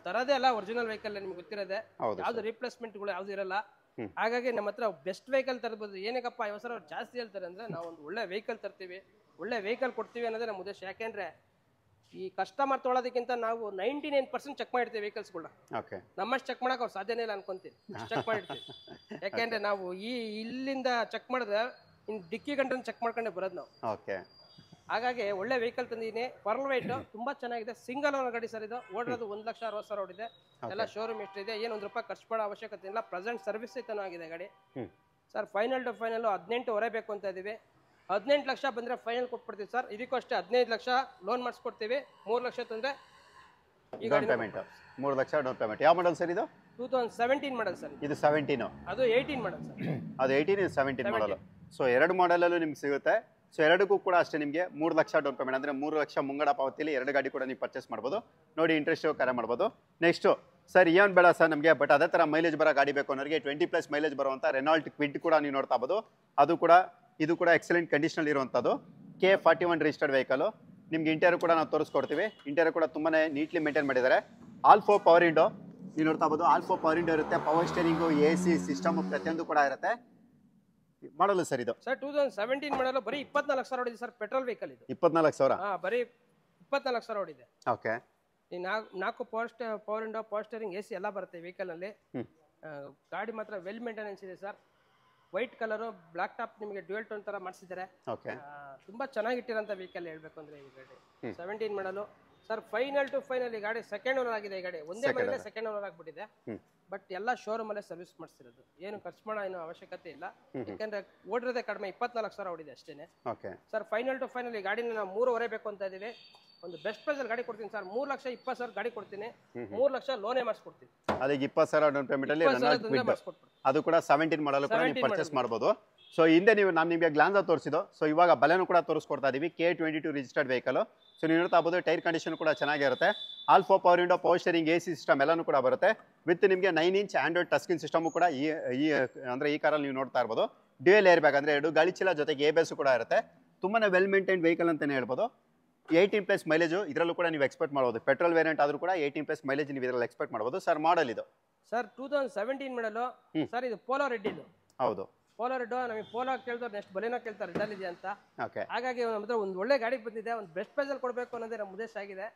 ತರದೇ ಅಲ್ಲ. ಒರಿಜಿನಲ್ ವೆಹಿಕಲ್ ನಿಮ್ಗೆ ಗೊತ್ತಿರೋದೆ, ಯಾವ್ದು ರಿಪ್ಲೇಸ್ಮೆಂಟ್ಗಳು ಯಾವ್ದು ಇರಲ್ಲ. ಹಾಗಾಗಿ ನಮ್ಮ ಹತ್ರ ಬೆಸ್ಟ್ ವೆಹಿಕಲ್ ತರಬಹುದು. ಏನಕ್ಕಪ್ಪ 50,000 ಜಾಸ್ತಿ ಹೇಳ್ತಾರೆ ಅಂದ್ರೆ, ನಾವು ಒಂದು ಒಳ್ಳೆ ವೆಹಿಕಲ್ ತರ್ತೀವಿ, ಒಳ್ಳೆ ವೆಹಿಕಲ್ ಕೊಡ್ತೀವಿ ಅನ್ನೋದೇ ನಮ್ಮ ಉದ್ದೇಶ. ಯಾಕೆಂದ್ರೆ ಈ ಕಸ್ಟಮರ್ ತೊಗೊಳೋದಕ್ಕಿಂತ ನಾವು 99% ಚೆಕ್ ಮಾಡಿರ್ತೀವಿ ವೆಹಿಕಲ್ಸ್ಗಳನ್ನ. ನಮ್ಮಷ್ಟು ಚೆಕ್ ಮಾಡಕ್ ಅವ್ರು ಸಾಧ್ಯನೇ ಇಲ್ಲ ಅನ್ಕೊಂತೀನಿ. ಚೆಕ್ ಮಾಡಿರ್ತೀವಿ. ಯಾಕೆಂದ್ರೆ ನಾವು ಇಲ್ಲಿಂದ ಚೆಕ್ ಮಾಡಿದ್ರೆ ಇನ್ ಡಿಕ್ಕಿ ಗಂಟನ್ನು ಚೆಕ್ ಮಾಡ್ಕೊಂಡೆ ಬರೋದು ನಾವು. ಹಾಗಾಗಿ ಒಳ್ಳೆ ವೆಹಿಕಲ್ ತಂದಿದ್ದೀನಿ. ಪರ್ಲ್ ವೈಟ್ ತುಂಬಾ ಚೆನ್ನಾಗಿದೆ. ಸಿಂಗಲ್ ಓನರ್ ಗಾಡಿ ಸರ್ ಇದು. ಓಡಿರೋದು 1,60,000 ಓಡಿದೆ. ಎಲ್ಲ ಶೋರೂಮ್ ಎಷ್ಟು ಇದೆ, ಏನು ₹1 ಖರ್ಚು ಮಾಡೋ ಅವಶ್ಯಕತೆ ಇಲ್ಲ. ಪ್ರೆಸೆಂಟ್ ಸರ್ವಿಸ್ ಸಹಿತ ಆಗಿದೆ ಗಾಡಿ. ಸರ್ ಫೈನಲ್ ಟು ಫೈನಲ್ 18 ಬೇಕು ಅಂತ ಇದೀವಿ. 18 ಲಕ್ಷ ಬಂದ್ರೆ ಫೈನಲ್ ಕೊಟ್ಬಿಡ್ತೀವಿ ಸರ್. ಇದಕ್ಕೂ ಅಷ್ಟೇ 15 ಲಕ್ಷ ಲೋನ್ ಮಾಡಿಸ್ಕೊಡ್ತೀವಿ. 3 ಲಕ್ಷ ತಂದ್ರೆ down payment. 3 lakh down payment. ಯಾವ ಮಾಡಲ್ ಸರ್ ಇದು? 2017 ಮಾಡಲ್ ಸರ್. ಇದು 17, ಅದು 18 ಮಾಡಲ್ ಸರ್. ಅದು 18, ಇದು 17 ಮಾಡಲ್. ಸೊ ಎರಡು ಮಾಡಲಲ್ಲೂ ನಿಮ್ಗೆ ಸಿಗುತ್ತೆ. ಸೊ ಎರಡಕ್ಕೂ ಕೂಡ ಅಷ್ಟೇ ನಿಮಗೆ 3 ಲಕ್ಷ ಡೌನ್ ಪೇಮೆಂಟ್, ಅಂದರೆ 3 ಲಕ್ಷ ಮುಂಗಡ ಪಾವತಿಯಲ್ಲಿ ಎರಡು ಗಾಡಿ ಕೂಡ ನೀವು ಪರ್ಚೇಸ್ ಮಾಡ್ಬೋದು. ನೋಡಿ ಇಂಟ್ರೆಸ್ಟ್ ಕರೆ ಮಾಡ್ಬೋದು. ನೆಕ್ಸ್ಟು ಸರ್ ಏನು ಬೇಡ ಸರ್ ನಮಗೆ, ಬಟ್ ಅದೇ ಥರ ಮೈಲೇಜ್ ಬರೋ ಗಾಡಿ ಬೇಕು ಅನ್ನೋರಿಗೆ 20+ ಮೈಲೇಜ್ ಬರುವಂಥ ರೆನಾಲ್ಟ್ ಕ್ವಿಡ್ ಕೂಡ ನೀವು ನೋಡ್ತಾ ಬೋದು. ಇದು ಕೂಡ ಎಕ್ಸಲೆಂಟ್ ಕಂಡೀಷನಲ್ಲಿ ಇರುವಂಥದ್ದು. K41 registered vehicle. ನಿಮ್ಗೆ ಇಂಟೀರಿಯರ್ ಕೂಡ ನಾವು ತೋರಿಸ್ಕೊಡ್ತೀವಿ. ಇಂಟೀರಿಯರ್ ಕೂಡ ತುಂಬಾ ನೀಟ್ಲಿ ಮೇಂಟೈನ್ ಮಾಡಿದ್ದಾರೆ. ಆಲ್ಫೋ ಪವರ್ ವಿಂಡೋ ನೀವು ನೋಡ್ತಾ ಬೋದು. ಆಲ್ಫೋ ಪವರ್ ವಿಂಡೋ ಇರುತ್ತೆ. ಪವರ್ ಸ್ಟೇರಿಂಗು, AC ಸಿಸ್ಟಮ್ ಪ್ರತಿಯೊಂದು ಕೂಡ ಇರುತ್ತೆ. ಮಾಡಲ್ಲ ಸರ್ ಇದು? ಸರ್ 2017 ಮಾಡಲು ಬರೀ 24,000 ಓಡಿದೆ ಸರ್. ಪೆಟ್ರೋಲ್ ವೆಹಿಕಲ್ ಇದು. 24,000? ಬರೀ 24,000 ಓಡಿದೆ. ಓಕೆ. ಈ 4 power window, power steering, AC ಎಲ್ಲ ಬರುತ್ತೆ ವೆಹಿಕಲ್ ಅಲ್ಲಿ. ಗಾಡಿ ಮಾತ್ರ ವೆಲ್ ಮೇಂಟೆನೆನ್ಸ್ ಇದೆ sir. White colour, black top ನಿಮಗೆ ಡ್ಯುಯಲ್ ಟೋನ್ ತರ ಮಾಡಿಸಿದ್ದಾರೆ. ತುಂಬಾ ಚೆನ್ನಾಗಿಟ್ಟಿರೋಂಥ ವೆಹಿಕಲ್ ಹೇಳ್ಬೇಕು ಅಂದ್ರೆ ಈ ಗಾಡಿ 17 ಮಾಡಲು ಸರ್. ಫೈನಲ್ ಟು ಫೈನಲ್ ಈ ಗಾಡಿ ಸೆಕೆಂಡ್ ಓನರ್ ಆಗಿದೆ. ಈ ಗಾಡಿ ಒಂದೇ ಮನೆಯಲ್ಲೇ ಸೆಕೆಂಡ್ ಓನರ್ ಆಗ್ಬಿಟ್ಟಿದೆ. ಬಟ್ ಎಲ್ಲ ಶೋರೂಮ್ ಅಲ್ಲೇ ಸರ್ವಿಸ್ ಮಾಡಿಸಿರೋದು. ಏನು ಖರ್ಚು ಮಾಡೋ ಏನು ಅವಶ್ಯಕತೆ ಇಲ್ಲ. ಯಾಕಂದ್ರೆ ಓಡಿರೋದೇ ಕಡಿಮೆ, 24,000 ಓಡಿದೆ ಅಷ್ಟೇನೆ ಸರ್. ಫೈನಲ್ ಟು ಫೈನಲ್ ಈ ಗಾಡಿನ ನಾವು 3.5 ಬೇಕು ಅಂತ ಇದೀವಿ. ಒಂದು ಬೆಸ್ಟ್ ಪ್ರೈಸ್ ಅಲ್ಲಿ ಗಾಡಿ ಕೊಡ್ತೀನಿ ಸರ್. 3,20,000 ಗಾಡಿ ಕೊಡ್ತೀನಿ. 3 ಲಕ್ಷ ಲೋನೇ ಮಾಡಿಸ್ಕೊಡ್ತೀನಿ. ಅದಕ್ಕೆ 20,000 ಡೌನ್ ಪೇಮೆಂಟ್ ಅಲ್ಲಿ ಅದು ಕೂಡ 17 ಮಾಡಲು ಕೂಡ ನೀವು ಪರ್ಚೇಸ್ ಮಾಡಬಹುದು. ಸೊ ಹಿಂದೆ ನಾನು ನಿಮಗೆ ಗ್ಲಾನ್ಸಾ ತೋರಿಸಿದ್ದು. ಸೊ ಇವಾಗ ಬಲೆನೂ ಕೂಡ ತೋರಿಸ್ಕೊಡ್ತಾ ಇದೀವಿ. K22 registered vehicle. ಸೊ ನೀವು ನೋಡ್ತಾ ಬೋದು, ಟೈರ್ ಕಂಡೀಷನ್ ಕೂಡ ಚೆನ್ನಾಗಿರುತ್ತೆ. ಆಲ್ಫೋ power window, power steering, AC system ಎಲ್ಲಾನು ಕೂಡ ಬರುತ್ತೆ. ವಿತ್ ನಿಮಗೆ 9 inch Android touch screen system ಕೂಡ ಈ ಕಾರಲ್ಲಿ ನೀವು ನೋಡ್ತಾ ಇರ್ಬೋದು. ಡ್ಯೂಯಲ್ ಏರ್ ಬ್ಯಾಗ್, ಅಂದ್ರೆ 2 ಗಾಳಿ ಚೀಲ ಜೊತೆಗೆ ABS ಕೂಡ ಇರುತ್ತೆ. ತುಂಬಾನೇ ವೆಲ್ ಮೇಂಟೈನ್ ವೆಹಿಕಲ್ ಅಂತಾನೆ ಹೇಳ್ಬೋದು. 18+ ಮೈಲೇಜ್ ಇದರಲ್ಲೂ ಕೂಡ ನೀವು ಎಕ್ಸ್ಪೆಕ್ಟ್ ಮಾಡಬಹುದು. ಪೆಟ್ರೋಲ್ ವೇರಿಯಂಟ್ ಆದ್ರೂ ಕೂಡ 18+ ಮೈಲೇಜ್ ನೀವು ಇದರಲ್ಲಿ ಎಕ್ಸ್ಪೆಕ್ಟ್ ಮಾಡಬಹುದು. ಸರ್ ಮಾಡಲ್ ಇದು ಸರ್ 2017 ಮಾಡಲು ಸರ್. ಇದು ಪೋಲೋ ರೆಡ್. ಇದು ಹೌದು, ಪೋಲೋ ರೆಡ್. ನಮಗೆ ಪೋಲೋ ಕೇಳ್ತಾರೆ, ನೆಕ್ಸ್ಟ್ ಬಲೇನೋ ಕೇಳ್ತಾರೆ, ರೆಡ್ ಅಲ್ಲಿ ಇದೆ ಅಂತ. ಹಾಗಾಗಿ ನಮ್ಮ ಒಂದು ಒಳ್ಳೆ ಗಾಡಿ ಬಂದಿದೆ. ಒಂದು ಬೆಸ್ಟ್ ಪ್ರೈಸ್ ಅಲ್ಲಿ ಕೊಡಬೇಕು ಅನ್ನೋದೇ ನಮ್ಮ ಉದ್ದೇಶ ಆಗಿದೆ.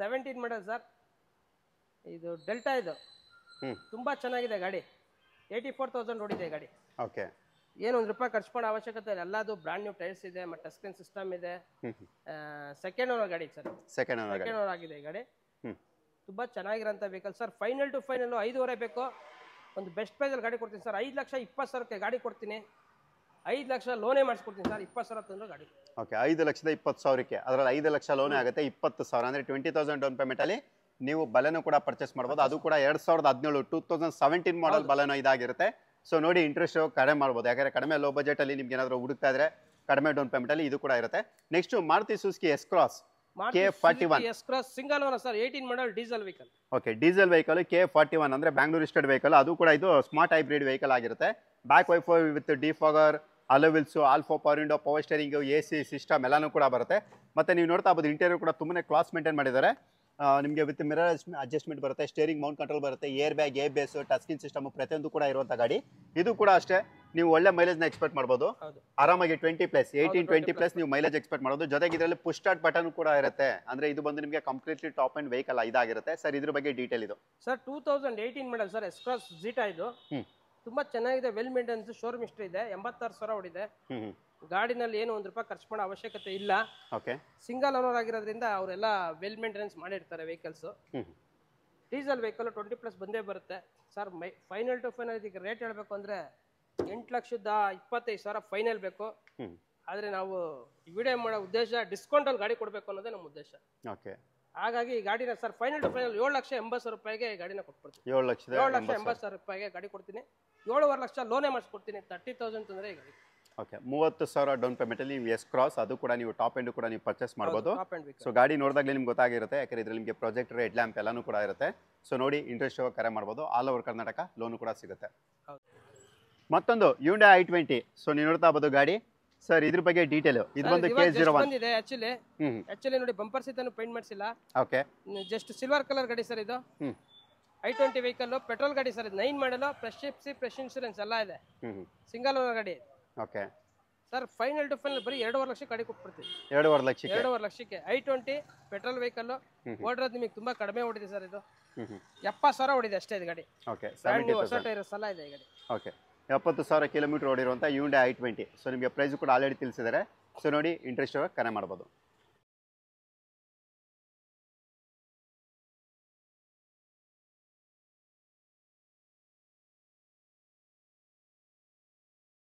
17 ಮಾಡಲ್ ಸರ್. ಇದು ಡೆಲ್ಟಾ. ಇದು ತುಂಬಾ ಚೆನ್ನಾಗಿದೆ ಗಾಡಿ. 84,000 ಓಡಿದೆ ಗಾಡಿ. ಏನು ₹1 ಖರ್ಚು ಮಾಡೋ ಅವಶ್ಯಕತೆ ಇಲ್ಲ. ಎಲ್ಲದು ಬ್ರಾಂಡ್ ನ್ಯೂ ಟೈರ್ಸ್ ಇದೆ, ಮತ್ತೆ ಟಚ್ ಸ್ಕ್ರೀನ್ ಸಿಸ್ಟಮ್ ಇದೆ. ಸೆಕೆಂಡ್ ಓನರ್ ಗಾಡಿ ಸರ್. ಸೆಕೆಂಡ್ ಓನರ್ ಆಗಿದೆ ಈ ಗಾಡಿ. ತುಂಬಾ ಚೆನ್ನಾಗಿರೋಂಥ vehicle sir. Final to final 5.5 ಬೇಕು. ಒಂದು ಬೆಸ್ಟ್ ಪ್ರೈಸ್ ಅಲ್ಲಿ ಗಾಡಿ ಕೊಡ್ತೀನಿ ಸರ್. 5,20,000 ಗಾಡಿ ಕೊಡ್ತೀನಿ. 5 ಲಕ್ಷ ಲೋನೇ ಮಾಡಿಸ್ಕೊಡ್ತೀನಿ ಸರ್. 20,000 ತಂದ್ರೆ ಗಾಡಿ. ಓಕೆ, 5,20,000 ಅದರಲ್ಲಿ 5 ಲಕ್ಷ ಲೋನೇ ಆಗುತ್ತೆ. 20,000 ಅಂದ್ರೆ 20,000 ಡೌನ್ ಪೇಮೆಂಟ್ ಅಲ್ಲಿ ನೀವು ಬಲೆನೂ ಕೂಡ ಪರ್ಚೇಸ್ ಮಾಡಬಹುದು. ಅದು ಕೂಡ 2017 2017 ಮಾಡಲ್ ಬಲೆನೋ ಇದಾಗಿರುತ್ತೆ. ಸೊ ನೋಡಿ ಇಂಟ್ರೆಸ್ಟ್ ಕಡಿಮೆ ಮಾಡ್ಬೋದು. ಯಾಕಂದ್ರೆ ಕಡಿಮೆ ಲೋ ಬಜೆಟ್ ಅಲ್ಲಿ ನಿಮ್ಗೆ ಏನಾದ್ರು ಹುಡುಕ್ತಾ ಇದ್ರೆ ಕಡಿಮೆ ಡೌನ್ ಪೇಮೆಂಟ್ ಅಲ್ಲಿ ಇದು ಕೂಡ ಇರುತ್ತೆ. Next Maruti Suzuki S-Cross K41 S-Cross single owner sir. 18 ಮಾಡಲ್ diesel vehicle. Okay, diesel vehicle K41 ಅಂದ್ರೆ ಬ್ಯಾಂಗ್ಳೂರ್ ರಿಜಿಸ್ಟರ್ಡ್ ವೆಹಿಕಲ್. ಅದು ಕೂಡ ಇದು ಸ್ಮಾರ್ಟ್ ಹೈಬ್ರಿಡ್ ವೆಹಿಕಲ್ ಆಗಿರುತ್ತೆ. Back wiper with defogger, alloy wheels, ಆಲ್ಫೋ power window, power steering, AC system ಎಲ್ಲಾನು ಕೂಡ ಬರುತ್ತೆ. ಮತ್ತೆ ನೀವು ನೋಡ್ತಾ ಇರ್ಬೋದು ಇಂಟೀರಿಯರ್ ಕೂಡ ತುಂಬಾನೇ ಕ್ಲಾಸ್ ಮೇಂಟೈನ್ ಮಾಡಿದ್ದಾರೆ. ನಿಮಗೆ ವಿತ್ ಮಿರರ್ ಅಡ್ಜಸ್ಟ್ಮೆಂಟ್ ಬರುತ್ತೆ, ಸ್ಟೇರಿಂಗ್ ಮೌಂಟ್ ಕಂಟ್ರೋಲ್ ಬರುತ್ತೆ, air bag, ABS, touch screen system ಪ್ರತಿಯೊಂದು ಕೂಡ ಇರುವಂತ ಗಾಡಿ. ಇದು ಕೂಡ ಅಷ್ಟೇ ನೀವು ಒಳ್ಳೆ ಮೈಲೇಜ್ ನ ಎಕ್ಸ್ಪೆಕ್ಟ್ ಮಾಡಬಹುದು. ಆರಾಮಾಗಿ 20+, 18-20+ ನೀವು ಮೈಲೇಜ್ ಎಕ್ಸ್ಪೆಕ್ಟ್ ಮಾಡಬಹುದು. ಜೊತೆಗೆ ಇದರಲ್ಲಿ ಪುಷ್ ಸ್ಟಾರ್ಟ್ ಬಟನ್ ಕೂಡ ಇರುತ್ತೆ. ಅಂದ್ರೆ ಇದು ಬಂದು ನಿಮಗೆ ಕಂಪ್ಲೀಟ್ಲಿ ಟಾಪ್ ಅಂಡ್ ವೆಹಿಕಲ್ ಇದಾಗಿರುತ್ತೆ ಸರ್. ಇದ್ರ ಬಗ್ಗೆ ಡೀಟೇಲ್ ಇದು sir. 2018 model sir. S-Cross Zeta. ಇದು ತುಂಬಾ ಚೆನ್ನಾಗಿದೆ, ವೆಲ್ ಮೇಂಟೆನೆನ್ಸ್, ಶೋರೂಮ್ ಹಿಸ್ಟ್ರಿ ಇದೆ. 86,000 ಓಡಿದೆ. ಗಾಡಿನಲ್ಲಿ ಏನು ₹1 ಖರ್ಚು ಮಾಡೋ ಅವಶ್ಯಕತೆ ಇಲ್ಲ. ಓಕೆ. ಸಿಂಗಲ್ ಓನರ್ ಆಗಿರೋದ್ರಿಂದ ಅವರೆಲ್ಲ ವೆಲ್ ಮೇಂಟೆನೆನ್ಸ್ ಮಾಡಿರ್ತಾರೆ ವೆಹಿಕಲ್ಸು. ಡೀಸೆಲ್ ವೆಹಿಕಲ್ 20+ ಬಂದೇ ಬರುತ್ತೆ ಸರ್. ಫೈನಲ್ ಟು ಫೈನಲ್ ಇದಕ್ಕೆ ರೇಟ್ ಹೇಳಬೇಕು ಅಂದರೆ 8,25,000 ಫೈನಲ್ ಬೇಕು. ಆದರೆ ನಾವು ಈ ವಿಡಿಯೋ ಮಾಡೋ ಉದ್ದೇಶ ಡಿಸ್ಕೌಂಟಲ್ಲಿ ಗಾಡಿ ಕೊಡಬೇಕು ಅನ್ನೋದೇ ನಮ್ಮ ಉದ್ದೇಶ. ಓಕೆ. ಹಾಗಾಗಿ ಈ ಗಾಡಿನ ಸರ್ ಫೈನಲ್ ಟು ಫೈನಲ್ 7,80,000 ಈ ಗಾಡಿನ ಕೊಟ್ಬಿಡ್ತೀನಿ. 7,80,000 ಗಾಡಿ ಕೊಡ್ತೀನಿ. 7.5 ಲಕ್ಷ ಲೋನೇ ಮಾಡಿಸ್ಕೊಡ್ತೀನಿ. 30,000 ತಂದರೆ ಈ ಗಾಡಿ. ಓಕೆ. 30,000 ಡೌನ್ ಪೇಮೆಂಟಲ್ಲಿ ನೀವು ಎಸ್ ಕ್ರಾಸ್ ಅದು ಕೂಡ ನೀವು ಟಾಪ್ ಎಂಡ್ ಕೂಡ ನೀವು ಪರ್ಚೇಸ್ ಮಾಡ್ಬೋದು. ಟಾಪ್ ಎಂಡ್ ಬೇಕು. ಸೊ ಗಾಡಿ ನೋಡಿದಾಗಲೇ ನಿಮ್ಗೆ ಗೊತ್ತಾಗಿರುತ್ತೆ, ಯಾಕಂದ್ರೆ ಇದ್ರಲ್ಲಿ ನಿಮಗೆ ಪ್ರೊಜೆಕ್ಟರ್ ಹೆಡ್ ಲ್ಯಾಂಪ್ ಎಲ್ಲನೂ ಕೂಡ ಇರುತ್ತೆ. ಸೊ ನೋಡಿ ಇಂಟ್ರೆಸ್ಟ್ ಕರೆ ಮಾಡ್ಬೋದು. ಆಲ್ ಓವರ್ ಕರ್ನಾಟಕ ಲೋನು ಕೂಡ ಸಿಗುತ್ತೆ. ಮತ್ತೊಂದು Hyundai i20. ಸೊ ನೀವು ನೋಡ್ತಾ ಇರ್ಬೋದು ಗಾಡಿ. ಸರ್ ಇದ್ರ ಬಗ್ಗೆ ಡೀಟೇಲ್ ಇದು ಬಂದು K01 ಬಂದಿದೆ. ಆಕ್ಚುಲಿ ನೋಡಿ ಬಂಪರ್ ಸೀಟನ್ನು ಪೇಂಟ್ ಮಾಡಿಸಿಲ್ಲ. ಓಕೆ. ಜಸ್ಟ್ ಸಿಲ್ವರ್ ಕಲರ್ ಗಾಡಿ ಸರ್ ಇದು. i20 ವೆಹಿಕಲ್ ಪೆಟ್ರೋಲ್ ಗಾಡಿ ಸರ್. ಇದು 9 ಮಾಡಲು ಫ್ರೆಶ್ ಎಫ್ಸಿ ಫ್ರೆಶ್ ಇನ್ಶೂರೆನ್ಸ್ ಎಲ್ಲ ಇದೆ. ಸಿಂಗಲ್ ಓನರ್ ಗಾಡಿ. Okay sir final to final ಬರೀ 2.5 ಲಕ್ಷ ಗಾಡಿ ಕೊಟ್ಬಿಡ್ತೀವಿ. 2.5 ಲಕ್ಷಕ್ಕೆ. 2.5 ಲಕ್ಷಕ್ಕೆ i20 ಪೆಟ್ರೋಲ್ ವೆಹಿಕಲ್. ಓಡಿರೋದು ನಿಮಗೆ ತುಂಬಾ ಕಡಿಮೆ ಓಡಿದೆ ಸರ್. ಇದು 70,000 ಓಡಿದೆ ಅಷ್ಟೇ ಇದು ಗಾಡಿ. ಓಕೆ. ಹೊಸ ಟೈರ್ಸ್ ಎಲ್ಲ ಇದೆ ಈ ಗಾಡಿ. ಓಕೆ. 70,000 ಕಿಲೋಮೀಟರ್ ಓಡಿರುವಂಥ Hyundai i20. ಸೊ ನಿಮಗೆ ಪ್ರೈಸ್ ಕೂಡ ಆಲ್ರೆಡಿ ತಿಳಿಸಿದ್ದಾರೆ. ಸೊ ನೋಡಿ ಇಂಟ್ರೆಸ್ಟ್ ಕರೆ ಮಾಡ್ಬೋದು.